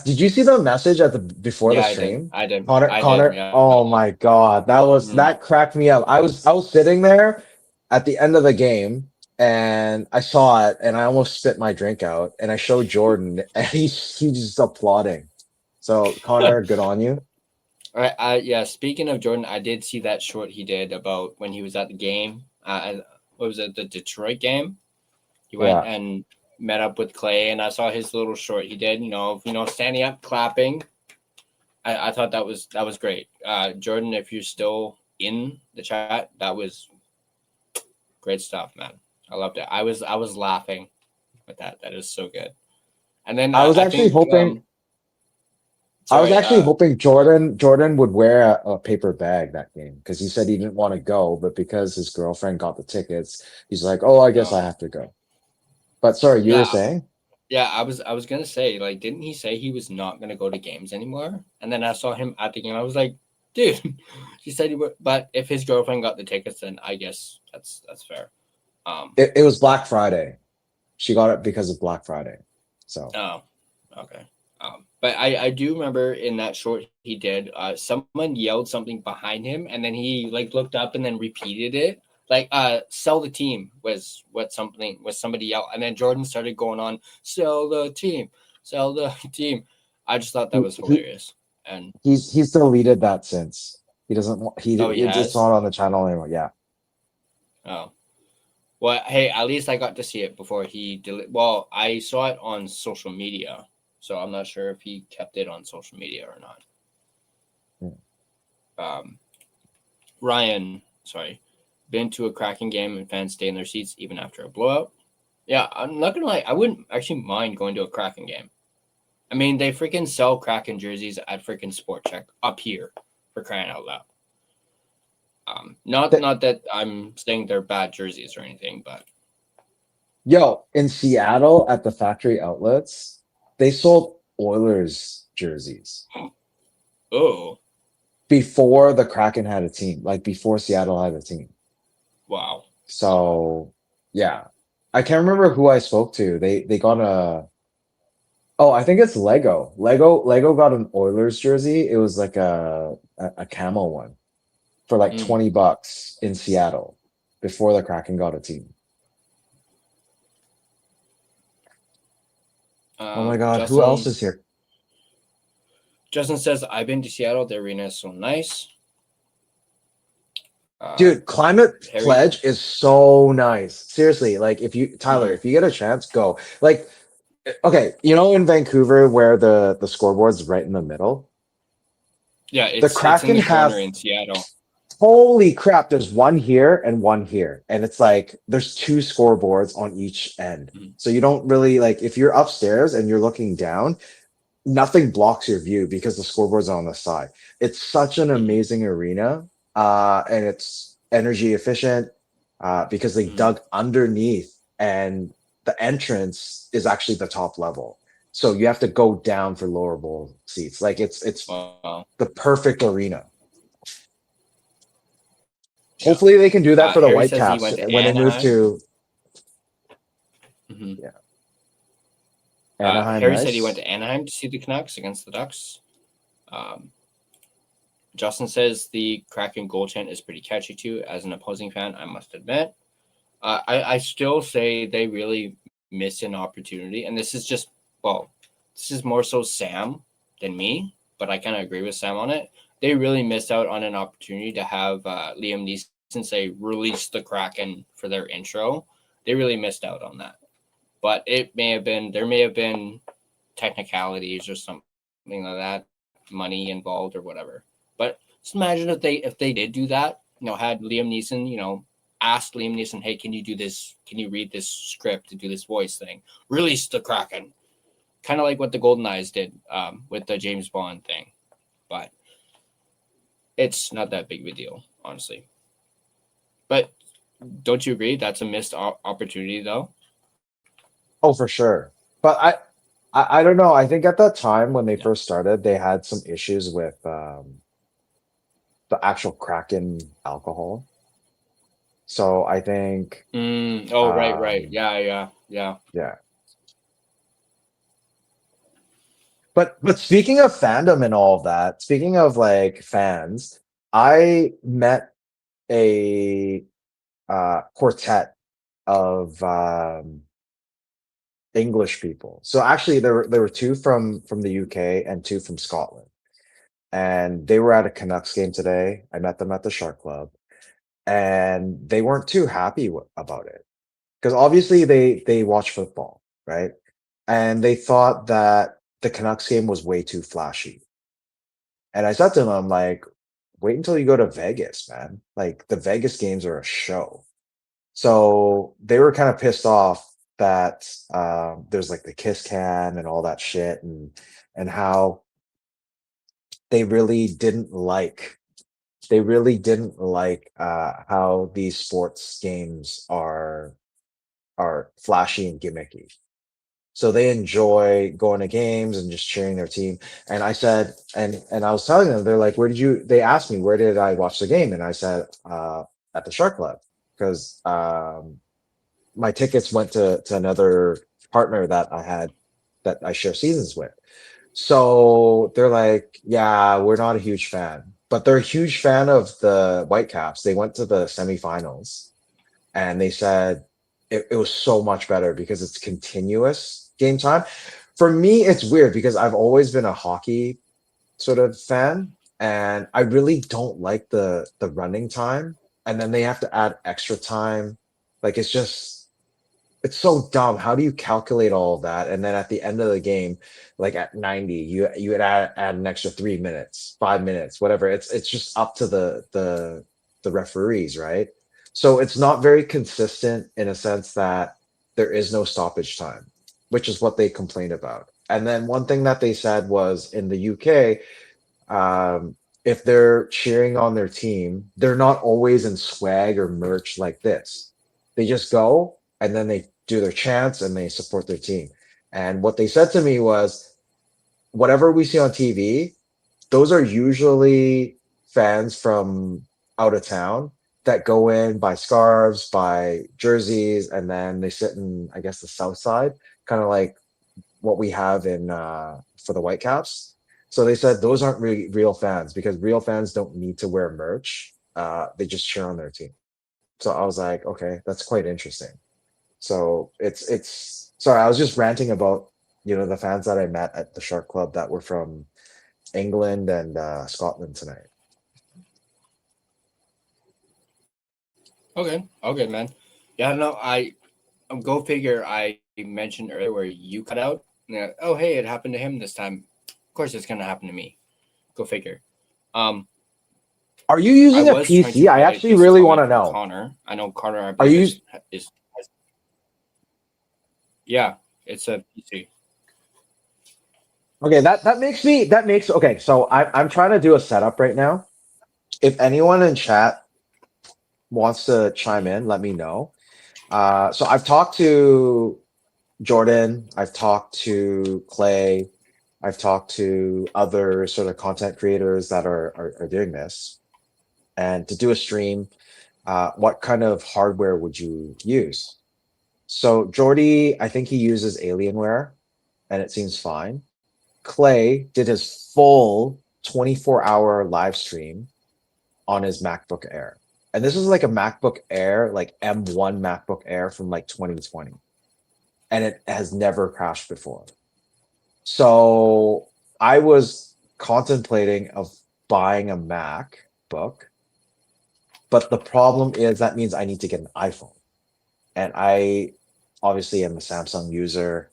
Speaker 4: Did you see the message before the stream?
Speaker 3: I did.
Speaker 4: Connor.
Speaker 3: Yeah.
Speaker 4: Oh my God. That cracked me up. I was sitting there at the end of the game and I saw it and I almost spit my drink out and I showed Jordan and he's just applauding. So Connor, good on you.
Speaker 3: All right. Yeah. Speaking of Jordan, I did see that short he did about when he was at the game. What was it? The Detroit game. He went and met up with Clay, and I saw his little short he did. Standing up, clapping. I thought that was great. Jordan, if you're still in the chat, that was great stuff, man. I loved it. I was laughing with that. That is so good. And then
Speaker 4: I was actually hoping. I was actually hoping Jordan would wear a paper bag that game because he said he didn't want to go, but because his girlfriend got the tickets, he's like, "Oh, I guess I have to go." But sorry, you were saying?
Speaker 3: Yeah, I was gonna say, like, didn't he say he was not gonna go to games anymore? And then I saw him at the game. I was like, dude, he said he would. But if his girlfriend got the tickets, then I guess that's fair.
Speaker 4: It was Black Friday. She got it because of Black Friday. So.
Speaker 3: Oh, okay. But I do remember in that short he did, someone yelled something behind him, and then he looked up and then repeated it. Sell the team was somebody yelled, and then Jordan started going on, sell the team. I just thought that was hilarious. And
Speaker 4: he's deleted that since. He doesn't want it's not on the channel anymore. Yeah.
Speaker 3: Oh. Well, hey, at least I got to see it before he deleted. Well, I saw it on social media. So I'm not sure if he kept it on social media or not. Ryan, been to a Kraken game and fans stay in their seats even after a blowout. Yeah, I'm not going to lie. I wouldn't actually mind going to a Kraken game. I mean, they freaking sell Kraken jerseys at freaking Sport Check up here for crying out loud. Not that I'm saying they're bad jerseys or anything, but.
Speaker 4: Yo, in Seattle at the factory outlets, They sold Oilers jerseys
Speaker 3: Oh,
Speaker 4: before the Kraken had a team, like before Seattle had a team.
Speaker 3: wow.
Speaker 4: So yeah, I can't remember who I spoke to. They got a. Oh, I think it's Lego. Lego got an Oilers jersey. It was like a camo one for like
Speaker 3: Mm.
Speaker 4: $20 in Seattle before the Kraken got a team. Oh my God, who else is here?
Speaker 3: Justin says, I've been to Seattle. The arena is so nice.
Speaker 4: Dude, Climate
Speaker 3: Harry-
Speaker 4: Pledge is so nice. Seriously, like if you, Tyler,
Speaker 3: Mhm.
Speaker 4: if you get a chance, go. Like, okay, you know in Vancouver where the scoreboard's right in the middle?
Speaker 3: Yeah,
Speaker 4: The
Speaker 3: it's in
Speaker 4: Kraken
Speaker 3: the
Speaker 4: have,
Speaker 3: corner in Seattle.
Speaker 4: holy crap, there's one here and one here. And it's like there's two scoreboards on each end.
Speaker 3: Mhm.
Speaker 4: So you don't really like if you're upstairs and you're looking down, nothing blocks your view because the scoreboard's on the side. It's such an amazing arena. And it's energy efficient because they dug underneath and the entrance is actually the top level. So you have to go down for lower bowl seats. Like it's
Speaker 3: Wow.
Speaker 4: the perfect arena.
Speaker 3: Yeah.
Speaker 4: Hopefully they can do that for the
Speaker 3: Harry says he
Speaker 4: Whitecaps
Speaker 3: went to
Speaker 4: when they move to
Speaker 3: Mhm.
Speaker 4: Anaheim.
Speaker 3: Harry
Speaker 4: Nice.
Speaker 3: said he went to Anaheim to see the Canucks against the Ducks. Justin says the Kraken goal chant is pretty catchy too. As an opposing fan, I must admit. I still say they really missed an opportunity. And this is just, well, this is more so Sam than me, but I kind of agree with Sam on it. They really missed out on an opportunity to have Liam Neeson say, release the Kraken for their intro. They really missed out on that. But there may have been technicalities or something like that, money involved or whatever. But just imagine if they did do that, had Liam Neeson, asked Liam Neeson, hey, can you do this? Can you read this script to do this voice thing? Release the Kraken. Kind of like what the Golden Eyes did with the James Bond thing. But it's not that big of a deal, honestly. But don't you agree? That's a missed opportunity, though.
Speaker 4: Oh, for sure. But I don't know. I think at that time when they first started, they had some issues with the actual Kraken alcohol. So I think
Speaker 3: Right. Yeah.
Speaker 4: yeah. But speaking of fandom and all of that, speaking of like fans, I met a quartet of English people. So actually there were two from the UK and two from Scotland. And they were at a Canucks game today. I met them at the Shark Club and they weren't too happy about it. Because obviously they watch football, right? And they thought that the Canucks game was way too flashy. And I said to them, like, wait until you go to Vegas, man. Like the Vegas games are a show. So they were kind of pissed off that there's like the kiss cam and all that shit and how they really didn't like how these sports games are flashy and gimmicky. So they enjoy going to games and just cheering their team. And I said, and I was telling them, they're like, they asked me, where did I watch the game? And I said, at the Shark Club, because my tickets went to another partner that I share seasons with. So they're like, yeah, we're not a huge fan, but they're a huge fan of the Whitecaps. They went to the semifinals and they said it was so much better because it's continuous game time. For me, it's weird because I've always been a hockey sort of fan and I really don't like the running time. And then they have to add extra time. Like it's so dumb. How do you calculate all of that? And then at the end of the game, like at 90, you would add an extra 3 minutes, 5 minutes, whatever. It's just up to the referees, right? So it's not very consistent in a sense that there is no stoppage time, which is what they complained about. And then one thing that they said was in the UK, if they're cheering on their team, they're not always in swag or merch like this. They just go and then they do their chants and they support their team. And what they said to me was, whatever we see on TV, those are usually fans from out of town that go in, buy scarves, buy jerseys, and then they sit in, I guess, the south side, kind of like what we have in for the Whitecaps. So they said those aren't really real fans, because real fans don't need to wear merch. They just cheer on their team. So I was like, okay, that's quite interesting. So it's sorry, I was just ranting about, the fans that I met at the Shark Club that were from England and Scotland tonight.
Speaker 3: Okay, man. Yeah, no, go figure. I mentioned earlier where you cut out. Yeah, oh, hey, it happened to him this time. Of course, it's gonna happen to me. Go figure.
Speaker 4: Are you using a PC? I actually really want to know.
Speaker 3: Connor, I know Connor. I
Speaker 4: Are you?
Speaker 3: Yeah, it's a PC.
Speaker 4: Okay, that makes okay. So I'm trying to do a setup right now. If anyone in chat wants to chime in, let me know. So I've talked to Jordan, I've talked to Clay, I've talked to other sort of content creators that are doing this. And to do a stream, what kind of hardware would you use? So Jordy, I think he uses Alienware, and it seems fine. Clay did his full 24-hour live stream on his MacBook Air. And this is like a MacBook Air, like M1 MacBook Air from like 2020. And it has never crashed before. So I was contemplating of buying a MacBook, but the problem is that means I need to get an iPhone. And I obviously am a Samsung user.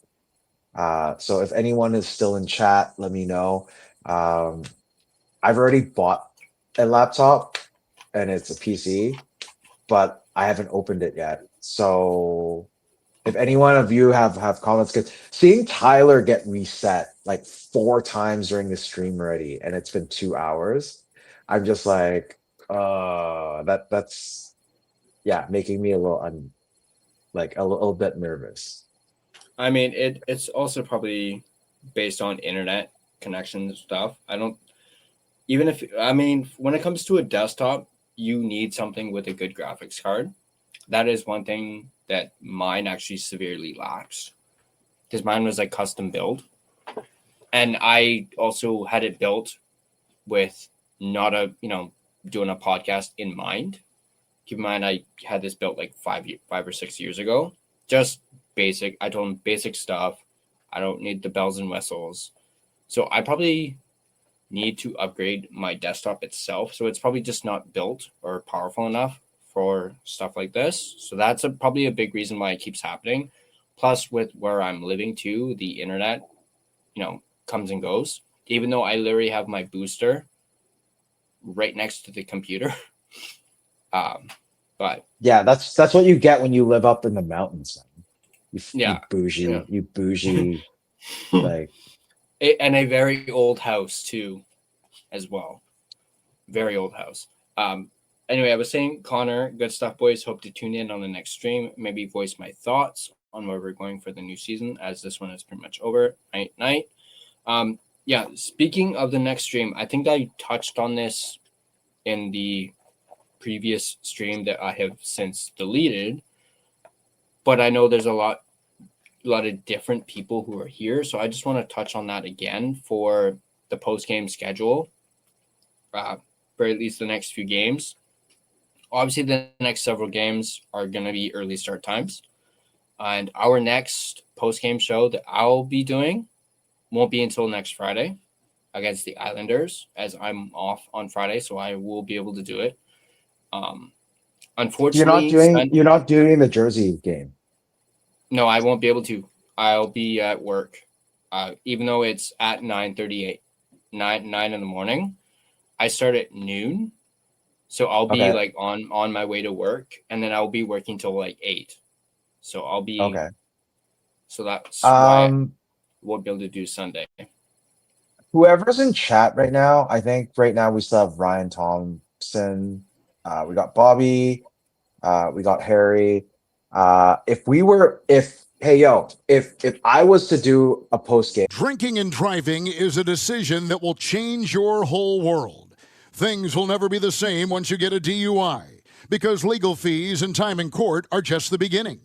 Speaker 4: So if anyone is still in chat, let me know. I've already bought a laptop and it's a PC, but I haven't opened it yet. So if any one of you have comments, because seeing Tyler get reset like 4 times during the stream already, and it's been 2 hours, I'm just like, that's making me a little bit nervous.
Speaker 3: I mean, it's also probably based on internet connection stuff. When it comes to a desktop, you need something with a good graphics card. That is one thing that mine actually severely lacks, because mine was like custom built. And I also had it built with not doing a podcast in mind. Keep in mind, I had this built like 5 or 6 years ago. Just basic. I told him basic stuff. I don't need the bells and whistles. So I probably need to upgrade my desktop itself. So it's probably just not built or powerful enough for stuff like this. So that's probably a big reason why it keeps happening. Plus, with where I'm living too, the internet, comes and goes. Even though I literally have my booster right next to the computer. But
Speaker 4: yeah, that's what you get when you live up in the mountains. You bougie, like.
Speaker 3: And a very old house too, as well. Very old house. Anyway, I was saying, Connor, good stuff, boys. Hope to tune in on the next stream. Maybe voice my thoughts on where we're going for the new season, as this one is pretty much over. Night. Speaking of the next stream, I think I touched on this in the previous stream that I have since deleted, but I know there's a lot of different people who are here, so I just want to touch on that again for the post-game schedule for at least the next few games. Obviously, the next several games are going to be early start times, and our next post-game show that I'll be doing won't be until next Friday against the Islanders, as I'm off on Friday, so I will be able to do it. Unfortunately,
Speaker 4: you're not doing the Jersey game.
Speaker 3: No, I won't be able to. I'll be at work, even though it's at 9:38, 9 in the morning. I start at noon, so I'll be like on my way to work, and then I'll be working till like 8. So I'll be okay. So that's why I won't be able to do Sunday.
Speaker 4: Whoever's in chat right now, I think right now we still have Ryan Thompson. We got Bobby. We got Harry. If Hey, yo, if I was to do a post game,
Speaker 5: Drinking and driving is a decision that will change your whole world. Things will never be the same once you get a DUI, because legal fees and time in court are just the beginning.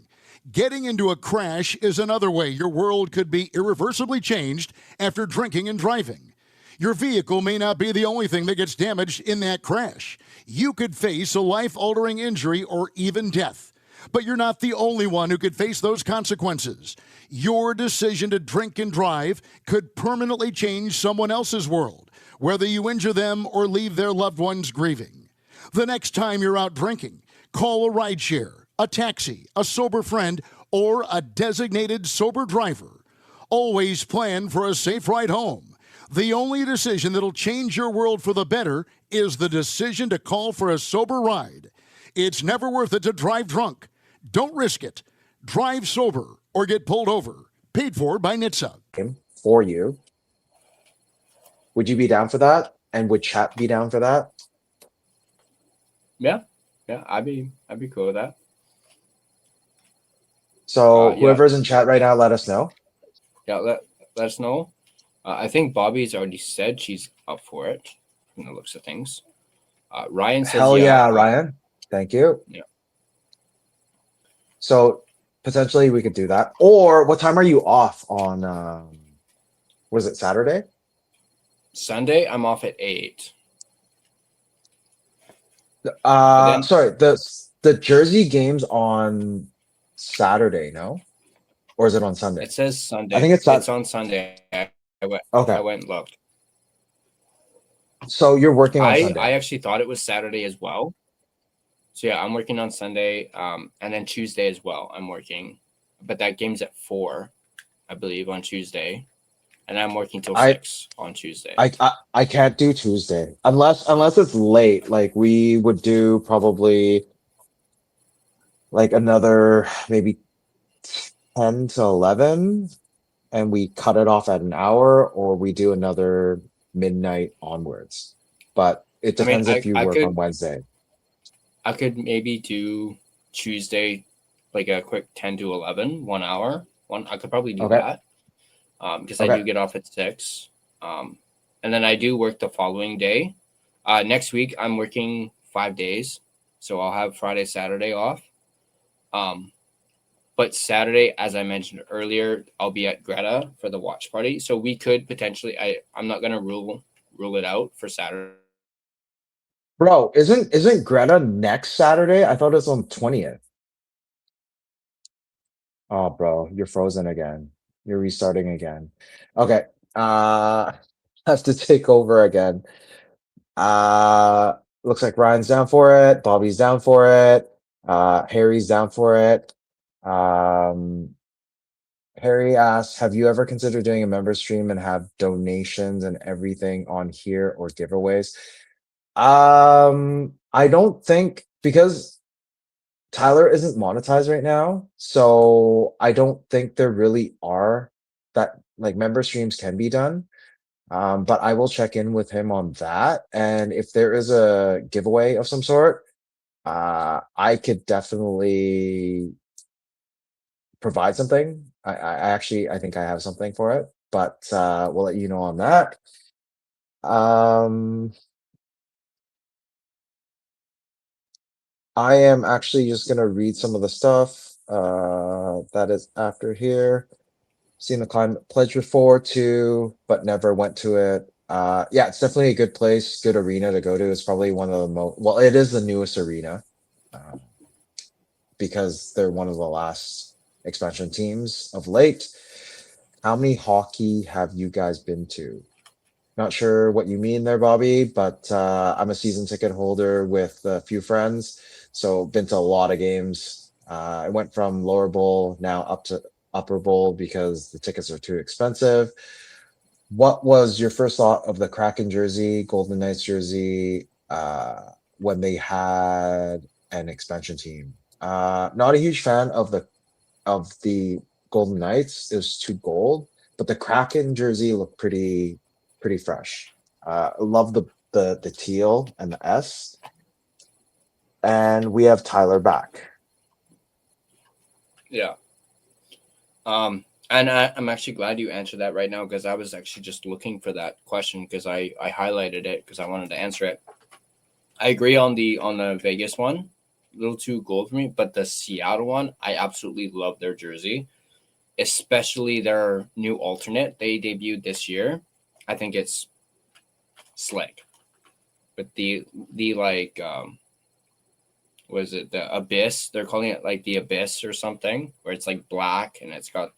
Speaker 5: Getting into a crash is another way your world could be irreversibly changed after drinking and driving. Your vehicle may not be the only thing that gets damaged in that crash. You could face a life-altering injury or even death. But you're not the only one who could face those consequences. Your decision to drink and drive could permanently change someone else's world, whether you injure them or leave their loved ones grieving. The next time you're out drinking, call a rideshare, a taxi, a sober friend, or a designated sober driver. Always plan for a safe ride home. The only decision that'll change your world for the better is the decision to call for a sober ride. It's never worth it to drive drunk. Don't risk it. Drive sober or get pulled over. Paid for by NHTSA.
Speaker 4: for you, would you be down for that? And would chat be down for that?
Speaker 3: Yeah, I'd be cool with that.
Speaker 4: So
Speaker 3: Yeah.
Speaker 4: whoever's in chat right now, let us know.
Speaker 3: Yeah, let us know. I think Bobby's already said she's up for it from the looks of things. Ryan says,
Speaker 4: Hell yeah, Ryan. Thank you.
Speaker 3: Yeah.
Speaker 4: So potentially we could do that. Or what time are you off on, was it Saturday?
Speaker 3: Sunday, I'm off at 8.
Speaker 4: Sorry, the Jersey game's on Saturday, no? Or is it on Sunday?
Speaker 3: It says Sunday.
Speaker 4: I think it's
Speaker 3: on Sunday. I went and looked.
Speaker 4: So you're working on Sunday.
Speaker 3: I actually thought it was Saturday as well. So yeah, I'm working on Sunday, and then Tuesday as well. I'm working, but that game's at 4, I believe, on Tuesday, and I'm working till 6 on Tuesday.
Speaker 4: I can't do Tuesday unless it's late. Like we would do probably like another maybe 10 to 11, and we cut it off at an hour, or we do another midnight onwards. But it depends if you work on Wednesday.
Speaker 3: I could maybe do Tuesday, like a quick 10 to 11, 1 hour. I could probably do that because I do get off at 6. And then I do work the following day. Next week, I'm working 5 days. So I'll have Friday, Saturday off. But Saturday, as I mentioned earlier, I'll be at Greta for the watch party. So we could potentially, I'm not going to rule it out for Saturday.
Speaker 4: Bro, isn't Greta next Saturday? I thought it was on 20th. Oh, bro, you're frozen again. You're restarting again. Okay. Have to take over again. Looks like Ryan's down for it. Bobby's down for it. Harry's down for it. Harry asks, have you ever considered doing a member stream and have donations and everything on here or giveaways? I don't think, because Tyler isn't monetized right now, so I don't think there really are that like member streams can be done. But I will check in with him on that. And if there is a giveaway of some sort, I could definitely provide something. I think I have something for it, but we'll let you know on that. I am actually just gonna read some of the stuff that is after here. Seen the climate pledge before too, but never went to it. Yeah, it's definitely a good place, good arena to go to. It's probably one of the most, well, it is the newest arena because they're one of the last expansion teams of late. How many hockey have you guys been to? Not sure what you mean there, Bobby, but I'm a season ticket holder with a few friends, so been to a lot of games. I went from lower bowl now up to upper bowl because the tickets are too expensive. What was your first thought of the Kraken jersey, Golden Knights jersey, when they had an expansion team? Not a huge fan of the Golden Knights. It was too gold, but the Kraken jersey looked pretty fresh. Love the teal and the S. And we have Tyler back.
Speaker 3: Yeah. And I'm actually glad you answered that right now, because I was actually just looking for that question, because I highlighted it because I wanted to answer it. I agree on the Vegas one, a little too gold for me, but the Seattle one, I absolutely love their jersey, especially their new alternate they debuted this year. I think it's slick with the like was it the Abyss? They're calling it like the Abyss or something, where it's like black and it's got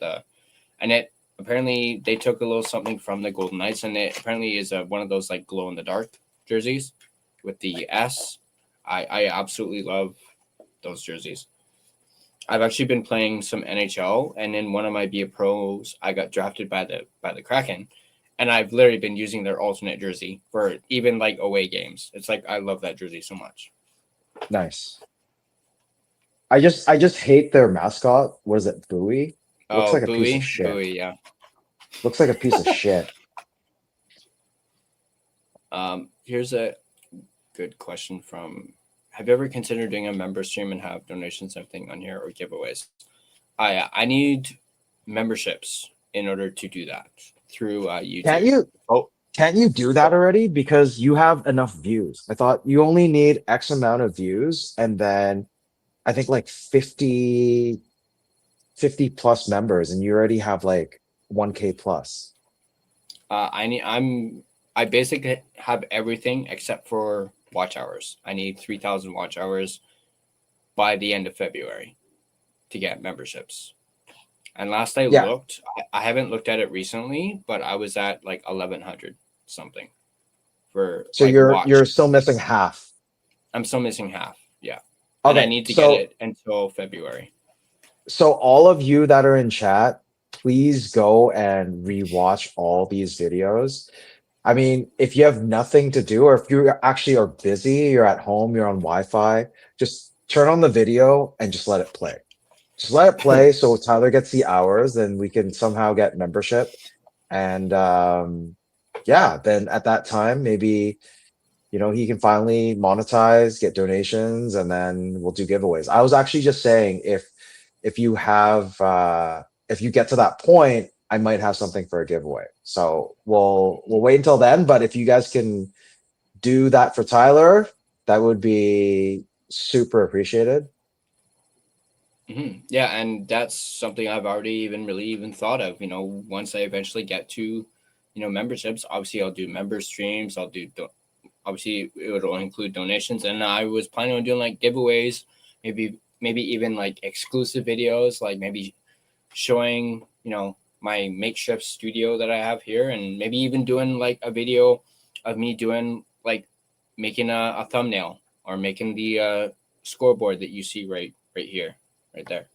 Speaker 3: and it apparently they took a little something from the Golden Knights, and it apparently is one of those like glow in the dark jerseys with the S. I absolutely love those jerseys. I've actually been playing some NHL, and in one of my Be a Pros, I got drafted by the Kraken, and I've literally been using their alternate jersey for even like away games. It's like I love that jersey so much.
Speaker 4: Nice. I just hate their mascot. What is it? Bowie? Looks like a piece of shit.
Speaker 3: Bowie, yeah.
Speaker 4: Looks like a piece of shit.
Speaker 3: Here's a good question from. Have you ever considered doing a member stream and have donations and everything on here, or giveaways? I need memberships in order to do that through YouTube.
Speaker 4: Can't you do that already? Because you have enough views. I thought you only need X amount of views, and then I think like 50 plus members, and you already have like 1K plus.
Speaker 3: I basically have everything except for watch hours. I need 3,000 watch hours by the end of February to get memberships. And last I looked, I haven't looked at it recently, but I was at like 1,100 something for.
Speaker 4: So like you're still missing half.
Speaker 3: I'm still missing half. Yeah.
Speaker 4: Okay,
Speaker 3: and I need to get it until February.
Speaker 4: So all of you that are in chat, please go and rewatch all these videos. I mean, if you have nothing to do, or if you actually are busy, you're at home, you're on Wi-Fi, just turn on the video and just let it play. Just let it play so Tyler gets the hours and we can somehow get membership. And then at that time, maybe, he can finally monetize, get donations, and then we'll do giveaways. I was actually just saying if you get to that point, I might have something for a giveaway. So we'll wait until then. But if you guys can do that for Tyler, that would be super appreciated.
Speaker 3: Mm-hmm. Yeah, and that's something I've already even thought of. Once I eventually get to, memberships, obviously I'll do member streams. I'll do obviously it would include donations, and I was planning on doing like giveaways, maybe even like exclusive videos, like maybe showing my makeshift studio that I have here, and maybe even doing like a video of me doing like making a thumbnail or making the scoreboard that you see right here, right there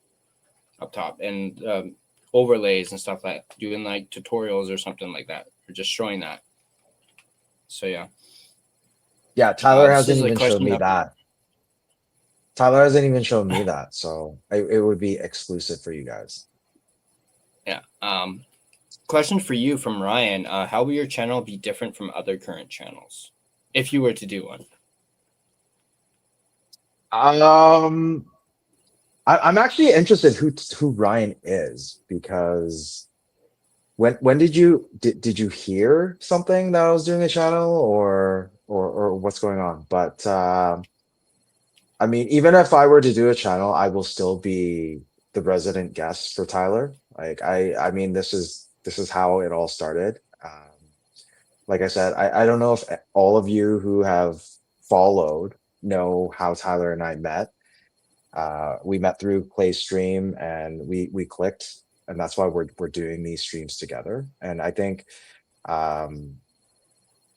Speaker 3: up top, and overlays and stuff like that, doing like tutorials or something like that, or just showing that. So
Speaker 4: yeah, Tyler hasn't even shown me that. Tyler hasn't even shown me that, so it would be exclusive for you guys.
Speaker 3: Yeah. Question for you from Ryan. How will your channel be different from other current channels if you were to do one?
Speaker 4: I'm actually interested who Ryan is, because when did you hear something that I was doing a channel or what's going on? But I mean, even if I were to do a channel, I will still be the resident guest for Tyler. Like I mean, this is how it all started. Like I said, I don't know if all of you who have followed know how Tyler and I met. We met through Clay's stream, and we clicked, and that's why we're doing these streams together. And I think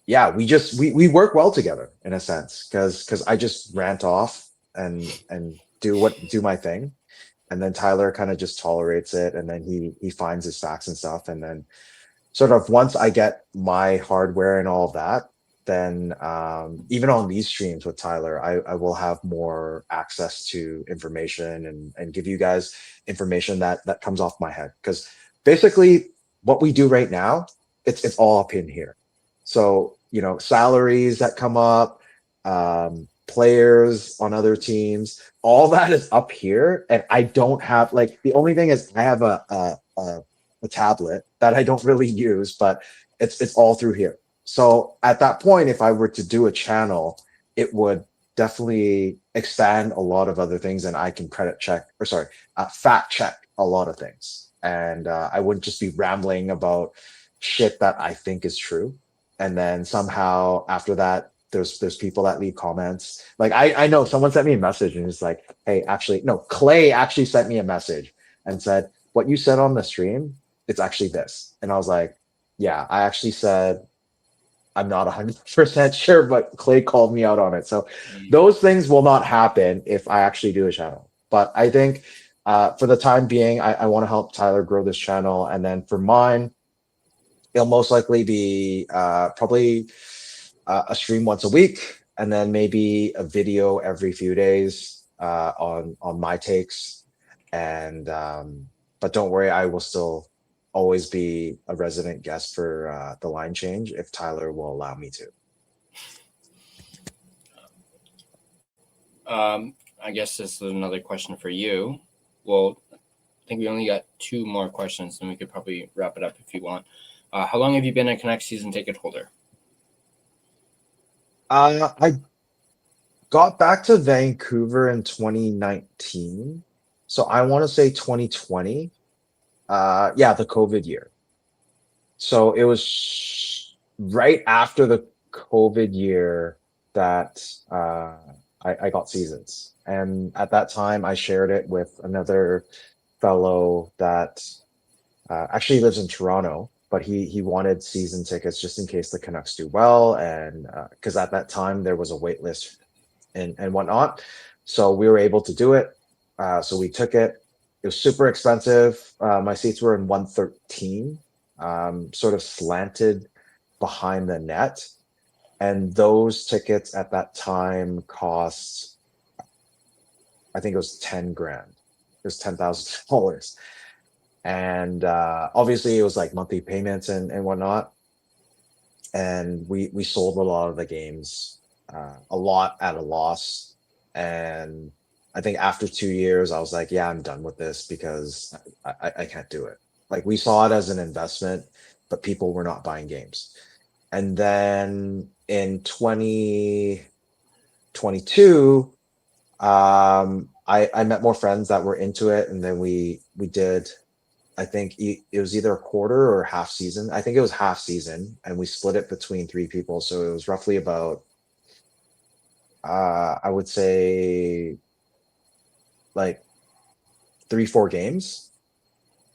Speaker 4: we work well together in a sense, because I just rant off and do my thing. And then Tyler kind of just tolerates it, and then he finds his facts and stuff. And then sort of once I get my hardware and all of that, then even on these streams with Tyler, I will have more access to information and give you guys information that comes off my head. Because basically what we do right now, it's all up in here. So, salaries that come up, players on other teams, all that is up here. And I don't have, like, the only thing is I have a a tablet that I don't really use, but it's all through here. So at that point, if I were to do a channel, it would definitely expand a lot of other things, and I can fact check a lot of things, and I wouldn't just be rambling about shit that I think is true. And then somehow after that, there's people that leave comments. Like I know someone sent me a message and it's like, hey, actually, no, Clay actually sent me a message and said, what you said on the stream, it's actually this. And I was like, yeah, I actually said I'm not 100% sure, but Clay called me out on it. So those things will not happen if I actually do a channel. But I think for the time being, I want to help Tyler grow this channel. And then for mine, it'll most likely be probably a stream once a week, and then maybe a video every few days on my takes. And but don't worry, I will still always be a resident guest for the line change if Tyler will allow me to.
Speaker 3: I guess this is another question for you. Well, I think we only got 2 more questions, and we could probably wrap it up if you want. How long have you been a Canucks season ticket holder?
Speaker 4: I got back to Vancouver in 2019. So I want to say 2020. Yeah, the COVID year. So it was right after the COVID year that I got seasons. And at that time, I shared it with another fellow that actually lives in Toronto, but he wanted season tickets just in case the Canucks do well. And because at that time, there was a wait list and whatnot. So we were able to do it. So we took it. It was super expensive. My seats were in 113, sort of slanted behind the net. And those tickets at that time cost, I think it was 10 grand. It was $10,000. And obviously it was like monthly payments and whatnot. And we sold a lot of the games, a lot at a loss. And I think after 2 years, I was like, yeah, I'm done with this because I can't do it. Like we saw it as an investment, but people were not buying games. And then in 2022, I met more friends that were into it. And then we did, I think it was either a quarter or half season. I think it was half season, and we split it between 3 people. So it was roughly about, I would say, like 3-4 games.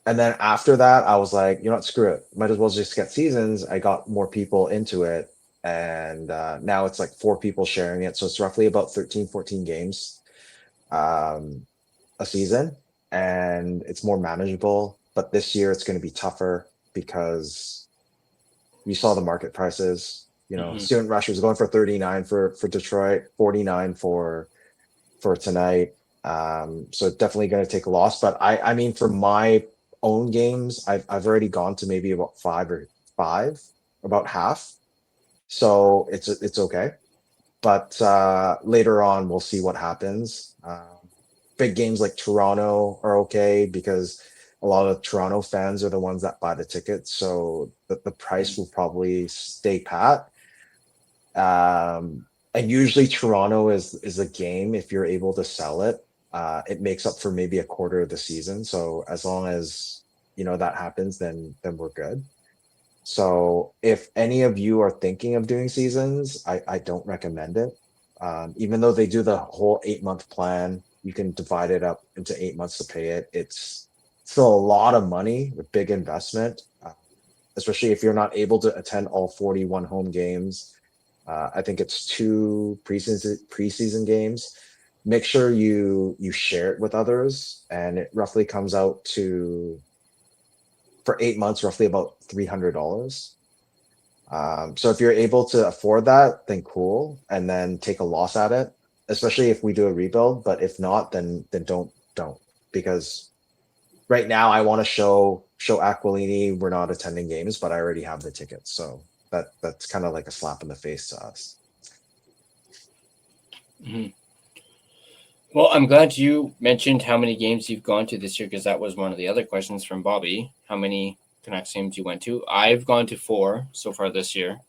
Speaker 4: And then after that, I was like, you know what, screw it. Might as well just get seasons. I got more people into it. And now it's like 4 people sharing it. So it's roughly about 13, 14 games a season. And it's more manageable. But this year it's going to be tougher because we saw the market prices. You know, Student Rush was going for 39 for Detroit, 49 for tonight. So it's definitely going to take a loss. But I mean, for my own games, I've already gone to maybe about 5, about half. So it's okay. But later on, we'll see what happens. Big games like Toronto are okay because a lot of Toronto fans are the ones that buy the tickets. So the price will probably stay pat. And usually Toronto is a game, if you're able to sell it, it makes up for maybe a quarter of the season. So as long as, you know, that happens, then we're good. So if any of you are thinking of doing seasons, I don't recommend it. Even though they do the whole 8-month plan, you can divide it up into 8 months to pay it. It's still a lot of money, a big investment, especially if you're not able to attend all 41 home games. I think it's 2 preseason games. Make sure you share it with others, and it roughly comes out to, for 8 months, roughly about $300. So if you're able to afford that, then cool, and then take a loss at it, especially if we do a rebuild. But if not, then don't, because right now I want to show Aquilini we're not attending games, but I already have the tickets, so that's kind of like a slap in the face to us.
Speaker 3: Well, I'm glad you mentioned how many games you've gone to this year, because that was one of the other questions from Bobby. How many Canucks games you went to? I've gone to 4 so far this year,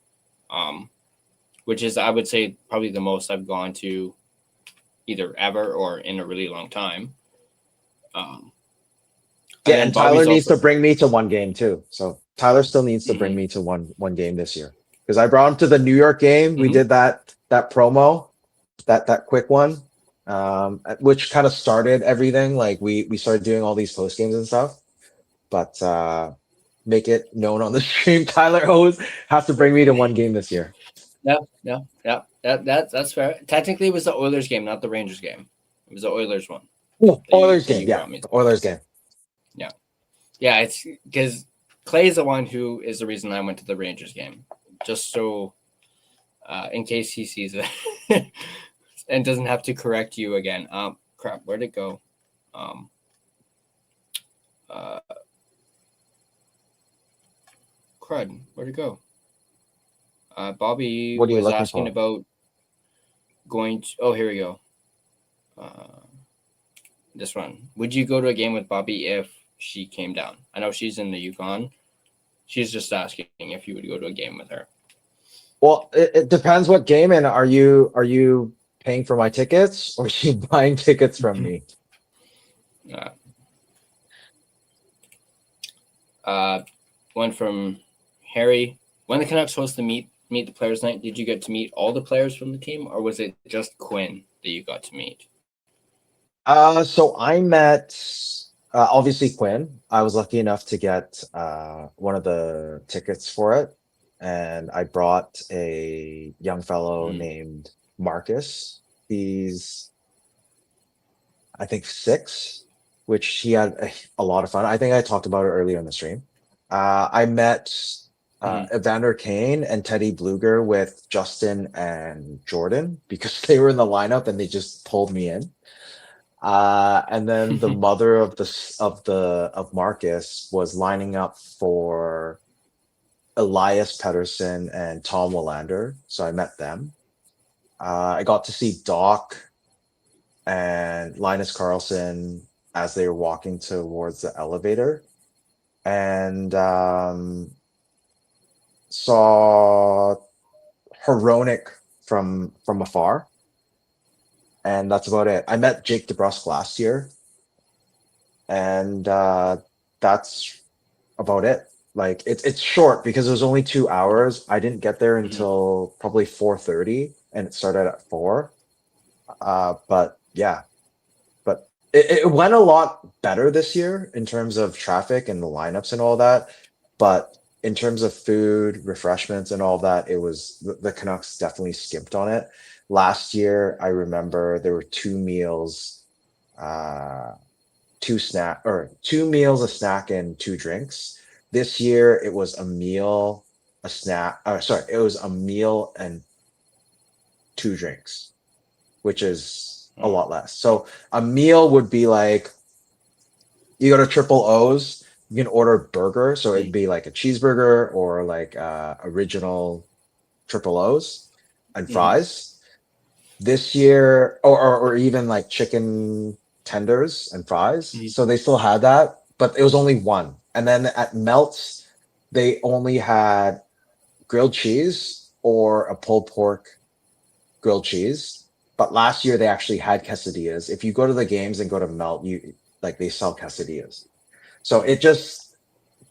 Speaker 3: which is, I would say, probably the most I've gone to either ever or in a really long time.
Speaker 4: And Tyler needs to bring me to one game too. So Tyler still needs to bring me to one game this year, because I brought him to the New York game. We did that promo, that quick one, which kind of started everything. Like we started doing all these post games and stuff. But make it known on the stream, Tyler always has to bring me to one game this year.
Speaker 3: Yeah. That's fair. Technically, it was the Oilers game, not the Rangers game. It was the Oilers one.
Speaker 4: Oilers game, yeah. Oilers game.
Speaker 3: Yeah, it's because Clay is the one who is the reason I went to the Rangers game. Just so, in case he sees it and doesn't have to correct you again. Crap, where'd it go? Crud, where'd it go? Bobby was asking about going to. Oh, here we go. This one. Would you go to a game with Bobby if she came down? I know she's in the Yukon. She's just asking if you would go to a game with her.
Speaker 4: Well, it depends what game, and are you paying for my tickets, or are you buying tickets from me?
Speaker 3: One from Harry. When the Canucks host the meet the players night, did you get to meet all the players from the team, or was it just Quinn that you got to meet?
Speaker 4: So I met obviously Quinn. I was lucky enough to get one of the tickets for it, and I brought a young fellow named Marcus. He's, I think, 6, which he had a lot of fun. I think I talked about it earlier in the stream. I met Evander Kane and Teddy Bluger with Justin and Jordan, because they were in the lineup and they just pulled me in. And then the mother of Marcus was lining up for Elias Pettersson and Tom Willander, so I met them. I got to see Doc and Linus Karlsson as they were walking towards the elevator, and saw Hronek from afar. And that's about it. I met Jake DeBrusk last year, and that's about it. Like it's short because it was only 2 hours. I didn't get there until probably 4:30, and it started at 4. But yeah, but it went a lot better this year in terms of traffic and the lineups and all that. But in terms of food, refreshments, and all that, it was the Canucks definitely skimped on it. Last year, I remember there were 2 meals, 2 meals, a snack, and 2 drinks. This year, it was a meal, a snack. It was a meal and 2 drinks, which is a lot less. So a meal would be like, you go to Triple O's, you can order a burger. So it'd be like a cheeseburger or like original Triple O's and fries. This year, or even like chicken tenders and fries. So they still had that, but it was only 1. And then at Melt's, they only had grilled cheese or a pulled pork grilled cheese. But last year they actually had quesadillas. If you go to the games and go to Melt, they sell quesadillas. So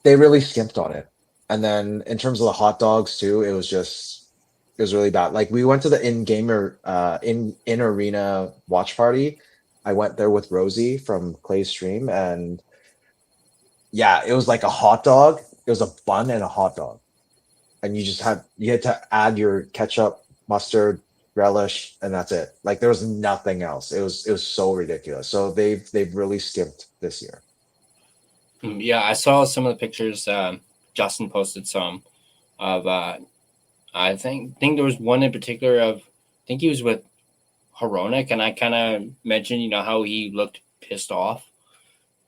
Speaker 4: they really skimped on it. And then in terms of the hot dogs too, it was really bad. Like we went to the in arena watch party. I went there with Rosie from Clay's stream, and yeah, it was like a hot dog. It was a bun and a hot dog, and you had to add your ketchup, mustard, relish, and that's it. Like there was nothing else. It was so ridiculous. So they've really skimped this year.
Speaker 3: Yeah, I saw some of the pictures. Justin posted some of. I think there was one in particular of. I think he was with Hronek, and I kind of mentioned, how he looked pissed off.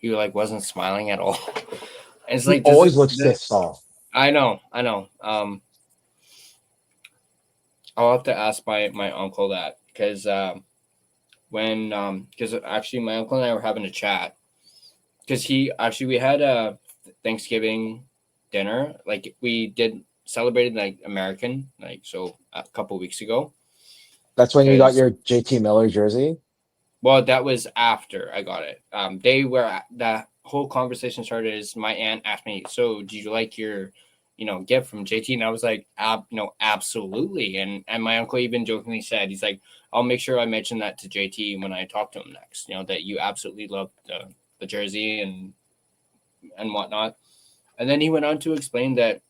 Speaker 3: He wasn't smiling at all. And it's like
Speaker 4: he always looks pissed off.
Speaker 3: I know. I'll have to ask my uncle that, because when because actually my uncle and I were having a chat because we had a Thanksgiving dinner, like we did celebrated like American, like so a couple weeks ago.
Speaker 4: That's when you got
Speaker 3: Because
Speaker 4: your JT Miller jersey?
Speaker 3: well, that was after I got it. They were the whole conversation started is my aunt asked me, "So, did you like your, gift from JT?" And I was like, absolutely." And my uncle even jokingly said, he's like, "I'll make sure I mention that to JT when I talk to him next. That you absolutely love the jersey and whatnot." And then he went on to explain that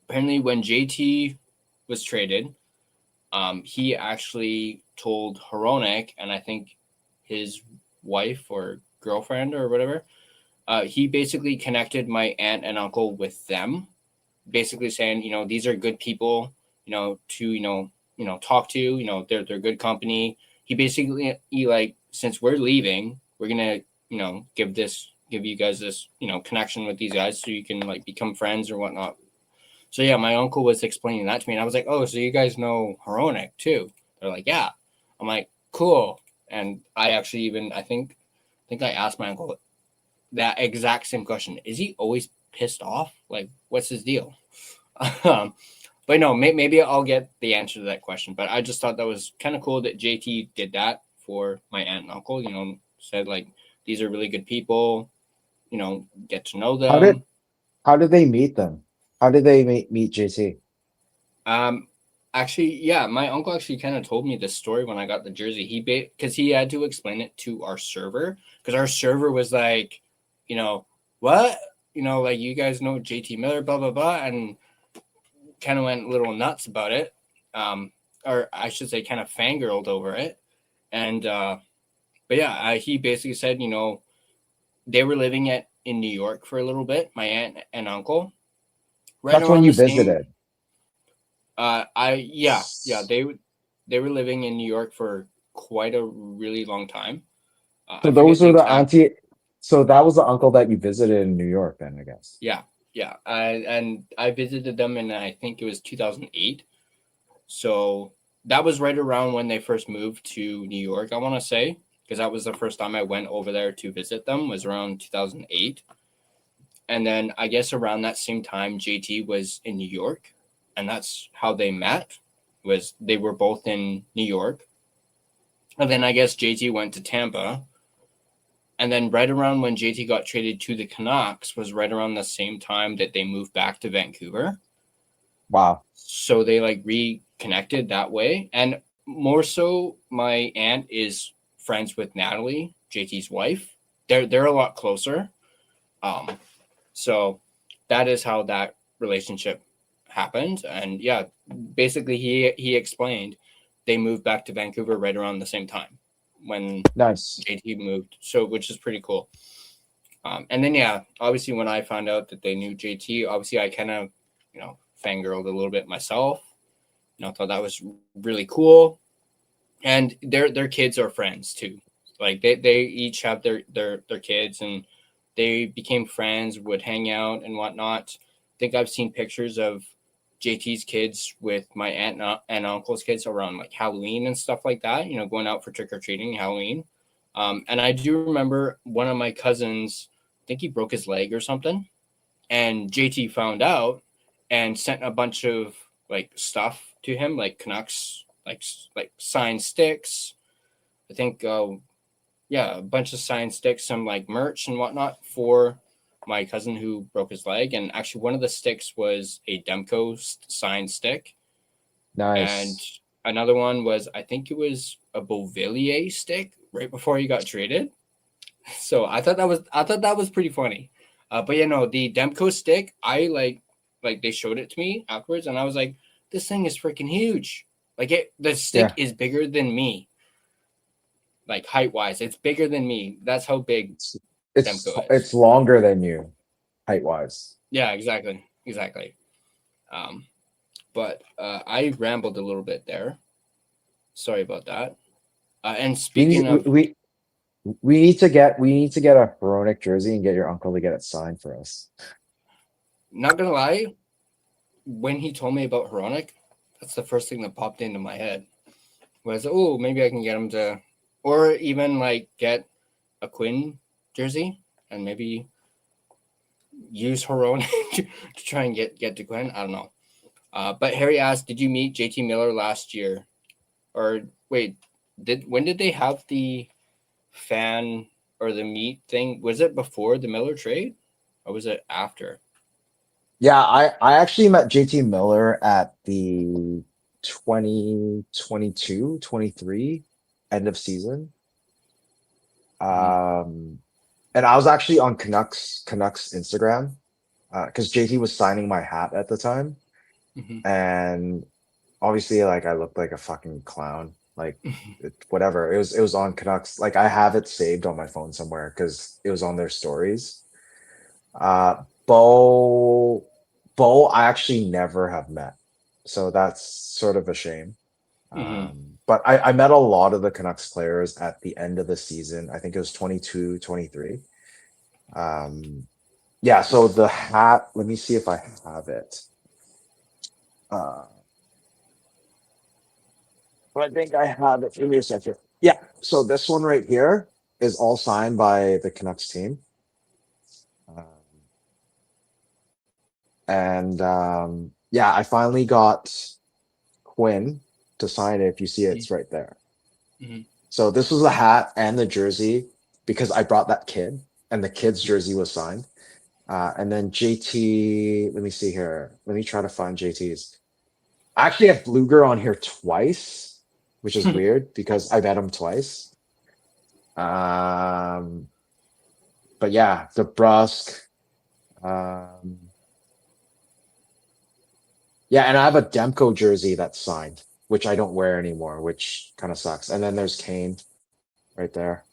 Speaker 3: apparently when JT was traded, he actually told Hronek, and I think his wife or girlfriend or whatever, he basically connected my aunt and uncle with them, basically saying, these are good people, to talk to, they're good company. He basically like, since we're leaving, we're gonna give you guys this connection with these guys so you can like become friends or whatnot. So yeah, my uncle was explaining that to me, and I was like, "Oh, so you guys know Hronek too?" They're like, "Yeah." I'm like, "Cool." And I actually I think I asked my uncle that exact same question. Is he always pissed off? Like, what's his deal? But no, maybe I'll get the answer to that question. But I just thought that was kind of cool that JT did that for my aunt and uncle. Said like these are really good people. Get to know them.
Speaker 4: How did they meet them? How did they meet JT?
Speaker 3: Actually, yeah, my uncle actually kind of told me this story when I got the jersey. Because he had to explain it to our server, because our server was like, what? Like you guys know JT Miller, blah blah blah, and kind of went a little nuts about it. Or I should say, kind of fangirled over it. And but yeah, he basically said, they were living in New York for a little bit, my aunt and uncle. Right.
Speaker 4: That's when you visited.
Speaker 3: Yeah, they were living in New York for quite a really long time.
Speaker 4: So those were the auntie. So that was the uncle that you visited in New York, then I guess.
Speaker 3: Yeah. And I visited them in I think it was 2008. So that was right around when they first moved to New York, I want to say, because that was the first time I went over there to visit them, was around 2008. And then I guess around that same time, JT was in New York. And that's how they met, was they were both in New York. And then I guess JT went to Tampa. And then right around when JT got traded to the Canucks was right around the same time that they moved back to Vancouver.
Speaker 4: Wow.
Speaker 3: So they like reconnected that way. And more so, my aunt is friends with Natalie, JT's wife. They're a lot closer. So that is how that relationship happened. And yeah, basically he explained they moved back to Vancouver right around the same time when JT moved, so which is pretty cool. And then yeah, obviously when I found out that they knew JT, obviously I kind of fangirled a little bit myself. Thought that was really cool. And their kids are friends too. Like they each have their kids, and they became friends, would hang out and whatnot. I think I've seen pictures of JT's kids with my aunt and uncle's kids around like Halloween and stuff like that, going out for trick-or-treating Halloween. And I do remember one of my cousins, I think he broke his leg or something, and JT found out and sent a bunch of like stuff to him, like Canucks, like signed sticks. I think, a bunch of signed sticks, some like merch and whatnot for my cousin who broke his leg. And actually one of the sticks was a Demko signed stick.
Speaker 4: Nice.
Speaker 3: And another one was, I think it was a Beauvillier stick right before he got traded. So I thought that was pretty funny. But the Demko stick, I like they showed it to me afterwards, and I was like, this thing is freaking huge. Like the stick is bigger than me. Like height wise, it's bigger than me. That's how big Demko is.
Speaker 4: It's longer than you, height wise.
Speaker 3: Yeah, exactly. But I rambled a little bit there. Sorry about that. And speaking of,
Speaker 4: we need to get a Hronek jersey and get your uncle to get it signed for us.
Speaker 3: Not gonna lie, when he told me about Hronek, that's the first thing that popped into my head. Was maybe I can get him to or even like get a Quinn jersey and maybe use her own to try and get to Quinn. I don't know. But Harry asked, did you meet JT Miller last year? Or wait, when did they have the fan or the meet thing? Was it before the Miller trade or was it after?
Speaker 4: Yeah, I actually met JT Miller at the 2022-23 end of season. And I was actually on Canucks Instagram because JT was signing my hat at the time. And obviously, like, I looked like a fucking clown. Like, whatever. It was on Canucks. Like, I have it saved on my phone somewhere because it was on their stories. Bo, I actually never have met, so that's sort of a shame. But I met a lot of the Canucks players at the end of the season. I think it was 22-23. Yeah, so the hat, let me see if I have it. I think I have it. Give me a second. Yeah, so this one right here is all signed by the Canucks team. Yeah, I finally got Quinn to sign it. If you see it, it's right there. So this was the hat and the jersey because I brought that kid and the kid's jersey was signed. And then JT, let me see here. Let me try to find JT's. I actually have Bluger on here twice, which is weird because I met him twice. But yeah, the Brusque. Yeah, and I have a Demko jersey that's signed, which I don't wear anymore, which kind of sucks. And then there's Kane right there.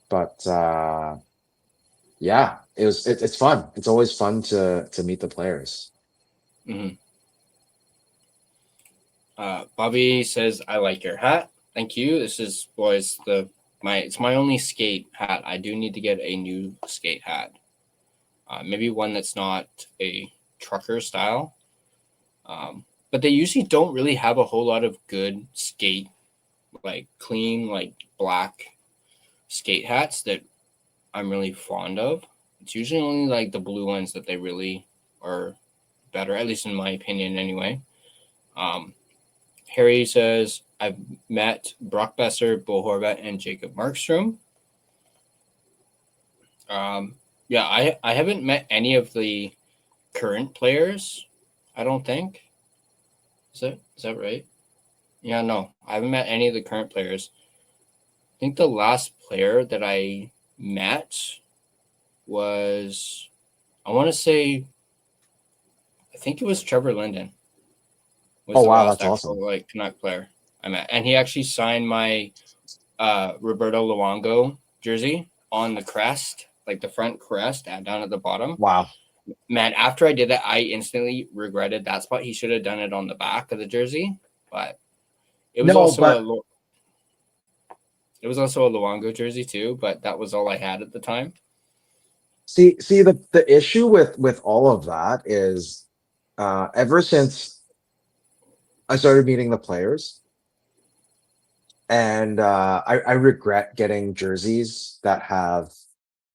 Speaker 4: But yeah, it's fun. It's always fun to meet the players.
Speaker 3: Bobby says, I like your hat. Thank you. This is, boys, it's my only skate hat. I do need to get a new skate hat. Maybe one that's not a trucker style. But they usually don't really have a whole lot of good skate, like clean, like black skate hats that I'm really fond of. It's usually only like the blue ones that they really are better, at least in my opinion anyway. Harry says, I've met Brock Besser, Bo Horvat, and Jacob Markstrom. Yeah, I haven't met any of the current players, I don't think. Is that right? Yeah, no, I haven't met any of the current players. I think the last player that I met was, I want to say, I think it was Trevor Linden.
Speaker 4: Oh wow, that's awesome!
Speaker 3: Like Canuck player I met, and he actually signed my Roberto Luongo jersey on the crest, like the front crest, down at the bottom.
Speaker 4: Wow.
Speaker 3: Man, after I did that, I instantly regretted that spot. He should have done it on the back of the jersey, but it was it was also a Luongo jersey too, but that was all I had at the time.
Speaker 4: See the issue with all of that is ever since I started meeting the players, and I regret getting jerseys that have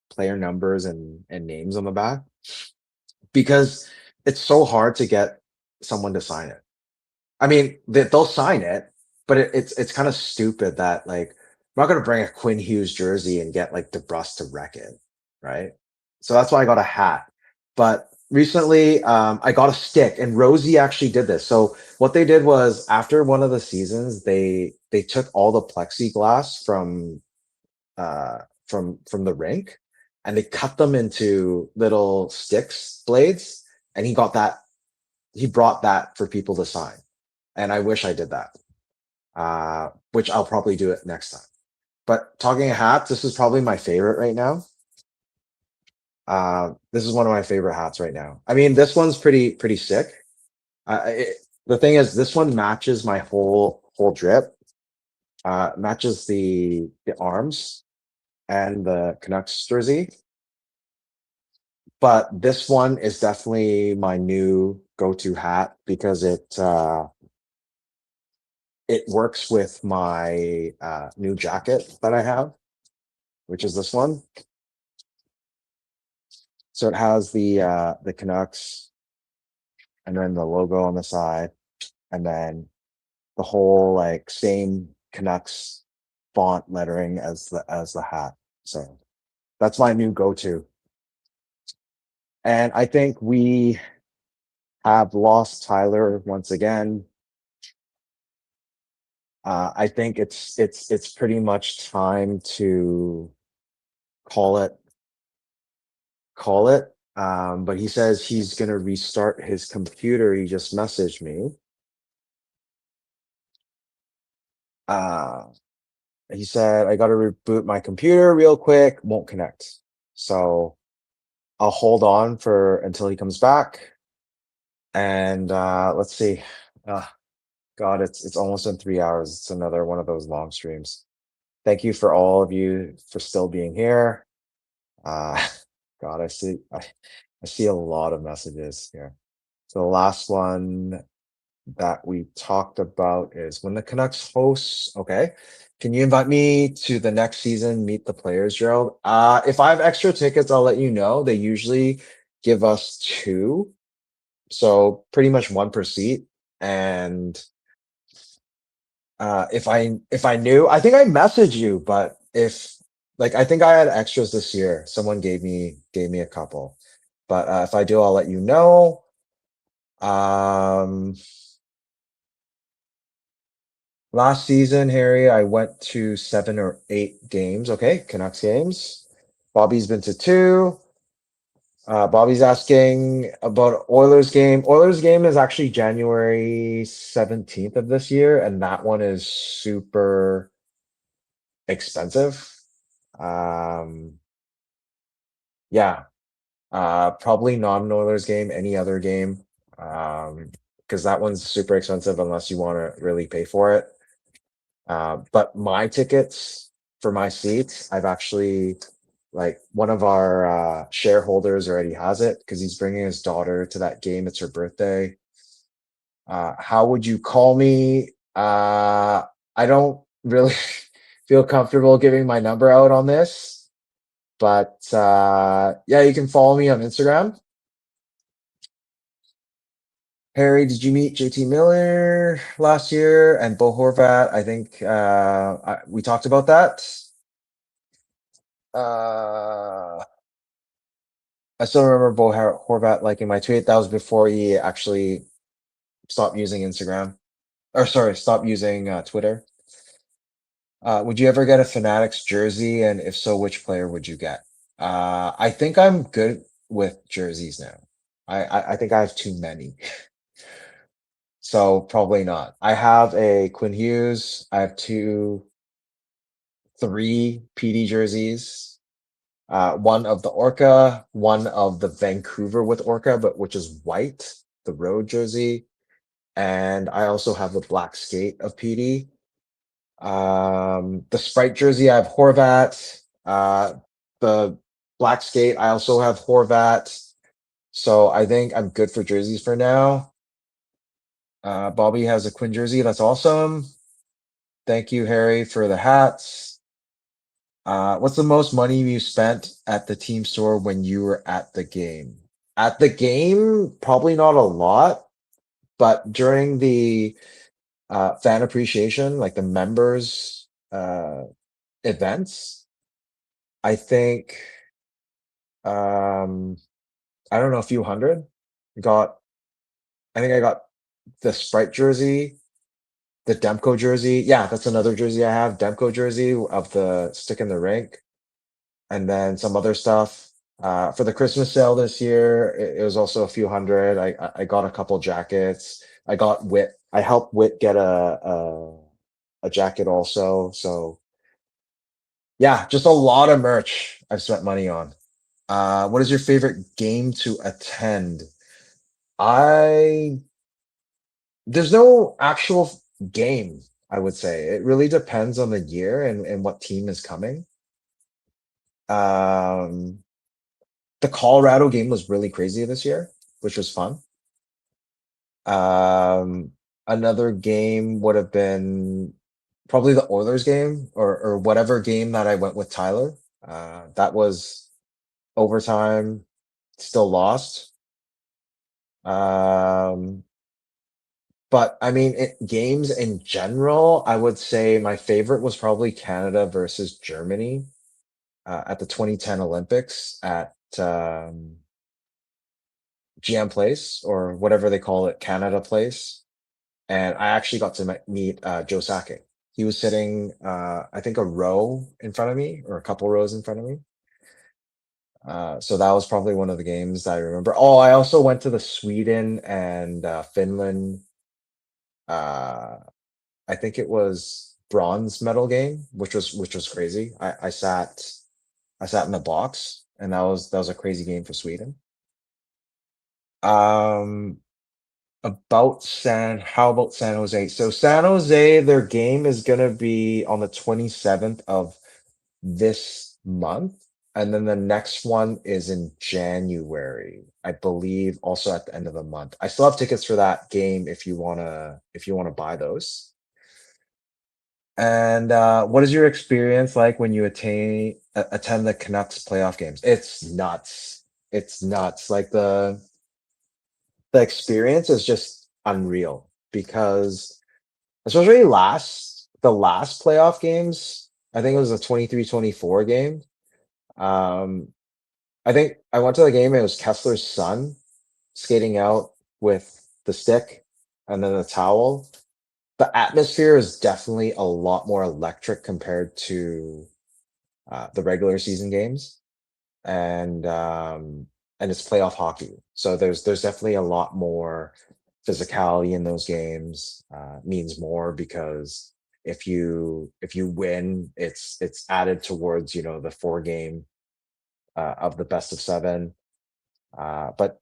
Speaker 4: player numbers and names on the back, because it's so hard to get someone to sign it. I mean, they'll sign it, but it's kind of stupid that, like, I'm not going to bring a Quinn Hughes jersey and get like DeBrusque to wreck it, right? So that's why I got a hat. But recently, I got a stick, and Rosie actually did this. So what they did was, after one of the seasons, they took all the plexiglass from the rink, and they cut them into little sticks blades, and he brought that for people to sign. And I wish I did that, which I'll probably do it next time. But talking hats, this is probably my favorite right now. This is one of my favorite hats right now. I mean, this one's pretty sick. The thing is, this one matches my whole drip. Matches the arms and the Canucks jersey. But this one is definitely my new go-to hat because it it works with my new jacket that I have, which is this one. So it has the Canucks and then the logo on the side, and then the whole like same Canucks font lettering as the hat. So that's my new go-to. And I think we have lost Tyler once again. I think it's pretty much time to call it. But he says he's gonna restart his computer. He just messaged me. He said I gotta reboot my computer real quick, won't connect. So I'll hold on for until he comes back. And let's see. God, it's almost in 3 hours. It's another one of those long streams. Thank you for all of you for still being here. God, I see a lot of messages here. So the last one that we talked about is when the Canucks hosts. Okay, can you invite me to the next season? Meet the players, Gerald. If I have extra tickets, I'll let you know. They usually give us 2, so pretty much 1 per seat. And if I knew, I think I messaged you, but if like I think I had extras this year. Someone gave me a couple, but if I do, I'll let you know. Last season, Harry, I went to 7 or 8 games. Okay, Canucks games. Bobby's been to 2. Bobby's asking about Oilers game. Oilers game is actually January 17th of this year, and that one is super expensive. Yeah, probably not an Oilers game, any other game, because that one's super expensive unless you want to really pay for it. But my tickets for my seats, I've actually like one of our shareholders already has it because he's bringing his daughter to that game. It's her birthday. How would you call me? I don't really feel comfortable giving my number out on this, but yeah, you can follow me on Instagram. Harry, did you meet JT Miller last year and Bo Horvat? I think we talked about that. I still remember Bo Horvat liking my tweet. That was before he actually stopped using Instagram. Or sorry, stopped using Twitter. Would you ever get a Fanatics jersey? And if so, which player would you get? I think I'm good with jerseys now. I think I have too many. So probably not. I have a Quinn Hughes. I have 3 PD jerseys. One of the Orca, one of the Vancouver with Orca, but which is white, the road jersey. And I also have the black skate of PD. The Sprite jersey, I have Horvat. The black skate, I also have Horvat. So I think I'm good for jerseys for now. Bobby has a Quinn jersey. That's awesome. Thank you, Harry, for the hats. What's the most money you spent at the team store when you were at the game? At the game, probably not a lot, but during the fan appreciation, like the members events, I think I don't know, a few hundred. I think I got the Sprite jersey, the Demko jersey. Yeah, that's another jersey I have. Demko jersey of the stick in the rink. And then some other stuff. For the Christmas sale this year, it was also a few hundred. I got a couple jackets. I got Wit. I helped Wit get a jacket also. So yeah, just a lot of merch I've spent money on. What is your favorite game to attend? There's no actual game, I would say. It really depends on the year and what team is coming. The Colorado game was really crazy this year, which was fun. another game would have been probably the Oilers game or whatever game that I went with Tyler. That was overtime, still lost. But I mean, games in general, I would say my favorite was probably Canada versus Germany at the 2010 Olympics at GM Place or whatever they call it, Canada Place. And I actually got to meet Joe Sakic. He was sitting, I think, a row in front of me or a couple rows in front of me. So that was probably one of the games that I remember. Oh, I also went to the Sweden and Finland. I think it was bronze medal game, which was crazy. I sat in the box, and that was a crazy game for Sweden. How about San Jose? So San Jose, their game is gonna be on the 27th of this month, and then the next one is in January, I believe, also at the end of the month. I still have tickets for that game if you wanna buy those. And what is your experience like when you attend the Canucks playoff games? It's nuts. It's nuts. Like the experience is just unreal because especially the last playoff games, I think it was a 23-24 game. I think I went to the game, it was Kessler's son skating out with the stick and then the towel. The atmosphere is definitely a lot more electric compared to the regular season games. And it's playoff hockey. So there's definitely a lot more physicality in those games. Means more because if you win, it's added towards the 4 game of the best of 7. But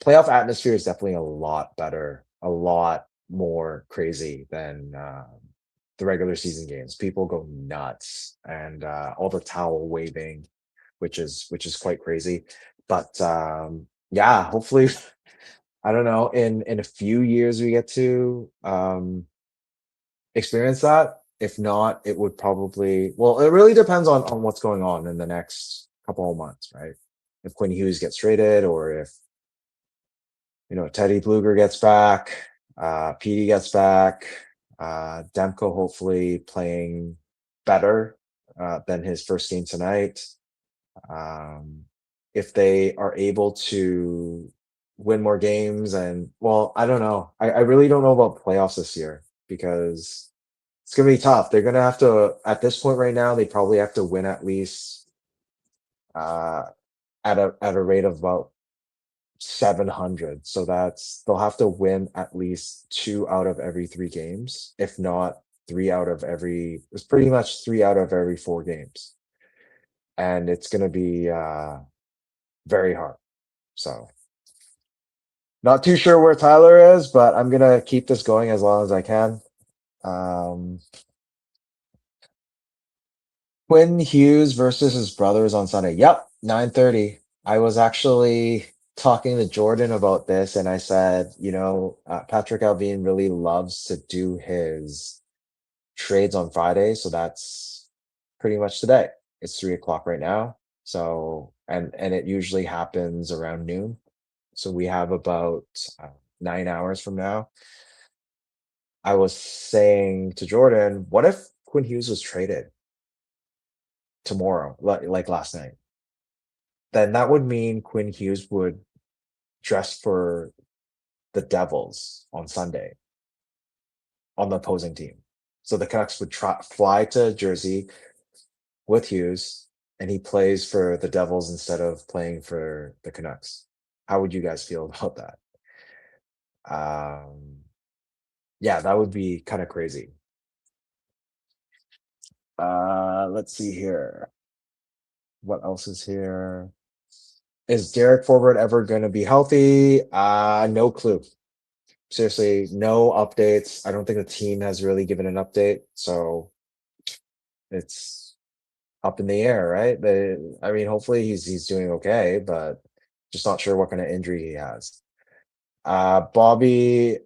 Speaker 4: playoff atmosphere is definitely a lot better, a lot more crazy than the regular season games. People go nuts and all the towel waving, which is quite crazy. But yeah, hopefully, I don't know, in a few years we get to experience that. If not, it would probably, well, it really depends on what's going on in the next couple of months, right? If Quinn Hughes gets traded or if Teddy Bluger gets back, Petey gets back, Demko hopefully playing better than his first game tonight. If they are able to win more games and, well, I don't know. I really don't know about playoffs this year because it's going to be tough. They're going to have to, at this point right now, they probably have to win at least at a rate of about 700. So they'll have to win at least 2 out of every 3 games, if not it's pretty much 3 out of every 4 games. And it's going to be very hard. So not too sure where Tyler is, but I'm going to keep this going as long as I can. Quinn Hughes versus his brothers on Sunday. Yep, 9:30. I was actually talking to Jordan about this, and I said, Patrick Alvin really loves to do his trades on Friday, so that's pretty much today. It's 3:00 right now. So, and it usually happens around noon. So we have about 9 hours from now. I was saying to Jordan, what if Quinn Hughes was traded tomorrow, like last night? Then that would mean Quinn Hughes would dress for the Devils on Sunday on the opposing team. So the Canucks would fly to Jersey with Hughes, and he plays for the Devils instead of playing for the Canucks. How would you guys feel about that? Yeah, that would be kind of crazy. Let's see here. What else is here? Is Derek Forward ever going to be healthy? No clue. Seriously, no updates. I don't think the team has really given an update, so it's up in the air, right? I mean, hopefully he's doing okay, but just not sure what kind of injury he has. Bobby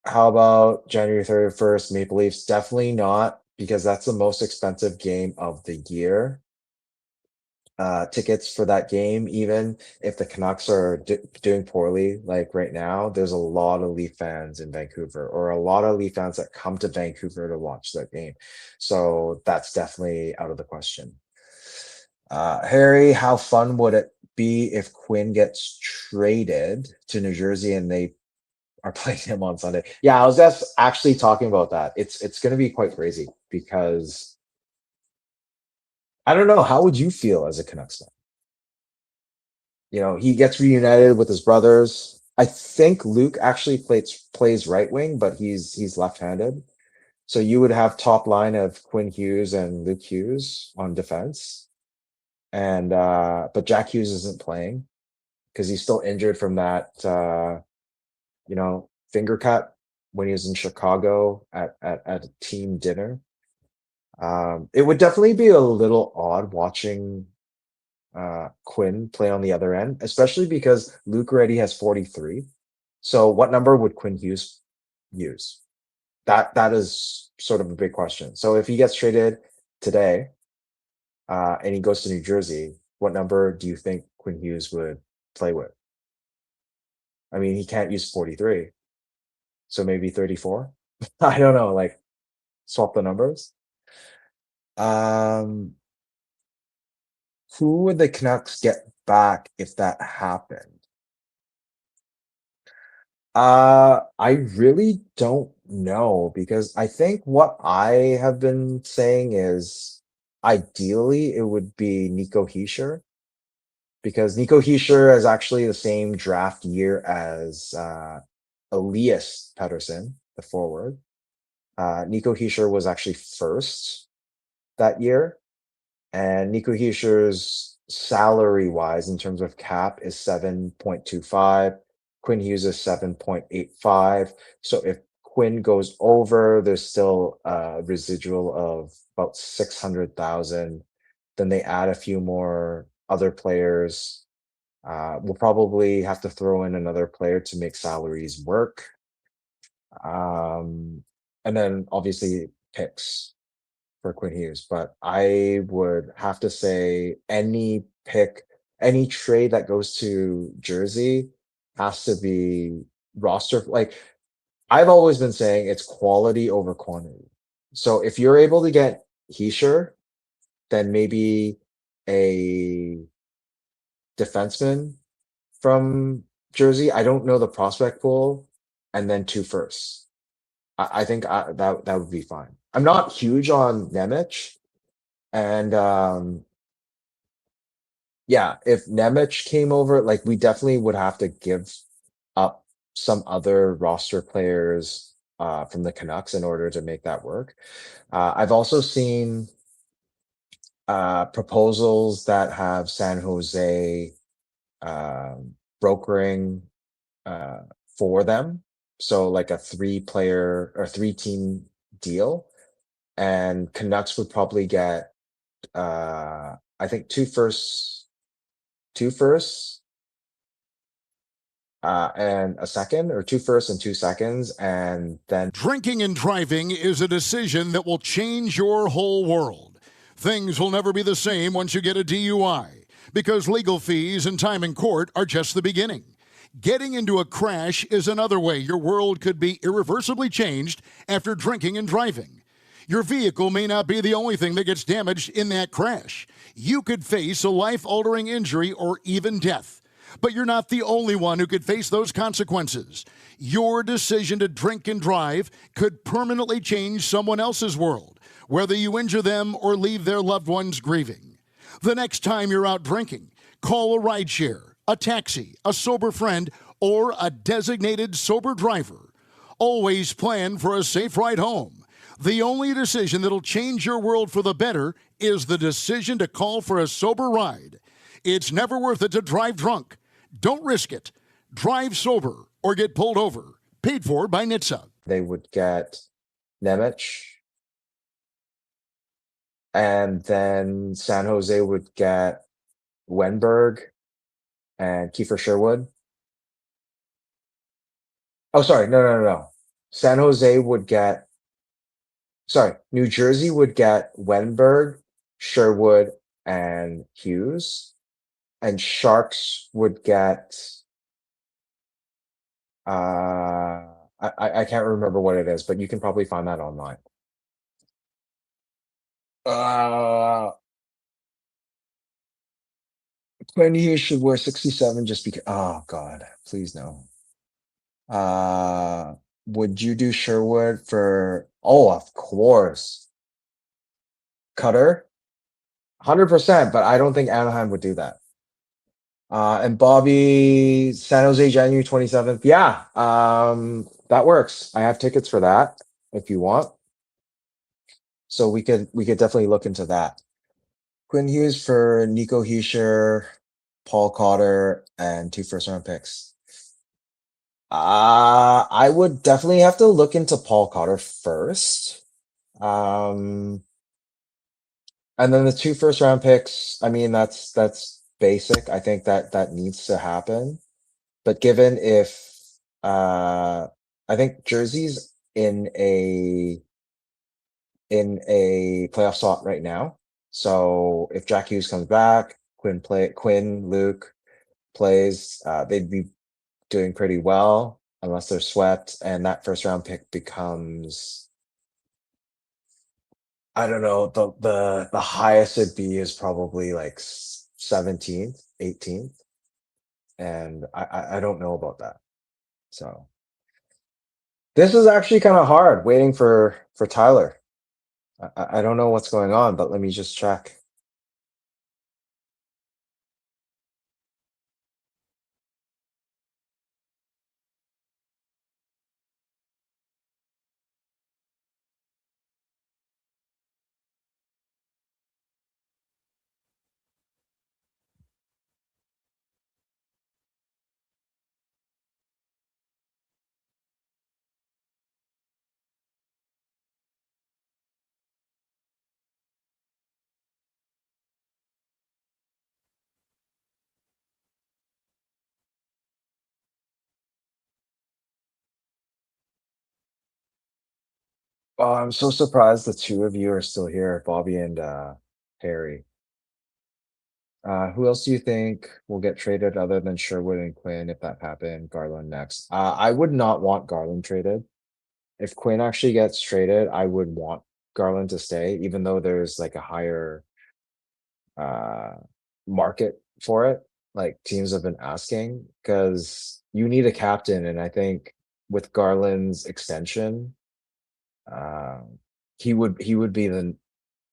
Speaker 4: How about January 31st, Maple Leafs? Definitely not, because that's the most expensive game of the year. Tickets for that game, even if the Canucks are doing poorly, like right now, there's a lot of Leaf fans in Vancouver, or a lot of Leaf fans that come to Vancouver to watch that game. So that's definitely out of the question. Harry, how fun would it be if Quinn gets traded to New Jersey and they are playing him on Sunday? Yeah, I was just actually talking about that. It's going to be quite crazy because I don't know. How would you feel as a Canucks fan? He gets reunited with his brothers. I think Luke actually plays right wing, but he's left-handed. So you would have top line of Quinn Hughes and Luke Hughes on defense. And but Jack Hughes isn't playing because he's still injured from that finger cut when he was in Chicago at a team dinner. It would definitely be a little odd watching Quinn play on the other end, especially because Luke already has 43. So what number would Quinn Hughes use? That is sort of a big question. So if he gets traded today and he goes to New Jersey, what number do you think Quinn Hughes would play with? I mean, he can't use 43. So maybe 34. I don't know, like swap the numbers. Who would the Canucks get back if that happened? I really don't know, because I think what I have been saying is ideally it would be Nico Hischier, because Nico Hischier is actually the same draft year as Elias Pettersson, the forward. Nico Hischier was actually first that year, and Nico Hischier's salary wise in terms of cap is 7.25. Quinn Hughes is 7.85. So if Quinn goes over, there's still a residual of about 600,000. Then they add a few more other players. We'll probably have to throw in another player to make salaries work. And then obviously picks for Quinn Hughes. But I would have to say any trade that goes to Jersey has to be roster. Like I've always been saying, it's quality over quantity. So if you're able to get Hischier, then maybe a defenseman from Jersey. I don't know the prospect pool, and then 2 firsts. I think that would be fine. I'm not huge on Nemec, and yeah, if Nemec came over, like we definitely would have to give up some other roster players from the Canucks in order to make that work. I've also seen proposals that have San Jose brokering for them. So like a 3-player or 3-team deal, and Canucks would probably get I think 2 firsts, and a second, or 2 firsts and 2 seconds, and then
Speaker 5: Drinking and driving is a decision that will change your whole world. Things will never be the same once you get a DUI, because legal fees and time in court are just the beginning. Getting into a crash is another way your world could be irreversibly changed after drinking and driving. Your vehicle may not be the only thing that gets damaged in that crash. You could face a life-altering injury or even death. But you're not the only one who could face those consequences. Your decision to drink and drive could permanently change someone else's world, whether you injure them or leave their loved ones grieving. The next time you're out drinking, call a rideshare, a taxi, a sober friend, or a designated sober driver. Always plan for a safe ride home. The only decision that'll change your world for the better is the decision to call for a sober ride. It's never worth it to drive drunk. Don't risk it. Drive sober or get pulled over. Paid for by NHTSA.
Speaker 4: they would get Nemec, and then San Jose would get Wenberg and Kiefer Sherwood. Oh, sorry. No. San Jose would get, sorry, New Jersey would get Wenberg, Sherwood, and Hughes, and Sharks would get, I can't remember what it is, but you can probably find that online. Quinn Hughes should wear 67 just because, oh God, please no. Would you do Sherwood for, oh, of course. Cutter? 100%, but I don't think Anaheim would do that. And Bobby, San Jose, January 27th. Yeah, that works. I have tickets for that if you want. So we could definitely look into that. Quinn Hughes for Nico Hischier, Paul Cotter, and 2 first-round picks. I would definitely have to look into Paul Cotter first. And then the 2 first-round picks, I mean, that's basic. I think that needs to happen. But given if I think Jersey's in a playoff slot right now. So if Jack Hughes comes back, Luke plays, they'd be doing pretty well unless they're swept, and that first round pick becomes, I don't know, the highest it'd be is probably like 17th, 18th. And I don't know about that. So this is actually kind of hard waiting for Tyler. I don't know what's going on, but let me just check. Oh, I'm so surprised the 2 of you are still here, Bobby and Harry. Who else do you think will get traded other than Sherwood and Quinn if that happened? Garland next. I would not want Garland traded. If Quinn actually gets traded, I would want Garland to stay, even though there's like a higher uh market for it. Like teams have been asking because you need a captain, and I think with Garland's extension, um, he would be the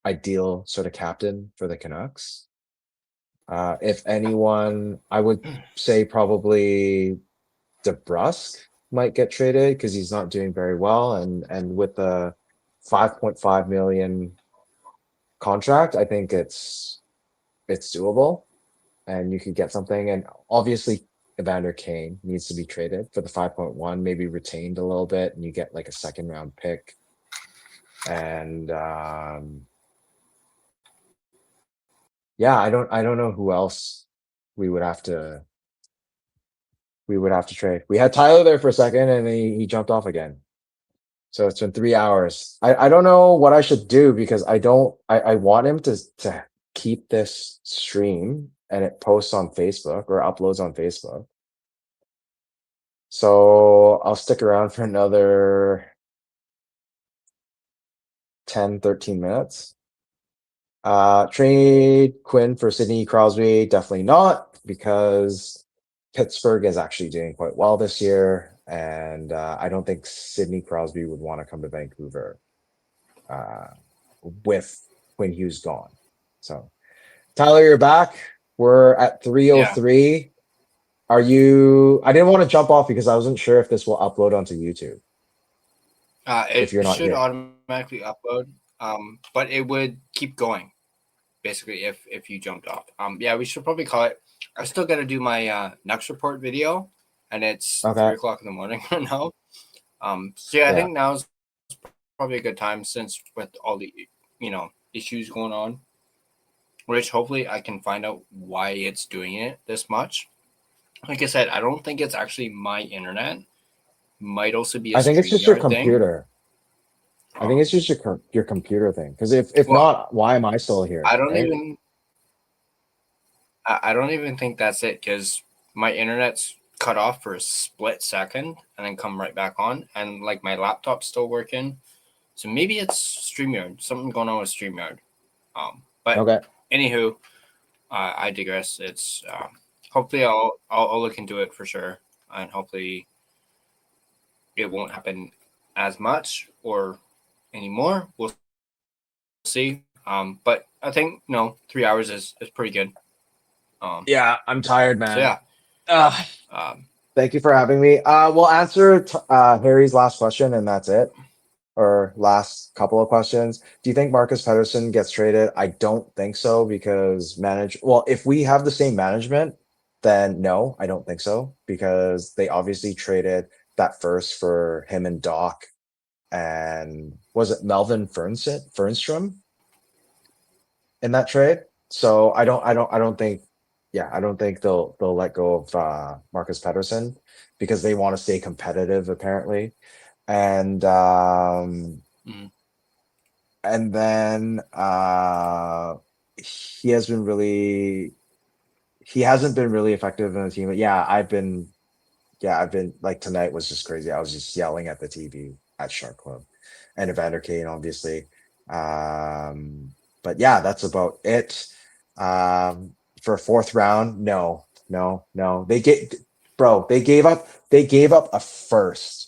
Speaker 4: ideal sort of captain for the Canucks. If anyone, I would say probably DeBrusk might get traded because he's not doing very well, and with the 5.5 million contract, I think it's doable, and you could get something. And obviously, Evander Kane needs to be traded for the 5.1, maybe retained a little bit, and you get like a second round pick. And yeah, I don't know who else we would have to trade. We had Tyler there for a second, and he jumped off again. So it's been 3 hours. I don't know what I should do because I want him to keep this stream and it posts on Facebook or uploads on Facebook. So I'll stick around for another 10, 13 minutes. Trade Quinn for Sidney Crosby, definitely not, because Pittsburgh is actually doing quite well this year, and I don't think Sidney Crosby would want to come to Vancouver with Quinn Hughes gone. So, Tyler, you're back. We're at 3:03. Yeah. Are you? I didn't want to jump off because I wasn't sure if this will upload onto YouTube.
Speaker 3: If you're not should here. Automatically upload, but it would keep going. Basically, if you jumped off. Yeah, we should probably call it. I still got to do my Nucks report video, and it's 3:00 in the morning right now. So yeah, I think now's probably a good time since with all the issues going on, which hopefully I can find out why it's doing it this much. Like I said, I don't think it's actually my internet. might also be a
Speaker 4: I think it's just your
Speaker 3: StreamYard thing.
Speaker 4: computer. I think it's just your computer thing. Because if not, why am I still here?
Speaker 3: I don't even think that's it, because my internet's cut off for a split second and then come right back on, and like my laptop's still working. So maybe it's StreamYard. Something going on with StreamYard. But
Speaker 4: Okay.
Speaker 3: Anywho, I digress. It's hopefully I'll look into it for sure, and hopefully it won't happen as much or anymore. We'll see. But I think 3 hours is pretty good.
Speaker 4: Yeah, I'm tired, man.
Speaker 3: So
Speaker 4: Thank you for having me. We'll answer Harry's last question, and that's it. Or last couple of questions. Do you think Marcus Pettersson gets traded? I don't think so, because if we have the same management, then no, I don't think so, because they obviously traded that first for him and Doc, and was it Melvin Fernstrom in that trade? So I don't think they'll let go of Marcus Pettersson, because they want to stay competitive apparently. And and then he hasn't been really effective in the team. But I've been like, tonight was just crazy. I was just yelling at the TV at Shark Club and Evander Kane, obviously. But that's about it. For fourth round, no. They gave up a first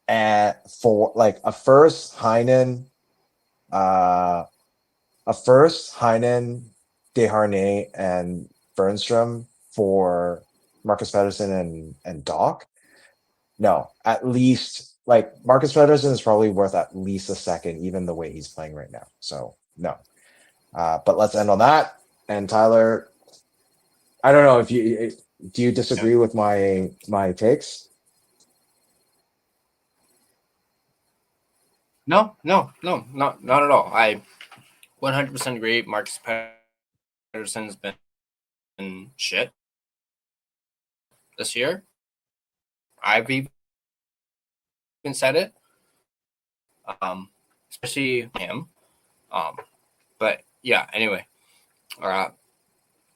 Speaker 4: for like a first Heinen, Desharnais, and Bernstrom for Marcus Pettersson and Doc. No, at least, like, Marcus Pettersson is probably worth at least a second, even the way he's playing right now. So no. But let's end on that. And Tyler, I don't know do you disagree with my takes?
Speaker 3: No, not at all. I 100% agree. Marcus Pettersson's been shit this year. I've even said it, especially him. But anyway,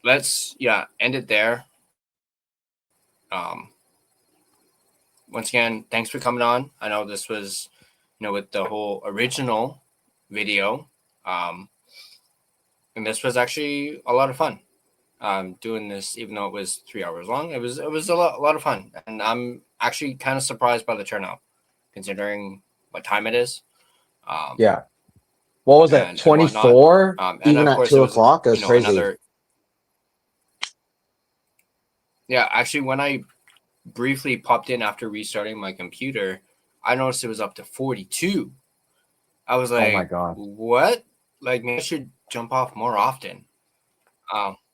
Speaker 3: let's end it there. Once again, thanks for coming on. I know this was, with the whole original video, and this was actually a lot of fun. Doing this, even though it was 3 hours long, it was a lot of fun, and I'm actually kind of surprised by the turnout, considering what time it is.
Speaker 4: What was it? 24. Even at 2 o'clock, it was crazy.
Speaker 3: Actually, when I briefly popped in after restarting my computer, I noticed it was up to 42. I was like,
Speaker 4: "Oh my god,
Speaker 3: what? Like, maybe I should jump off more often."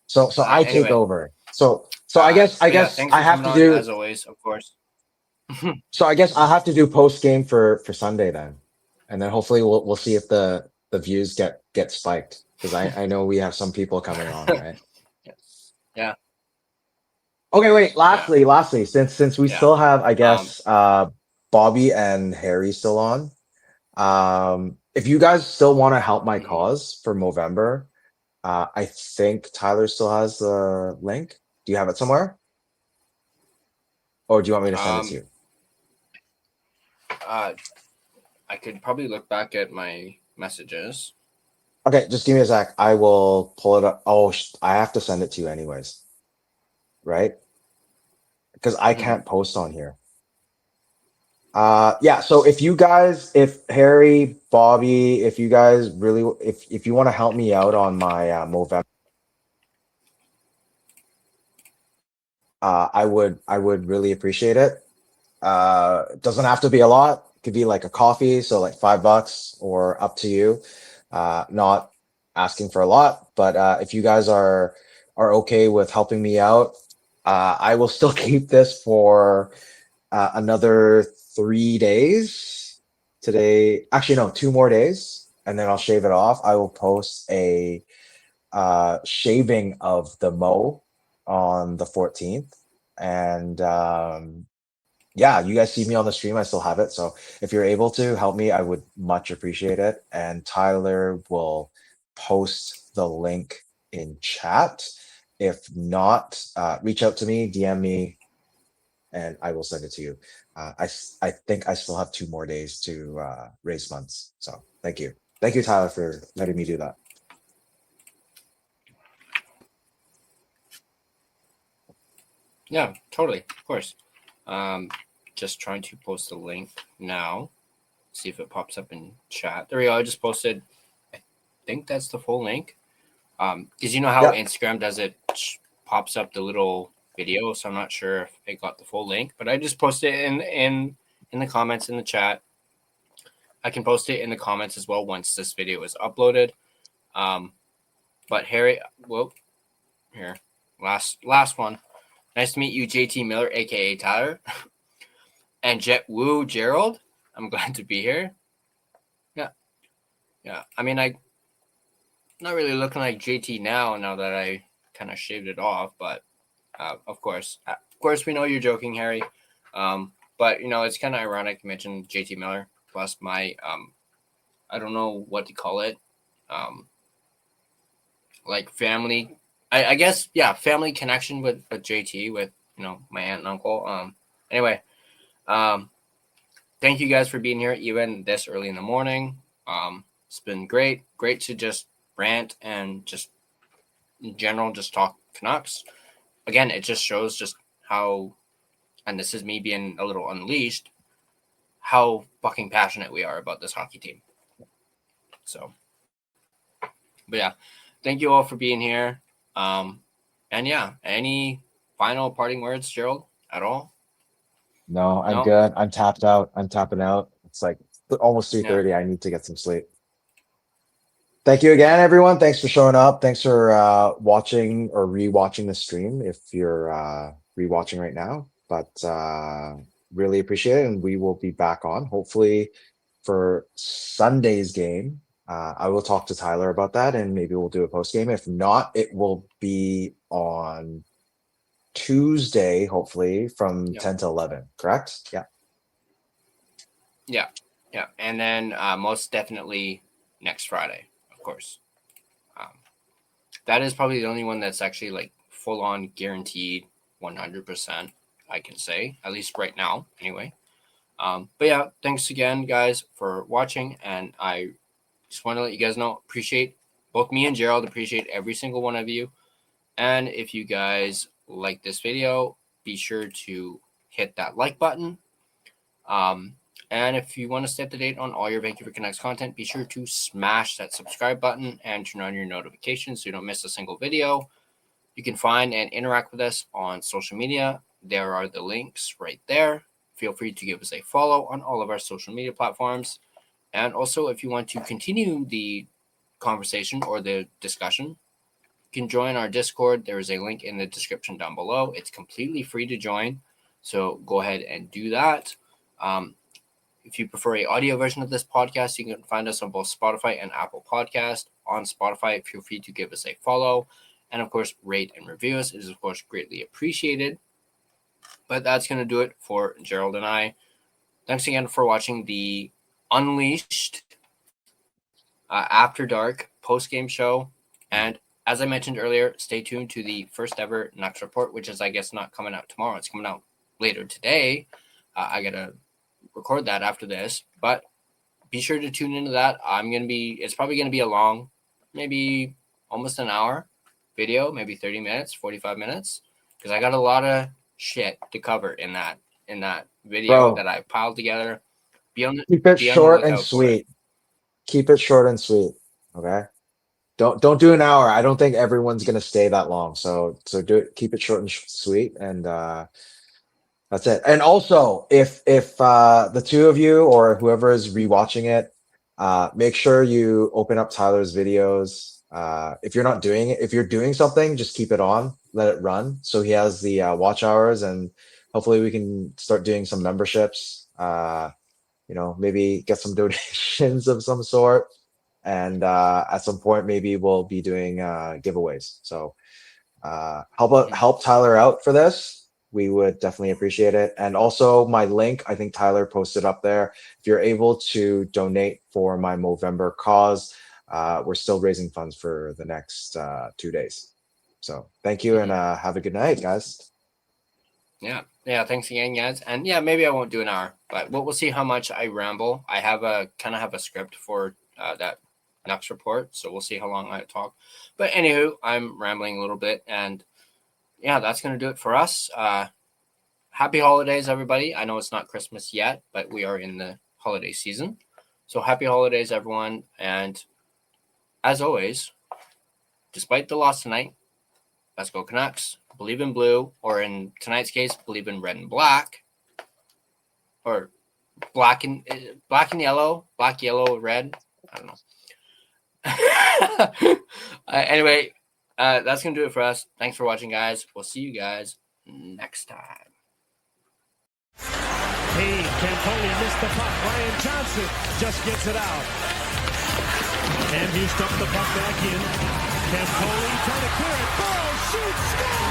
Speaker 4: So I
Speaker 3: anyway.
Speaker 4: take over. So I guess I have to do,
Speaker 3: as always, of course.
Speaker 4: So I guess I'll have to do post game for Sunday then, and then hopefully we'll see if the views get spiked, because I know we have some people coming on, right?
Speaker 3: Yeah.
Speaker 4: Okay, wait. Lastly, since we still have, I guess, Bobby and Harry still on. If you guys still want to help my cause for Movember, I think Tyler still has the link. Do you have it somewhere? Or do you want me to send it to you?
Speaker 3: I could probably look back at my messages.
Speaker 4: Okay, just give me a sec. I will pull it up. Oh, I have to send it to you anyways. Right? Because I can't post on here. So if Harry, Bobby, if you guys really, if you want to help me out on my Movember, I would really appreciate it. It doesn't have to be a lot. It could be like a coffee, so like $5 or up to you. Not asking for a lot, but if you guys are okay with helping me out, I will still keep this for another 3 days. Today, actually no, 2 more days, and then I'll shave it off. I will post a shaving of the Mo on the 14th, and yeah, you guys see me on the stream. I still have it. So if you're able to help me, I would much appreciate it. And Tyler will post the link in chat. If not, reach out to me, DM me, and I will send it to you. I think I still have 2 more days to raise funds. So thank you. Thank you, Tyler, for letting me do that.
Speaker 3: Yeah, totally. Of course. Just trying to post the link now. See if it pops up in chat. There we go. I just posted. I think that's the full link. Because you know how Instagram does it, pops up the little video. So I'm not sure if it got the full link, but I just posted it in the comments in the chat. I can post it in the comments as well once this video is uploaded. But Harry, whoa, here, last one. Nice to meet you, JT Miller, aka Tyler, and Jet Woo Gerald. I'm glad to be here. Yeah. I mean, I'm not really looking like JT now that I kind of shaved it off, but of course, we know you're joking, Harry. But it's kind of ironic you mentioned JT Miller plus my I don't know what to call it, like family. I guess family connection with JT, with my aunt and uncle. Anyway, thank you guys for being here even this early in the morning. It's been great to just rant and just in general just talk Canucks. Again, it just shows just how, and this is me being a little unleashed, how fucking passionate we are about this hockey team. So, but yeah, thank you all for being here. And any final parting words, Gerald, at all?
Speaker 4: No, I'm good. I'm tapped out. I'm tapping out. It's like almost 3:30. I need to get some sleep. Thank you again, everyone. Thanks for showing up. Thanks for watching or rewatching the stream if you're rewatching right now. But really appreciate it. And we will be back on hopefully for Sunday's game. I will talk to Tyler about that and maybe we'll do a post game. If not, it will be on Tuesday, hopefully from 10 to 11. Correct?
Speaker 3: Yeah. And then most definitely next Friday, of course. That is probably the only one that's actually like full on guaranteed 100%, I can say, at least right now anyway. But yeah, thanks again, guys, for watching. And I just want to let you guys know, appreciate both me and Gerald, appreciate every single one of you. And if you guys like this video, be sure to hit that like button. And if you want to stay up to date on all your Vancouver Canucks content, be sure to smash that subscribe button and turn on your notifications so you don't miss a single video. You can find and interact with us on social media. There are the links right there. Feel free to give us a follow on all of our social media platforms. And also, if you want to continue the conversation or the discussion, you can join our Discord. There is a link in the description down below. It's completely free to join, so go ahead and do that. If you prefer an audio version of this podcast, you can find us on both Spotify and Apple Podcast. On Spotify, feel free to give us a follow. And, of course, rate and review us. It is, of course, greatly appreciated. But that's going to do it for Gerald and I. Thanks again for watching the Unleashed After Dark post-game show. And as I mentioned earlier, stay tuned to the first ever Nucks Report, which is, I guess, not coming out tomorrow. It's coming out later today. I got to record that after this. But be sure to tune into that. It's probably going to be a long, maybe almost an hour video, maybe 30 minutes, 45 minutes, because I got a lot of shit to cover in that video that I piled together.
Speaker 4: Keep it short and sweet. Keep it short and sweet. Okay. Don't do an hour. I don't think everyone's gonna stay that long. So do it. Keep it short and sweet, and that's it. And also, if the two of you or whoever is rewatching it, make sure you open up Tyler's videos. If you're not doing it, if you're doing something, just keep it on, let it run. So he has the watch hours, and hopefully we can start doing some memberships. Maybe get some donations of some sort. And at some point, maybe we'll be doing giveaways. So help Tyler out for this. we would definitely appreciate it. And also my link, I think Tyler posted up there. If you're able to donate for my Movember cause, we're still raising funds for the next 2 days. So thank you, and have a good night, guys.
Speaker 3: Yeah. Thanks again, guys. And yeah, maybe I won't do an hour, but we'll see how much I ramble. I have a script for that Canucks report, so we'll see how long I talk. But anywho, I'm rambling a little bit, and yeah, that's gonna do it for us. Happy holidays, everybody. I know it's not Christmas yet, but we are in the holiday season. So happy holidays, everyone. And as always, despite the loss tonight, let's go Canucks. Believe in blue, or in tonight's case, believe in red and black, or black and yellow, black, yellow, red. I don't know. Anyway, that's going to do it for us. Thanks for watching, guys. We'll see you guys next time.
Speaker 6: Hey, Campoli missed the puck. Ryan Johnson just gets it out. And he stuffed the puck back in. Campoli trying to clear it. Burrow shoots, scores!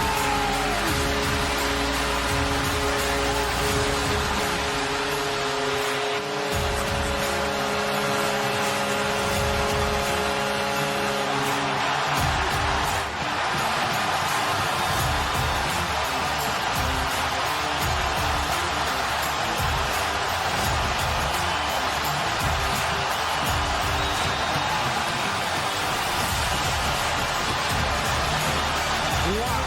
Speaker 6: Wow.